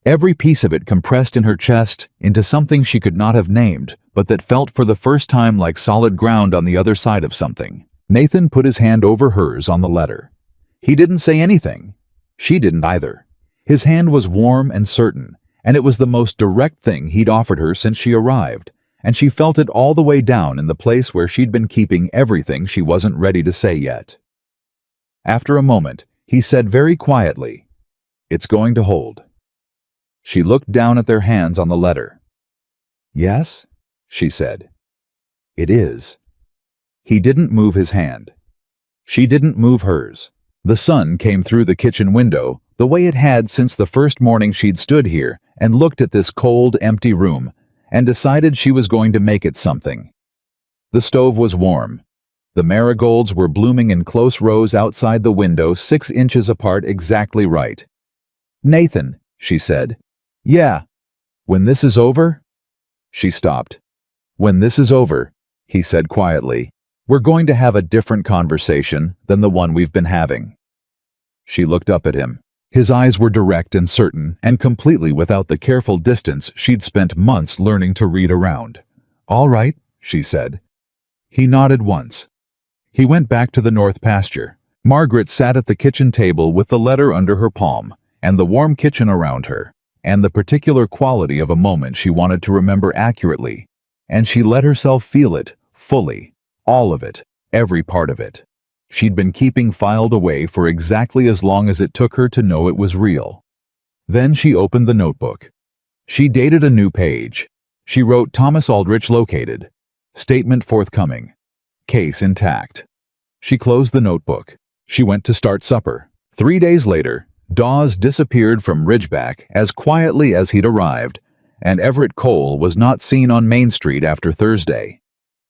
Every piece of it compressed in her chest into something she could not have named, but that felt for the first time like solid ground on the other side of something. Nathan put his hand over hers on the letter. He didn't say anything. She didn't either. His hand was warm and certain, and it was the most direct thing he'd offered her since she arrived, and she felt it all the way down in the place where she'd been keeping everything she wasn't ready to say yet. After a moment, he said very quietly, "It's going to hold." She looked down at their hands on the letter. "Yes?" she said. "It is." He didn't move his hand. She didn't move hers. The sun came through the kitchen window the way it had since the first morning she'd stood here and looked at this cold, empty room and decided she was going to make it something. The stove was warm. The marigolds were blooming in close rows outside the window, 6 inches apart, exactly right. "Nathan," she said. "Yeah. When this is over?" She stopped. "When this is over," he said quietly, "we're going to have a different conversation than the one we've been having." She looked up at him. His eyes were direct and certain, and completely without the careful distance she'd spent months learning to read around. "All right," she said. He nodded once. He went back to the north pasture. Margaret sat at the kitchen table with the letter under her palm, and the warm kitchen around her, and the particular quality of a moment she wanted to remember accurately, and she let herself feel it, fully, all of it, every part of it. She'd been keeping filed away for exactly as long as it took her to know it was real. Then she opened the notebook. She dated a new page. She wrote Thomas Aldrich located. Statement forthcoming. Case intact. She closed the notebook. She went to start supper. 3 days later, Dawes disappeared from Ridgeback as quietly as he'd arrived, and Everett Cole was not seen on Main Street after Thursday.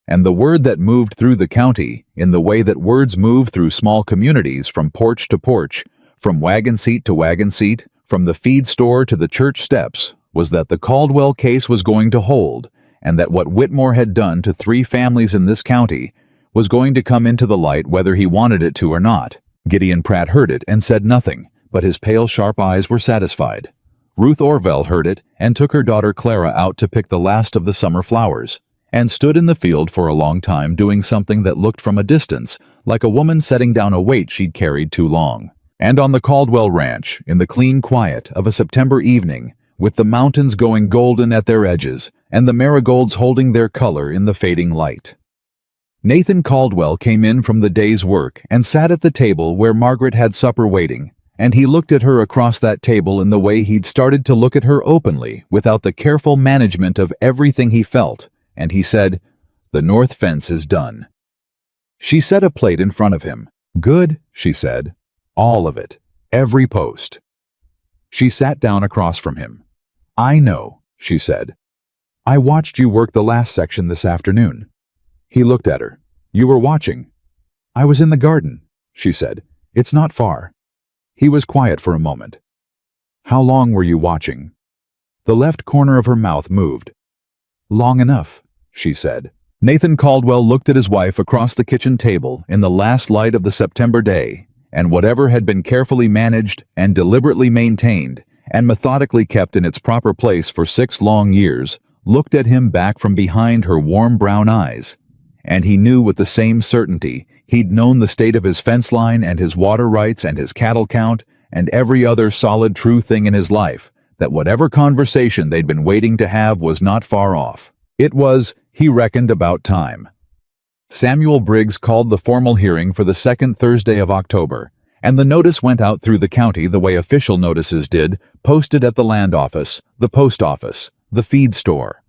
And the word that moved through the county, in the way that words move through small communities from porch to porch, from wagon seat to wagon seat, from the feed store to the church steps, was that the Caldwell case was going to hold, and that what Whitmore had done to 3 families in this county was going to come into the light whether he wanted it to or not. Gideon Pratt heard it and said nothing, but his pale, sharp eyes were satisfied. Ruth Orville heard it and took her daughter Clara out to pick the last of the summer flowers, and stood in the field for a long time doing something that looked from a distance like a woman setting down a weight she'd carried too long. And on the Caldwell ranch, in the clean quiet of a September evening, with the mountains going golden at their edges and the marigolds holding their color in the fading light. Nathan Caldwell came in from the day's work and sat at the table where Margaret had supper waiting, and he looked at her across that table in the way he'd started to look at her openly without the careful management of everything he felt, and he said, "The north fence is done." She set a plate in front of him. "Good," she said. "All of it. Every post." She sat down across from him. "I know," she said. "I watched you work the last section this afternoon." He looked at her. "You were watching?" "I was in the garden," she said. "It's not far." He was quiet for a moment. "How long were you watching?" The left corner of her mouth moved. "Long enough," she said. Nathan Caldwell looked at his wife across the kitchen table in the last light of the September day, and whatever had been carefully managed and deliberately maintained and methodically kept in its proper place for 6 long years looked at him back from behind her warm brown eyes. And he knew with the same certainty he'd known the state of his fence line and his water rights and his cattle count and every other solid true thing in his life, that whatever conversation they'd been waiting to have was not far off. It was, he reckoned, about time. Samuel Briggs called the formal hearing for the 2nd Thursday of October, And the notice went out through the county the way official notices did, posted at the land office, the post office, the feed store.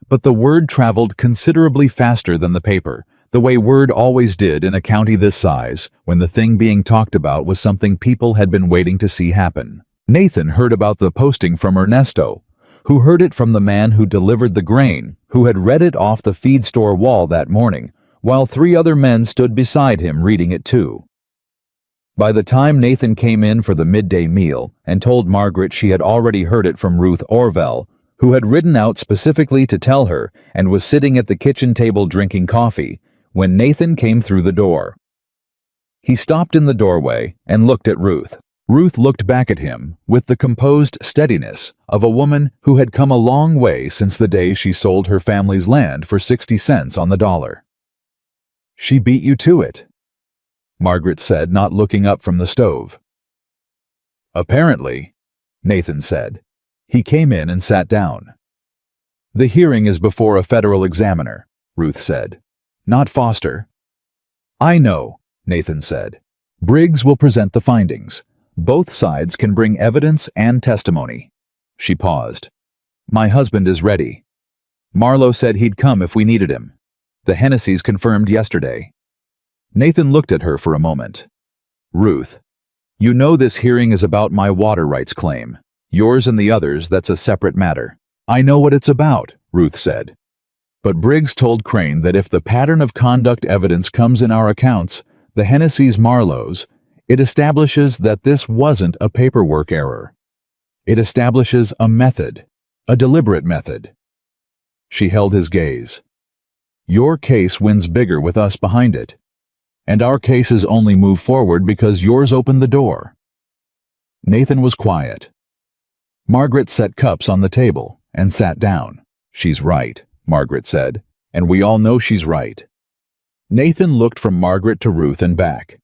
But the word traveled considerably faster than the paper, the way word always did in a county this size, when the thing being talked about was something people had been waiting to see happen. Nathan heard about the posting from Ernesto, who heard it from the man who delivered the grain, who had read it off the feed store wall that morning, while 3 other men stood beside him reading it too. By the time Nathan came in for the midday meal and told Margaret she had already heard it from Ruth Orville, who had ridden out specifically to tell her and was sitting at the kitchen table drinking coffee, when Nathan came through the door. He stopped in the doorway and looked at Ruth. Ruth looked back at him with the composed steadiness of a woman who had come a long way since the day she sold her family's land for 60 cents on the dollar. "She beat you to it," Margaret said, not looking up from the stove. "Apparently," Nathan said. He came in and sat down. "The hearing is before a federal examiner," Ruth said. "Not Foster." "I know," Nathan said. "Briggs will present the findings. Both sides can bring evidence and testimony." She paused. "My husband is ready. Marlowe said he'd come if we needed him. The Hennessy's confirmed yesterday." Nathan looked at her for a moment. "Ruth, you know this hearing is about my water rights claim. Yours and the others, that's a separate matter." "I know what it's about," Ruth said. "But Briggs told Crane that if the pattern of conduct evidence comes in our accounts, the Hennessy's Marlowe's, it establishes that this wasn't a paperwork error. It establishes a method, a deliberate method." She held his gaze. "Your case wins bigger with us behind it. And our cases only move forward because yours opened the door." Nathan was quiet. Margaret set cups on the table and sat down. "She's right," Margaret said, "and we all know she's right." Nathan looked from Margaret to Ruth and back.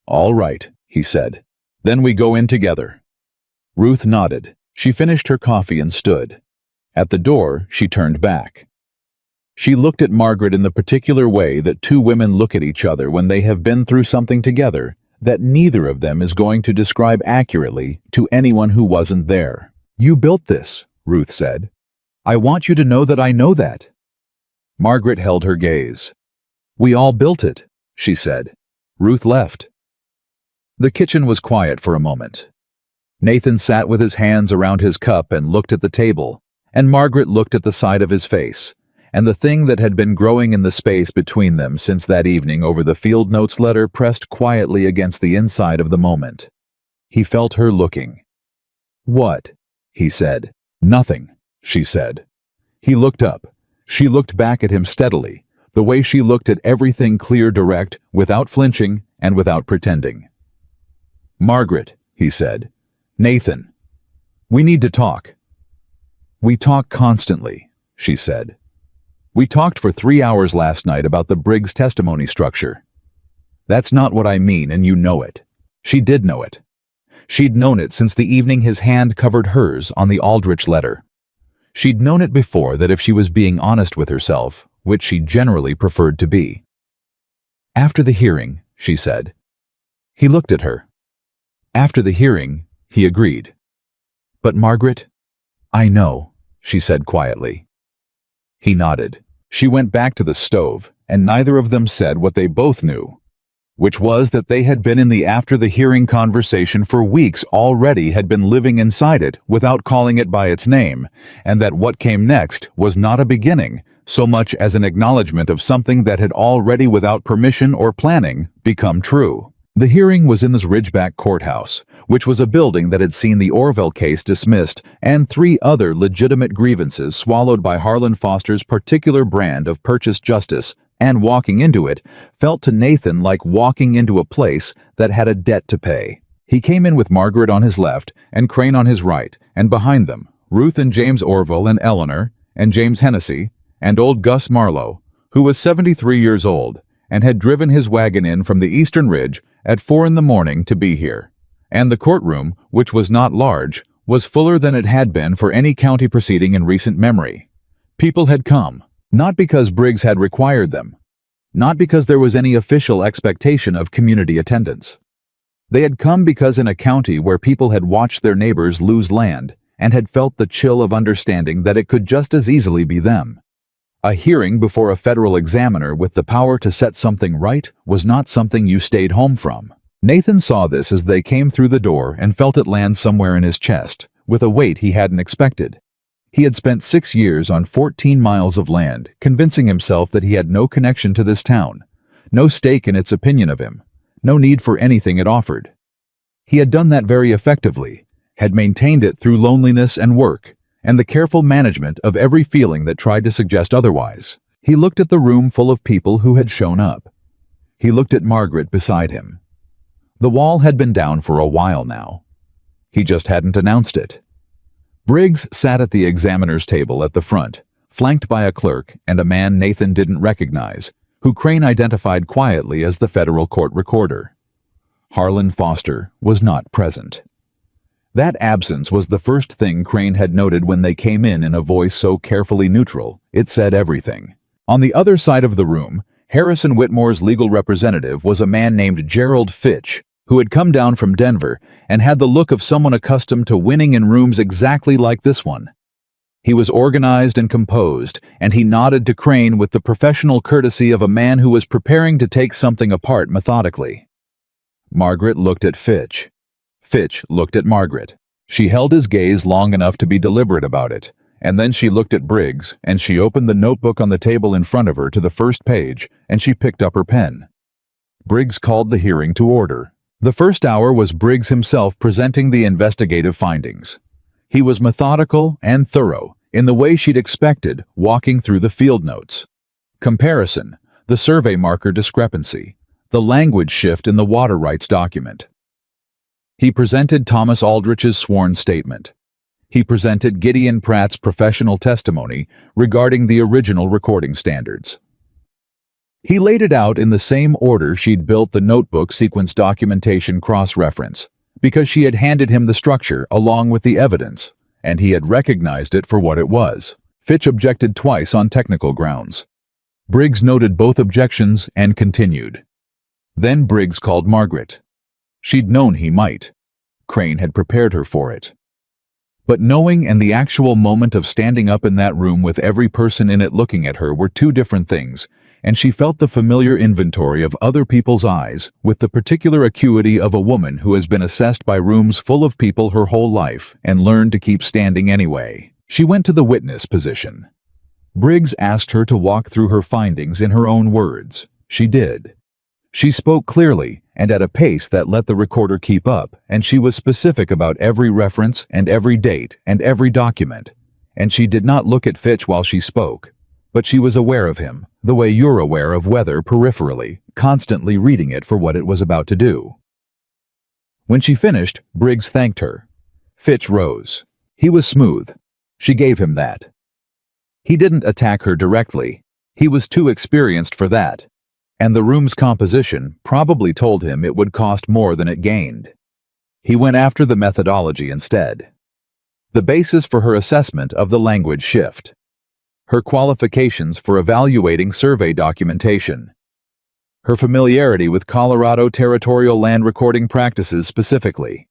"All right," he said. "Then we go in together." Ruth nodded. She finished her coffee and stood. At the door, she turned back. She looked at Margaret in the particular way that 2 women look at each other when they have been through something together that neither of them is going to describe accurately to anyone who wasn't there. "You built this," Ruth said. "I want you to know that I know that." Margaret held her gaze. "We all built it," she said. Ruth left. The kitchen was quiet for a moment. Nathan sat with his hands around his cup and looked at the table, and Margaret looked at the side of his face, and the thing that had been growing in the space between them since that evening over the field notes letter pressed quietly against the inside of the moment. He felt her looking. "What?" he said. "Nothing," she said. He looked up. She looked back at him steadily, the way she looked at everything clear, direct, without flinching and without pretending. "Margaret," he said. "Nathan. We need to talk." "We talk constantly," she said. "We talked for 3 hours last night about the Briggs testimony structure." "That's not what I mean, and you know it." She did know it. She'd known it since the evening his hand covered hers on the Aldrich letter. She'd known it before that if she was being honest with herself, which she generally preferred to be. "After the hearing," she said. He looked at her. "After the hearing," he agreed. "But Margaret, I know," she said quietly. He nodded. She went back to the stove, and neither of them said what they both knew, which was that they had been in the after-the-hearing conversation for weeks already, had been living inside it without calling it by its name, and that what came next was not a beginning so much as an acknowledgement of something that had already, without permission or planning, become true. The hearing was in this Ridgeback courthouse, which was a building that had seen the Orville case dismissed and 3 other legitimate grievances swallowed by Harlan Foster's particular brand of purchased justice, and walking into it felt to Nathan like walking into a place that had a debt to pay. He came in with Margaret on his left and Crane on his right, and behind them, Ruth and James Orville and Eleanor and James Hennessy and old Gus Marlowe, who was 73 years old and had driven his wagon in from the Eastern Ridge at 4 in the morning to be here. And the courtroom, which was not large, was fuller than it had been for any county proceeding in recent memory. People had come, not because Briggs had required them, not because there was any official expectation of community attendance. They had come because in a county where people had watched their neighbors lose land and had felt the chill of understanding that it could just as easily be them. A hearing before a federal examiner with the power to set something right was not something you stayed home from. Nathan saw this as they came through the door and felt it land somewhere in his chest, with a weight he hadn't expected. He had spent 6 years on 14 miles of land, convincing himself that he had no connection to this town, no stake in its opinion of him, no need for anything it offered. He had done that very effectively, had maintained it through loneliness and work, and the careful management of every feeling that tried to suggest otherwise. He looked at the room full of people who had shown up. He looked at Margaret beside him. The wall had been down for a while now. He just hadn't announced it. Briggs sat at the examiner's table at the front, flanked by a clerk and a man Nathan didn't recognize, who Crane identified quietly as the federal court recorder. Harlan Foster was not present. That absence was the first thing Crane had noted when they came in a voice so carefully neutral, it said everything. On the other side of the room, Harrison Whitmore's legal representative was a man named Gerald Fitch, who had come down from Denver and had the look of someone accustomed to winning in rooms exactly like this one. He was organized and composed, and he nodded to Crane with the professional courtesy of a man who was preparing to take something apart methodically. Margaret looked at Fitch. Fitch looked at Margaret. She held his gaze long enough to be deliberate about it, and then she looked at Briggs, and she opened the notebook on the table in front of her to the first page, and she picked up her pen. Briggs called the hearing to order. The first hour was Briggs himself presenting the investigative findings. He was methodical and thorough, in the way she'd expected, walking through the field notes. Comparison, the survey marker discrepancy, the language shift in the water rights document. He presented Thomas Aldrich's sworn statement. He presented Gideon Pratt's professional testimony regarding the original recording standards. He laid it out in the same order she'd built the notebook sequence documentation cross-reference, because she had handed him the structure along with the evidence, and he had recognized it for what it was. Fitch objected twice on technical grounds. Briggs noted both objections and continued. Then Briggs called Margaret. She'd known he might. Crane had prepared her for it. But knowing and the actual moment of standing up in that room with every person in it looking at her were two different things, and she felt the familiar inventory of other people's eyes with the particular acuity of a woman who has been assessed by rooms full of people her whole life and learned to keep standing anyway. She went to the witness position. Briggs asked her to walk through her findings in her own words. She did. She spoke clearly and at a pace that let the recorder keep up, and she was specific about every reference and every date and every document. And she did not look at Fitch while she spoke, but she was aware of him, the way you're aware of weather peripherally, constantly reading it for what it was about to do. When she finished, Briggs thanked her. Fitch rose. He was smooth. She gave him that. He didn't attack her directly. He was too experienced for that. And the room's composition probably told him it would cost more than it gained. He went after the methodology instead. The basis for her assessment of the language shift. Her qualifications for evaluating survey documentation. Her familiarity with Colorado territorial land recording practices specifically.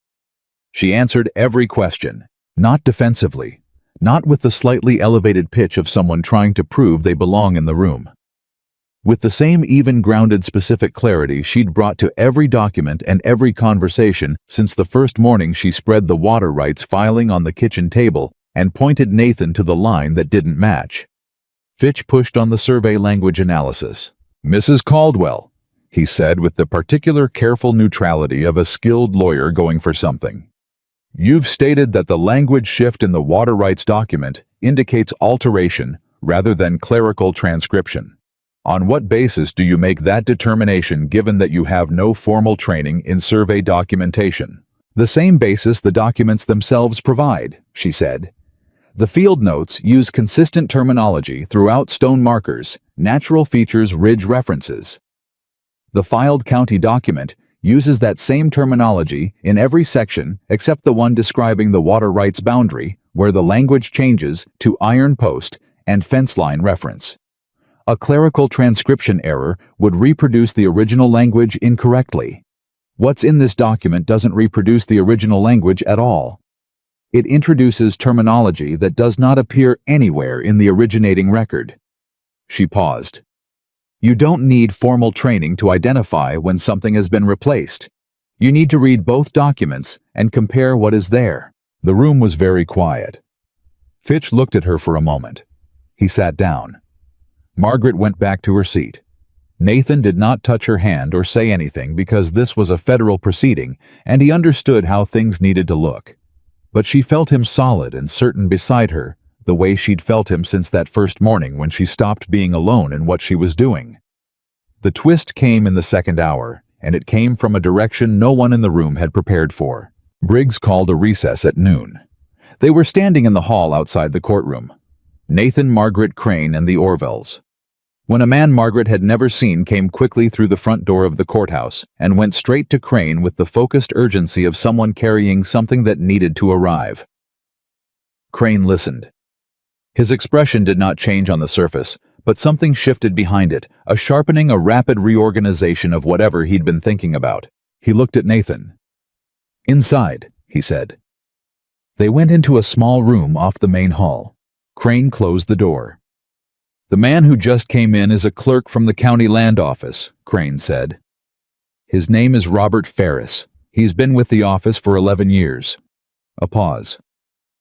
She answered every question, not defensively, not with the slightly elevated pitch of someone trying to prove they belong in the room. With the same even grounded specific clarity she'd brought to every document and every conversation since the first morning she spread the water rights filing on the kitchen table and pointed Nathan to the line that didn't match. Fitch pushed on the survey language analysis. "Mrs. Caldwell," he said with the particular careful neutrality of a skilled lawyer going for something. "You've stated that the language shift in the water rights document indicates alteration rather than clerical transcription. On what basis do you make that determination given that you have no formal training in survey documentation?" "The same basis the documents themselves provide," she said. "The field notes use consistent terminology throughout stone markers, natural features ridge references. The filed county document uses that same terminology in every section except the one describing the water rights boundary, where the language changes to iron post and fence line reference. A clerical transcription error would reproduce the original language incorrectly. What's in this document doesn't reproduce the original language at all. It introduces terminology that does not appear anywhere in the originating record. She paused. You don't need formal training to identify when something has been replaced. You need to read both documents and compare what is there. The room was very quiet. Fitch looked at her for a moment. He sat down. Margaret went back to her seat. Nathan did not touch her hand or say anything because this was a federal proceeding and he understood how things needed to look. But she felt him solid and certain beside her, the way she'd felt him since that first morning when she stopped being alone in what she was doing. The twist came in the second hour, and it came from a direction no one in the room had prepared for. Briggs called a recess at noon. They were standing in the hall outside the courtroom. Nathan, Margaret, Crane, and the Orvells. When a man Margaret had never seen came quickly through the front door of the courthouse and went straight to Crane with the focused urgency of someone carrying something that needed to arrive. Crane listened. His expression did not change on the surface, but something shifted behind it, a sharpening, a rapid reorganization of whatever he'd been thinking about. He looked at Nathan. "Inside," he said. They went into a small room off the main hall. Crane closed the door. "The man who just came in is a clerk from the county land office," Crane said. "His name is Robert Ferris. He's been with the office for 11 years. A pause.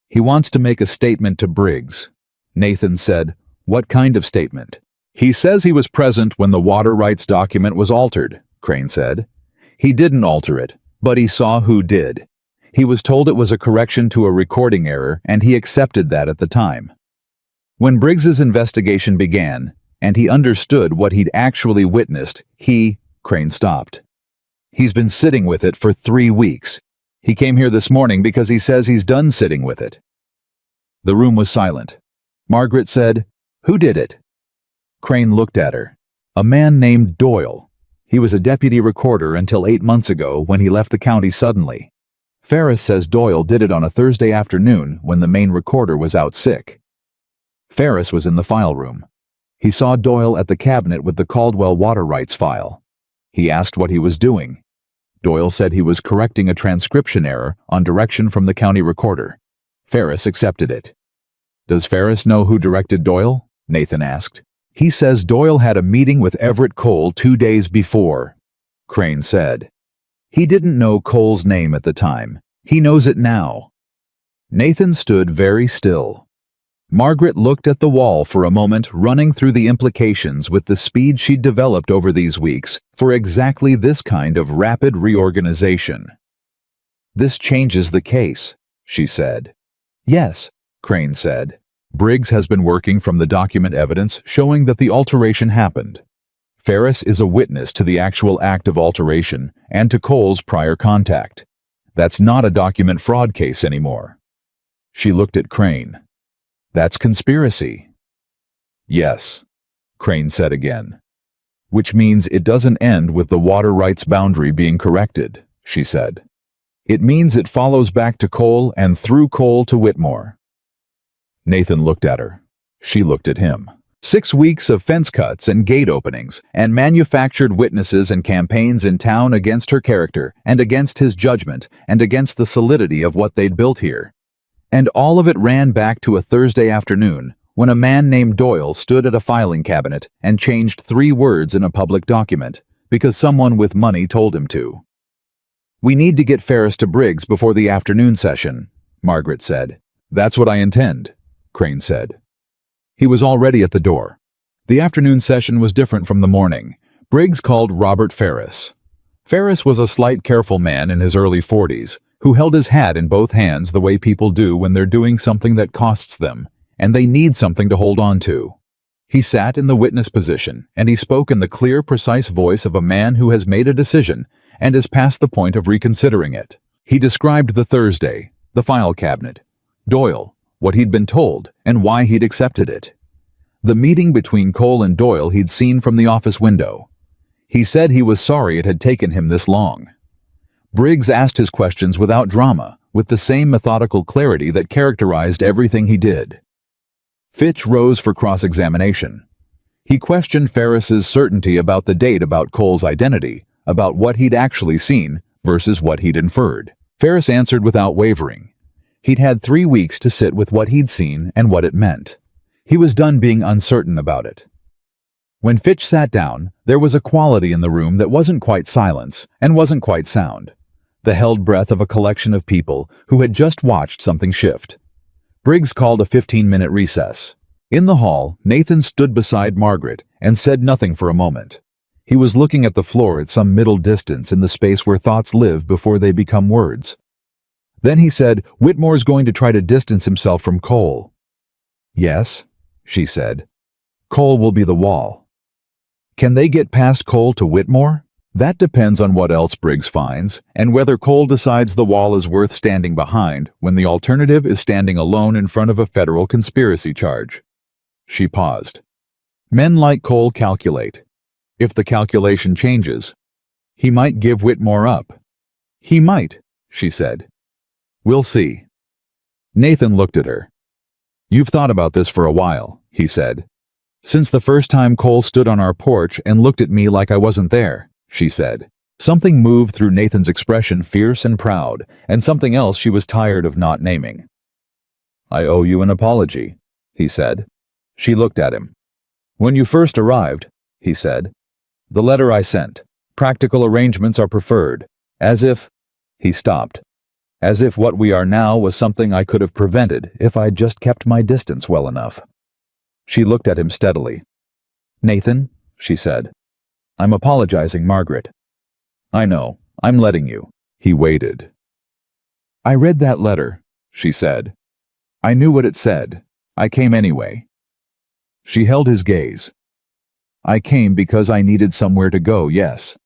"He wants to make a statement to Briggs." Nathan said, "What kind of statement?" "He says he was present when the water rights document was altered," Crane said. "He didn't alter it, but he saw who did. He was told it was a correction to a recording error, and he accepted that at the time. When Briggs's investigation began, and he understood what he'd actually witnessed, Crane stopped. "He's been sitting with it for 3 weeks. He came here this morning because he says he's done sitting with it." The room was silent. Margaret said, "Who did it?" Crane looked at her. "A man named Doyle. He was a deputy recorder until 8 months ago when he left the county suddenly. Ferris says Doyle did it on a Thursday afternoon when the main recorder was out sick." Ferris was in the file room. He saw Doyle at the cabinet with the Caldwell water rights file. He asked what he was doing. Doyle said he was correcting a transcription error on direction from the county recorder. Ferris accepted it. "Does Ferris know who directed Doyle?" Nathan asked. "He says Doyle had a meeting with Everett Cole 2 days before," Crane said. "He didn't know Cole's name at the time. He knows it now." Nathan stood very still. Margaret looked at the wall for a moment, running through the implications with the speed she'd developed over these weeks for exactly this kind of rapid reorganization. "This changes the case," she said. "Yes," Crane said. "Briggs has been working from the document evidence showing that the alteration happened. Ferris is a witness to the actual act of alteration and to Cole's prior contact. That's not a document fraud case anymore." She looked at Crane. "That's conspiracy." "Yes," Crane said again. "Which means it doesn't end with the water rights boundary being corrected," she said. "It means it follows back to Cole and through Cole to Whitmore." Nathan looked at her. She looked at him. 6 weeks of fence cuts and gate openings, and manufactured witnesses and campaigns in town against her character, and against his judgment, and against the solidity of what they'd built here. And all of it ran back to a Thursday afternoon, when a man named Doyle stood at a filing cabinet and changed 3 words in a public document, because someone with money told him to. "We need to get Ferris to Briggs before the afternoon session," Margaret said. "That's what I intend," Crane said. He was already at the door. The afternoon session was different from the morning. Briggs called Robert Ferris. Ferris was a slight, careful man in his early 40s, who held his hat in both hands the way people do when they're doing something that costs them, and they need something to hold on to. He sat in the witness position, and he spoke in the clear, precise voice of a man who has made a decision and is past the point of reconsidering it. He described the Thursday, the file cabinet, Doyle, what he'd been told, and why he'd accepted it. The meeting between Cole and Doyle he'd seen from the office window. He said he was sorry it had taken him this long. Briggs asked his questions without drama, with the same methodical clarity that characterized everything he did. Fitch rose for cross-examination. He questioned Ferris's certainty about the date, about Cole's identity, about what he'd actually seen, versus what he'd inferred. Ferris answered without wavering. He'd had 3 weeks to sit with what he'd seen and what it meant. He was done being uncertain about it. When Fitch sat down, there was a quality in the room that wasn't quite silence and wasn't quite sound. The held breath of a collection of people who had just watched something shift. Briggs called a 15-minute recess. In the hall, Nathan stood beside Margaret and said nothing for a moment. He was looking at the floor at some middle distance in the space where thoughts live before they become words. Then he said, "Whitmore's going to try to distance himself from Cole." "Yes," she said. "Cole will be the wall." "Can they get past Cole to Whitmore?" "That depends on what else Briggs finds, and whether Cole decides the wall is worth standing behind when the alternative is standing alone in front of a federal conspiracy charge." She paused. "Men like Cole calculate. If the calculation changes, he might give Whitmore up." "He might," she said. "We'll see." Nathan looked at her. "You've thought about this for a while," he said. "Since the first time Cole stood on our porch and looked at me like I wasn't there," she said. Something moved through Nathan's expression, fierce and proud, and something else she was tired of not naming. "I owe you an apology," he said. She looked at him. "When you first arrived," he said, "the letter I sent, practical arrangements are preferred, as if—" He stopped. "As if what we are now was something I could have prevented if I'd just kept my distance well enough." She looked at him steadily. "Nathan," she said, "I'm apologizing, Margaret." "I know. I'm letting you." He waited. "I read that letter," she said. "I knew what it said. I came anyway." She held his gaze. "I came because I needed somewhere to go, yes.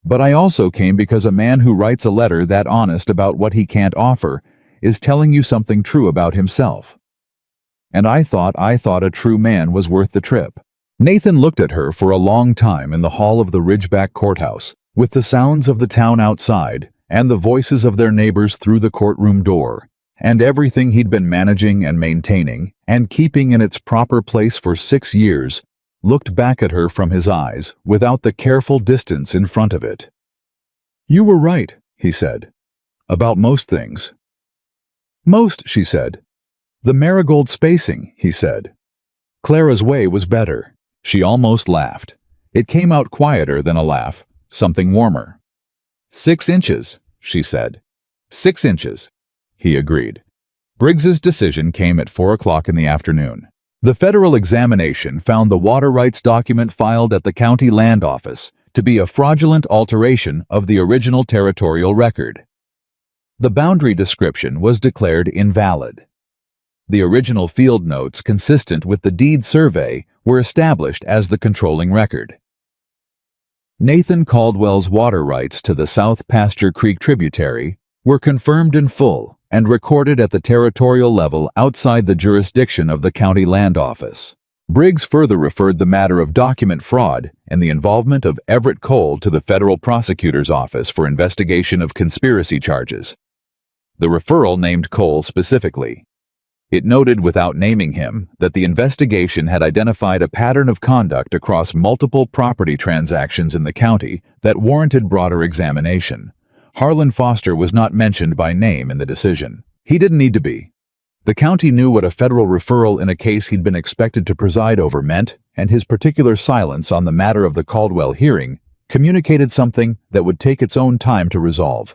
But I also came because a man who writes a letter that honest about what he can't offer is telling you something true about himself. And I thought a true man was worth the trip." Nathan looked at her for a long time in the hall of the Ridgeback Courthouse, with the sounds of the town outside and the voices of their neighbors through the courtroom door, and everything he'd been managing and maintaining and keeping in its proper place for 6 years looked back at her from his eyes without the careful distance in front of it. "You were right," he said, "about most things." "Most," she said. "The marigold spacing," he said. "Clara's way was better." She almost laughed. It came out quieter than a laugh, something warmer. 6 inches, she said. 6 inches, he agreed. Briggs's decision came at 4 o'clock in the afternoon. The federal examination found the water rights document filed at the county land office to be a fraudulent alteration of the original territorial record. The boundary description was declared invalid. The original field notes consistent with the deed survey were established as the controlling record. Nathan Caldwell's water rights to the South Pasture Creek tributary were confirmed in full and recorded at the territorial level outside the jurisdiction of the county land office. Briggs further referred the matter of document fraud and the involvement of Everett Cole to the federal prosecutor's office for investigation of conspiracy charges. The referral named Cole specifically. It noted without naming him that the investigation had identified a pattern of conduct across multiple property transactions in the county that warranted broader examination. Harlan Foster was not mentioned by name in the decision. He didn't need to be. The county knew what a federal referral in a case he'd been expected to preside over meant, and his particular silence on the matter of the Caldwell hearing communicated something that would take its own time to resolve.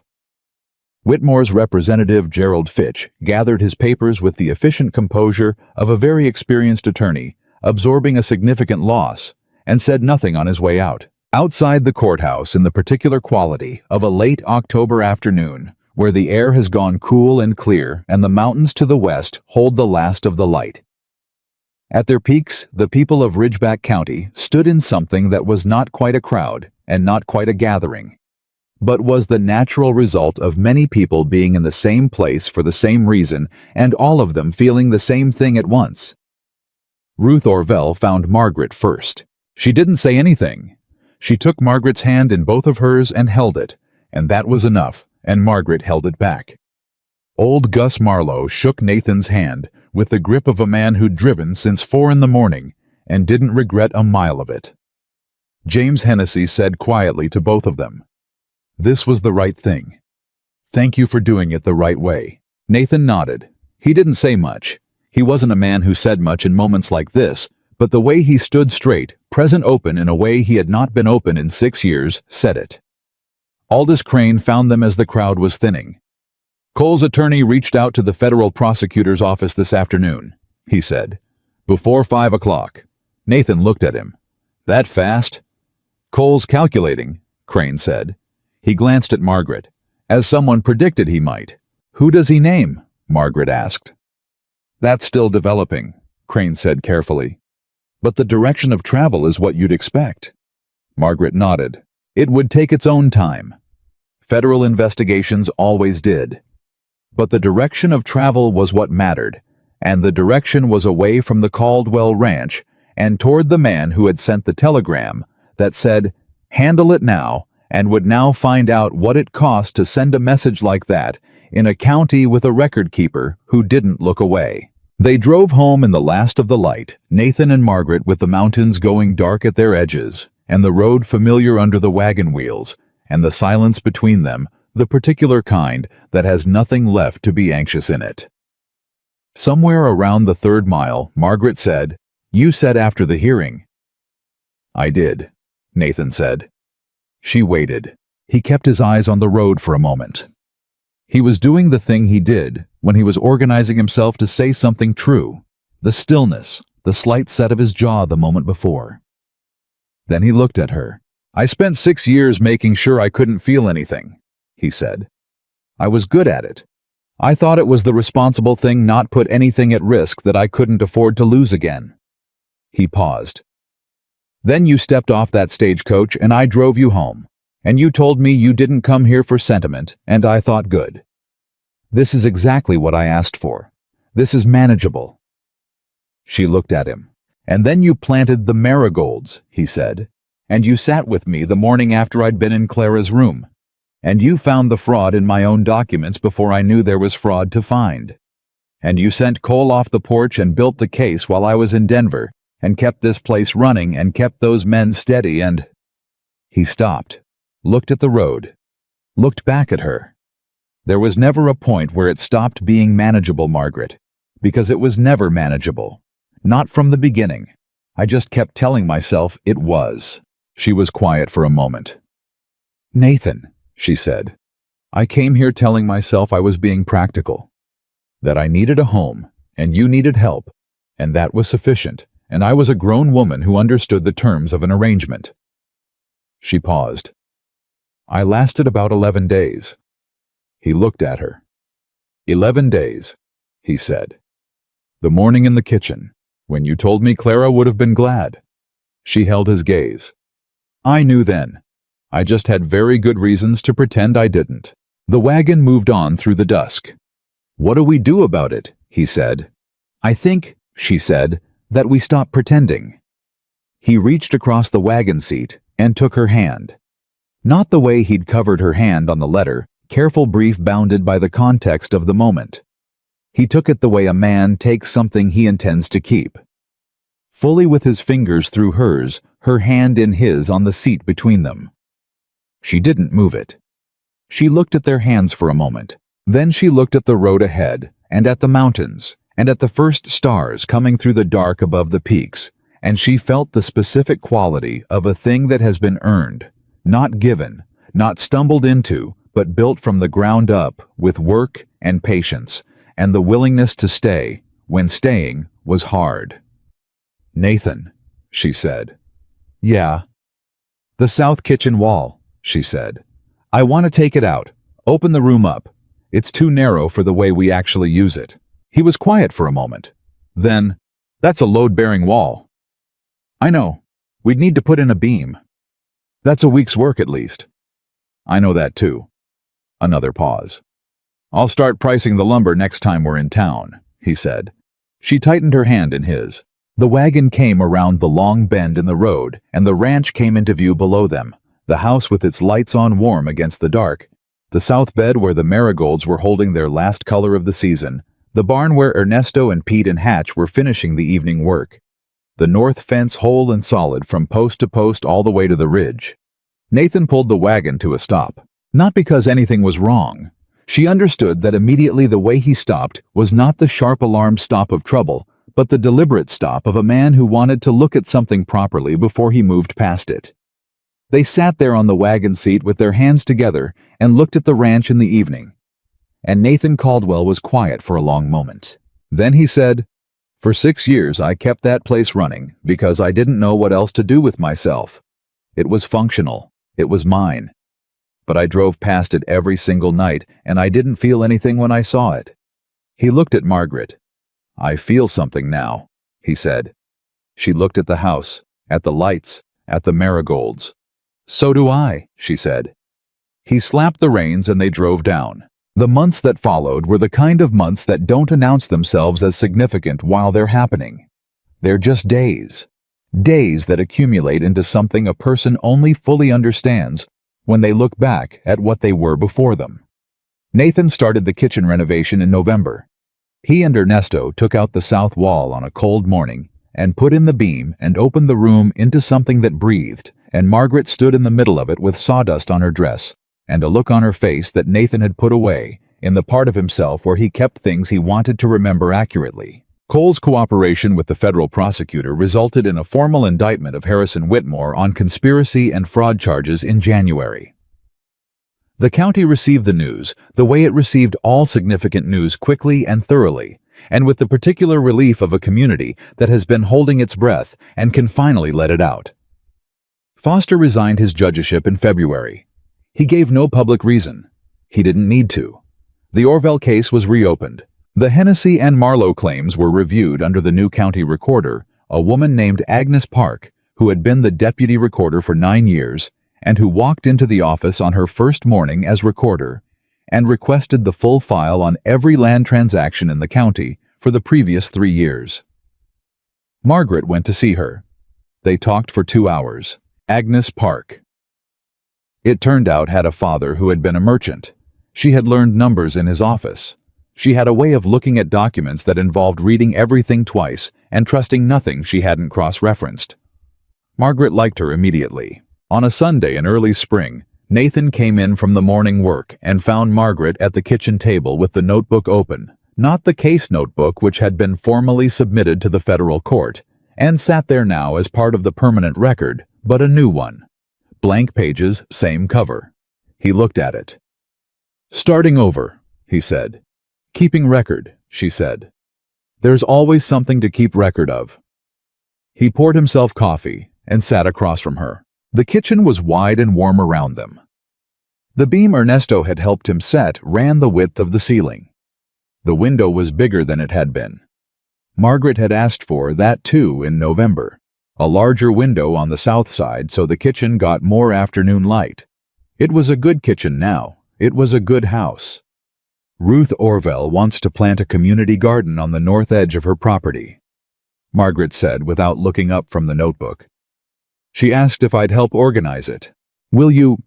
Whitmore's representative, Gerald Fitch, gathered his papers with the efficient composure of a very experienced attorney, absorbing a significant loss, and said nothing on his way out. Outside the courthouse in the particular quality of a late October afternoon, where the air has gone cool and clear and the mountains to the west hold the last of the light. At their peaks, the people of Ridgeback County stood in something that was not quite a crowd and not quite a gathering, but was the natural result of many people being in the same place for the same reason and all of them feeling the same thing at once. Ruth Orville found Margaret first. She didn't say anything. She took Margaret's hand in both of hers and held it, and that was enough, and Margaret held it back. Old Gus Marlowe shook Nathan's hand with the grip of a man who'd driven since 4 in the morning and didn't regret a mile of it. James Hennessy said quietly to both of them, This was the right thing. Thank you for doing it the right way. Nathan nodded. He didn't say much. He wasn't a man who said much in moments like this, but the way he stood straight, present open in a way he had not been open in 6 years, said it. Aldous Crane found them as the crowd was thinning. Cole's attorney reached out to the federal prosecutor's office this afternoon, he said. Before 5 o'clock. Nathan looked at him. That fast? Cole's calculating, Crane said. He glanced at Margaret, as someone predicted he might. Who does he name? Margaret asked. That's still developing, Crane said carefully. But the direction of travel is what you'd expect. Margaret nodded. It would take its own time. Federal investigations always did. But the direction of travel was what mattered, and the direction was away from the Caldwell Ranch and toward the man who had sent the telegram that said, "Handle it now," and would now find out what it cost to send a message like that in a county with a record keeper who didn't look away. They drove home in the last of the light, Nathan and Margaret with the mountains going dark at their edges, and the road familiar under the wagon wheels, and the silence between them, the particular kind that has nothing left to be anxious in it. Somewhere around the 3rd mile, Margaret said, "You said after the hearing." "I did," Nathan said. She waited. He kept his eyes on the road for a moment. He was doing the thing he did when he was organizing himself to say something true, the stillness, the slight set of his jaw the moment before. Then he looked at her. "I spent 6 years making sure I couldn't feel anything," he said. "I was good at it. I thought it was the responsible thing not put anything at risk that I couldn't afford to lose again." He paused. "Then you stepped off that stagecoach and I drove you home, and you told me you didn't come here for sentiment, and I thought good. This is exactly what I asked for. This is manageable." She looked at him. "And then you planted the marigolds," he said, "and you sat with me the morning after I'd been in Clara's room. And you found the fraud in my own documents before I knew there was fraud to find. And you sent Cole off the porch and built the case while I was in Denver, and kept this place running and kept those men steady and—" He stopped, looked at the road, looked back at her. There was never a point where it stopped being manageable, Margaret, because it was never manageable. Not from the beginning. I just kept telling myself it was. She was quiet for a moment. "Nathan," she said, "I came here telling myself I was being practical. That I needed a home, and you needed help, and that was sufficient, and I was a grown woman who understood the terms of an arrangement." She paused. "I lasted about 11 days. He looked at her. 11 days, he said. "The morning in the kitchen, when you told me Clara would have been glad." She held his gaze. "I knew then. I just had very good reasons to pretend I didn't." The wagon moved on through the dusk. "What do we do about it?" he said. "I think," she said, "that we stop pretending." He reached across the wagon seat and took her hand. Not the way he'd covered her hand on the letter, careful brief bounded by the context of the moment. He took it the way a man takes something he intends to keep. Fully with his fingers through hers, her hand in his on the seat between them. She didn't move it. She looked at their hands for a moment. Then she looked at the road ahead, and at the mountains, and at the first stars coming through the dark above the peaks, and she felt the specific quality of a thing that has been earned, not given, not stumbled into, but built from the ground up with work and patience, and the willingness to stay when staying was hard. "Nathan," she said. "Yeah." "The south kitchen wall," she said. "I want to take it out, open the room up. It's too narrow for the way we actually use it." He was quiet for a moment. Then, "That's a load-bearing wall." "I know. We'd need to put in a beam." "That's a week's work at least." "I know that too." Another pause. "I'll start pricing the lumber next time we're in town," he said. She tightened her hand in his. The wagon came around the long bend in the road, and the ranch came into view below them, the house with its lights on warm against the dark, the south bed where the marigolds were holding their last color of the season, the barn where Ernesto and Pete and Hatch were finishing the evening work, the north fence whole and solid from post to post all the way to the ridge. Nathan pulled the wagon to a stop. Not because anything was wrong. She understood that immediately the way he stopped was not the sharp alarm stop of trouble, but the deliberate stop of a man who wanted to look at something properly before he moved past it. They sat there on the wagon seat with their hands together and looked at the ranch in the evening. And Nathan Caldwell was quiet for a long moment. Then he said, "For 6 years I kept that place running because I didn't know what else to do with myself. It was functional. It was mine. But I drove past it every single night, and I didn't feel anything when I saw it." He looked at Margaret. "I feel something now," he said. She looked at the house, at the lights, at the marigolds. "So do I," she said. He slapped the reins and they drove down. The months that followed were the kind of months that don't announce themselves as significant while they're happening. They're just days. Days that accumulate into something a person only fully understands when they look back at what they were before them. Nathan started the kitchen renovation in November. He and Ernesto took out the south wall on a cold morning and put in the beam and opened the room into something that breathed, and Margaret stood in the middle of it with sawdust on her dress and a look on her face that Nathan had put away in the part of himself where he kept things he wanted to remember accurately. Cole's cooperation with the federal prosecutor resulted in a formal indictment of Harrison Whitmore on conspiracy and fraud charges in January. The county received the news the way it received all significant news, quickly and thoroughly, and with the particular relief of a community that has been holding its breath and can finally let it out. Foster resigned his judgeship in February. He gave no public reason. He didn't need to. The Orville case was reopened. The Hennessy and Marlowe claims were reviewed under the new county recorder, a woman named Agnes Park, who had been the deputy recorder for 9 years and who walked into the office on her first morning as recorder and requested the full file on every land transaction in the county for the previous 3 years. Margaret went to see her. They talked for 2 hours. Agnes Park, it turned out, had a father who had been a merchant. She had learned numbers in his office. She had a way of looking at documents that involved reading everything twice and trusting nothing she hadn't cross-referenced. Margaret liked her immediately. On a Sunday in early spring, Nathan came in from the morning work and found Margaret at the kitchen table with the notebook open, not the case notebook which had been formally submitted to the federal court, and sat there now as part of the permanent record, but a new one. Blank pages, same cover. He looked at it. "Starting over," he said. "Keeping record," she said. "There's always something to keep record of." He poured himself coffee and sat across from her. The kitchen was wide and warm around them. The beam Ernesto had helped him set ran the width of the ceiling. The window was bigger than it had been. Margaret had asked for that too in November. A larger window on the south side so the kitchen got more afternoon light. It was a good kitchen now. It was a good house. Ruth Orville wants to plant a community garden on the north edge of her property, Margaret said without looking up from the notebook. She asked if I'd help organize it. "Will you?"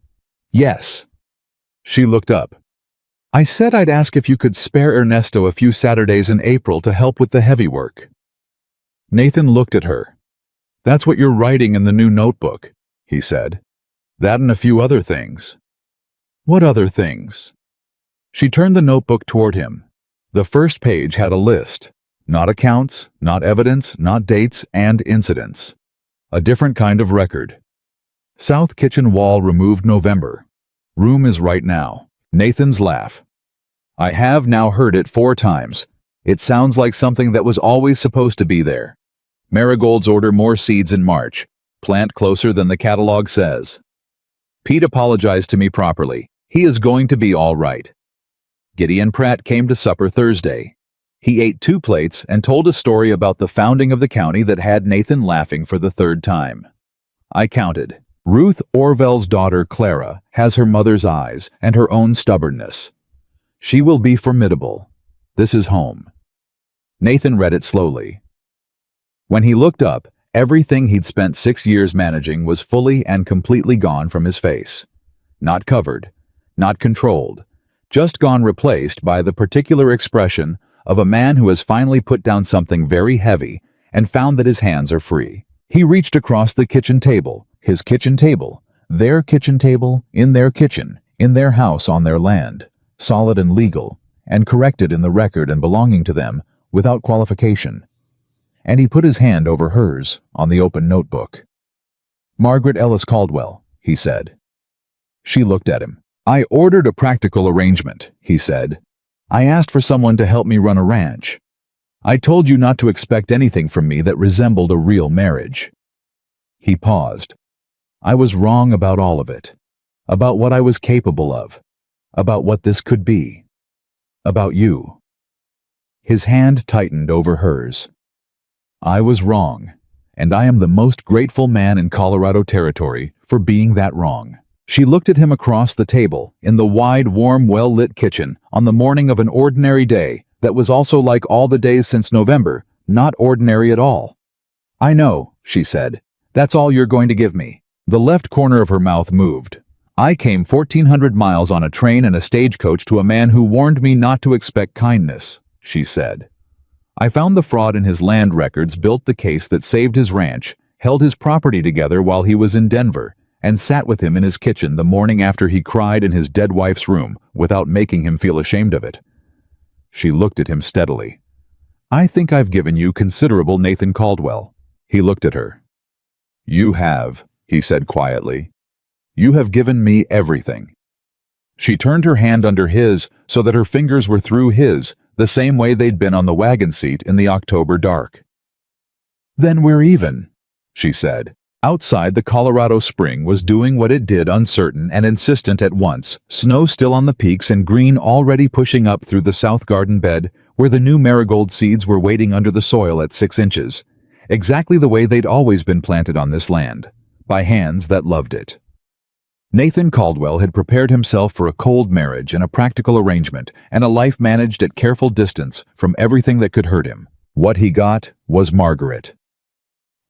"Yes." She looked up. "I said I'd ask if you could spare Ernesto a few Saturdays in April to help with the heavy work." Nathan looked at her. "That's what you're writing in the new notebook," he said. "That and a few other things." "What other things?" She turned the notebook toward him. The first page had a list. Not accounts, not evidence, not dates and incidents. A different kind of record. South kitchen wall removed November. Room is right now. Nathan's laugh. "I have now heard it 4 times. It sounds like something that was always supposed to be there. Marigolds order more seeds in March. Plant closer than the catalog says. Pete apologized to me properly. He is going to be all right." Gideon Pratt came to supper Thursday. He ate 2 plates and told a story about the founding of the county that had Nathan laughing for the 3rd time. I counted. Ruth Orville's daughter Clara has her mother's eyes and her own stubbornness. She will be formidable. This is home. Nathan read it slowly. When he looked up, everything he'd spent 6 years managing was fully and completely gone from his face. Not covered, not controlled, just gone, replaced by the particular expression of a man who has finally put down something very heavy and found that his hands are free. He reached across the kitchen table, his kitchen table, their kitchen table, in their kitchen, in their house on their land, solid and legal, and corrected in the record and belonging to them without qualification. And he put his hand over hers on the open notebook. "Margaret Ellis Caldwell," he said. She looked at him. "I ordered a practical arrangement," he said. "I asked for someone to help me run a ranch. I told you not to expect anything from me that resembled a real marriage." He paused. "I was wrong about all of it. About what I was capable of. About what this could be. About you." His hand tightened over hers. "I was wrong, and I am the most grateful man in Colorado Territory for being that wrong." She looked at him across the table, in the wide, warm, well-lit kitchen, on the morning of an ordinary day that was also like all the days since November, not ordinary at all. "I know," she said. "That's all you're going to give me." The left corner of her mouth moved. "I came 1,400 miles on a train and a stagecoach to a man who warned me not to expect kindness," she said. "I found the fraud in his land records, built the case that saved his ranch, held his property together while he was in Denver, and sat with him in his kitchen the morning after he cried in his dead wife's room without making him feel ashamed of it." She looked at him steadily. "I think I've given you considerable, Nathan Caldwell." He looked at her. "You have," he said quietly. "You have given me everything." She turned her hand under his so that her fingers were through his, the same way they'd been on the wagon seat in the October dark. "Then we're even," she said. Outside, the Colorado spring was doing what it did, uncertain and insistent at once, snow still on the peaks and green already pushing up through the south garden bed where the new marigold seeds were waiting under the soil at 6 inches, exactly the way they'd always been planted on this land, by hands that loved it. Nathan Caldwell had prepared himself for a cold marriage and a practical arrangement and a life managed at careful distance from everything that could hurt him. What he got was Margaret.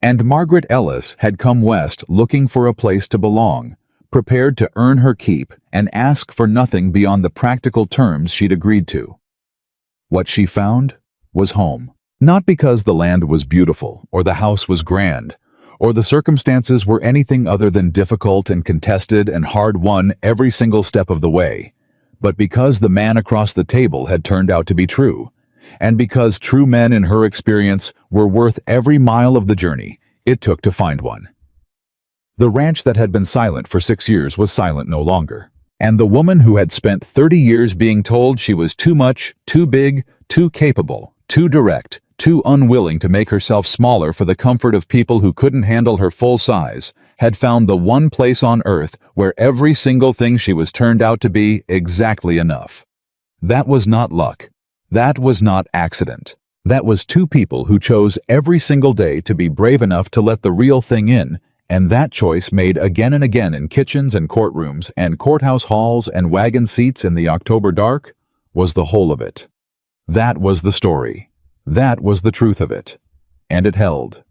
And Margaret Ellis had come west looking for a place to belong, prepared to earn her keep and ask for nothing beyond the practical terms she'd agreed to. What she found was home. Not because the land was beautiful, or the house was grand, or the circumstances were anything other than difficult and contested and hard-won every single step of the way, but because the man across the table had turned out to be true, and because true men in her experience were worth every mile of the journey it took to find one. The ranch that had been silent for 6 years was silent no longer, and the woman who had spent 30 years being told she was too much, too big, too capable, too direct, too unwilling to make herself smaller for the comfort of people who couldn't handle her full size, had found the one place on earth where every single thing she was turned out to be exactly enough. That was not luck. That was not accident. That was two people who chose every single day to be brave enough to let the real thing in, and that choice made again and again in kitchens and courtrooms and courthouse halls and wagon seats in the October dark was the whole of it. That was the story. That was the truth of it. And it held.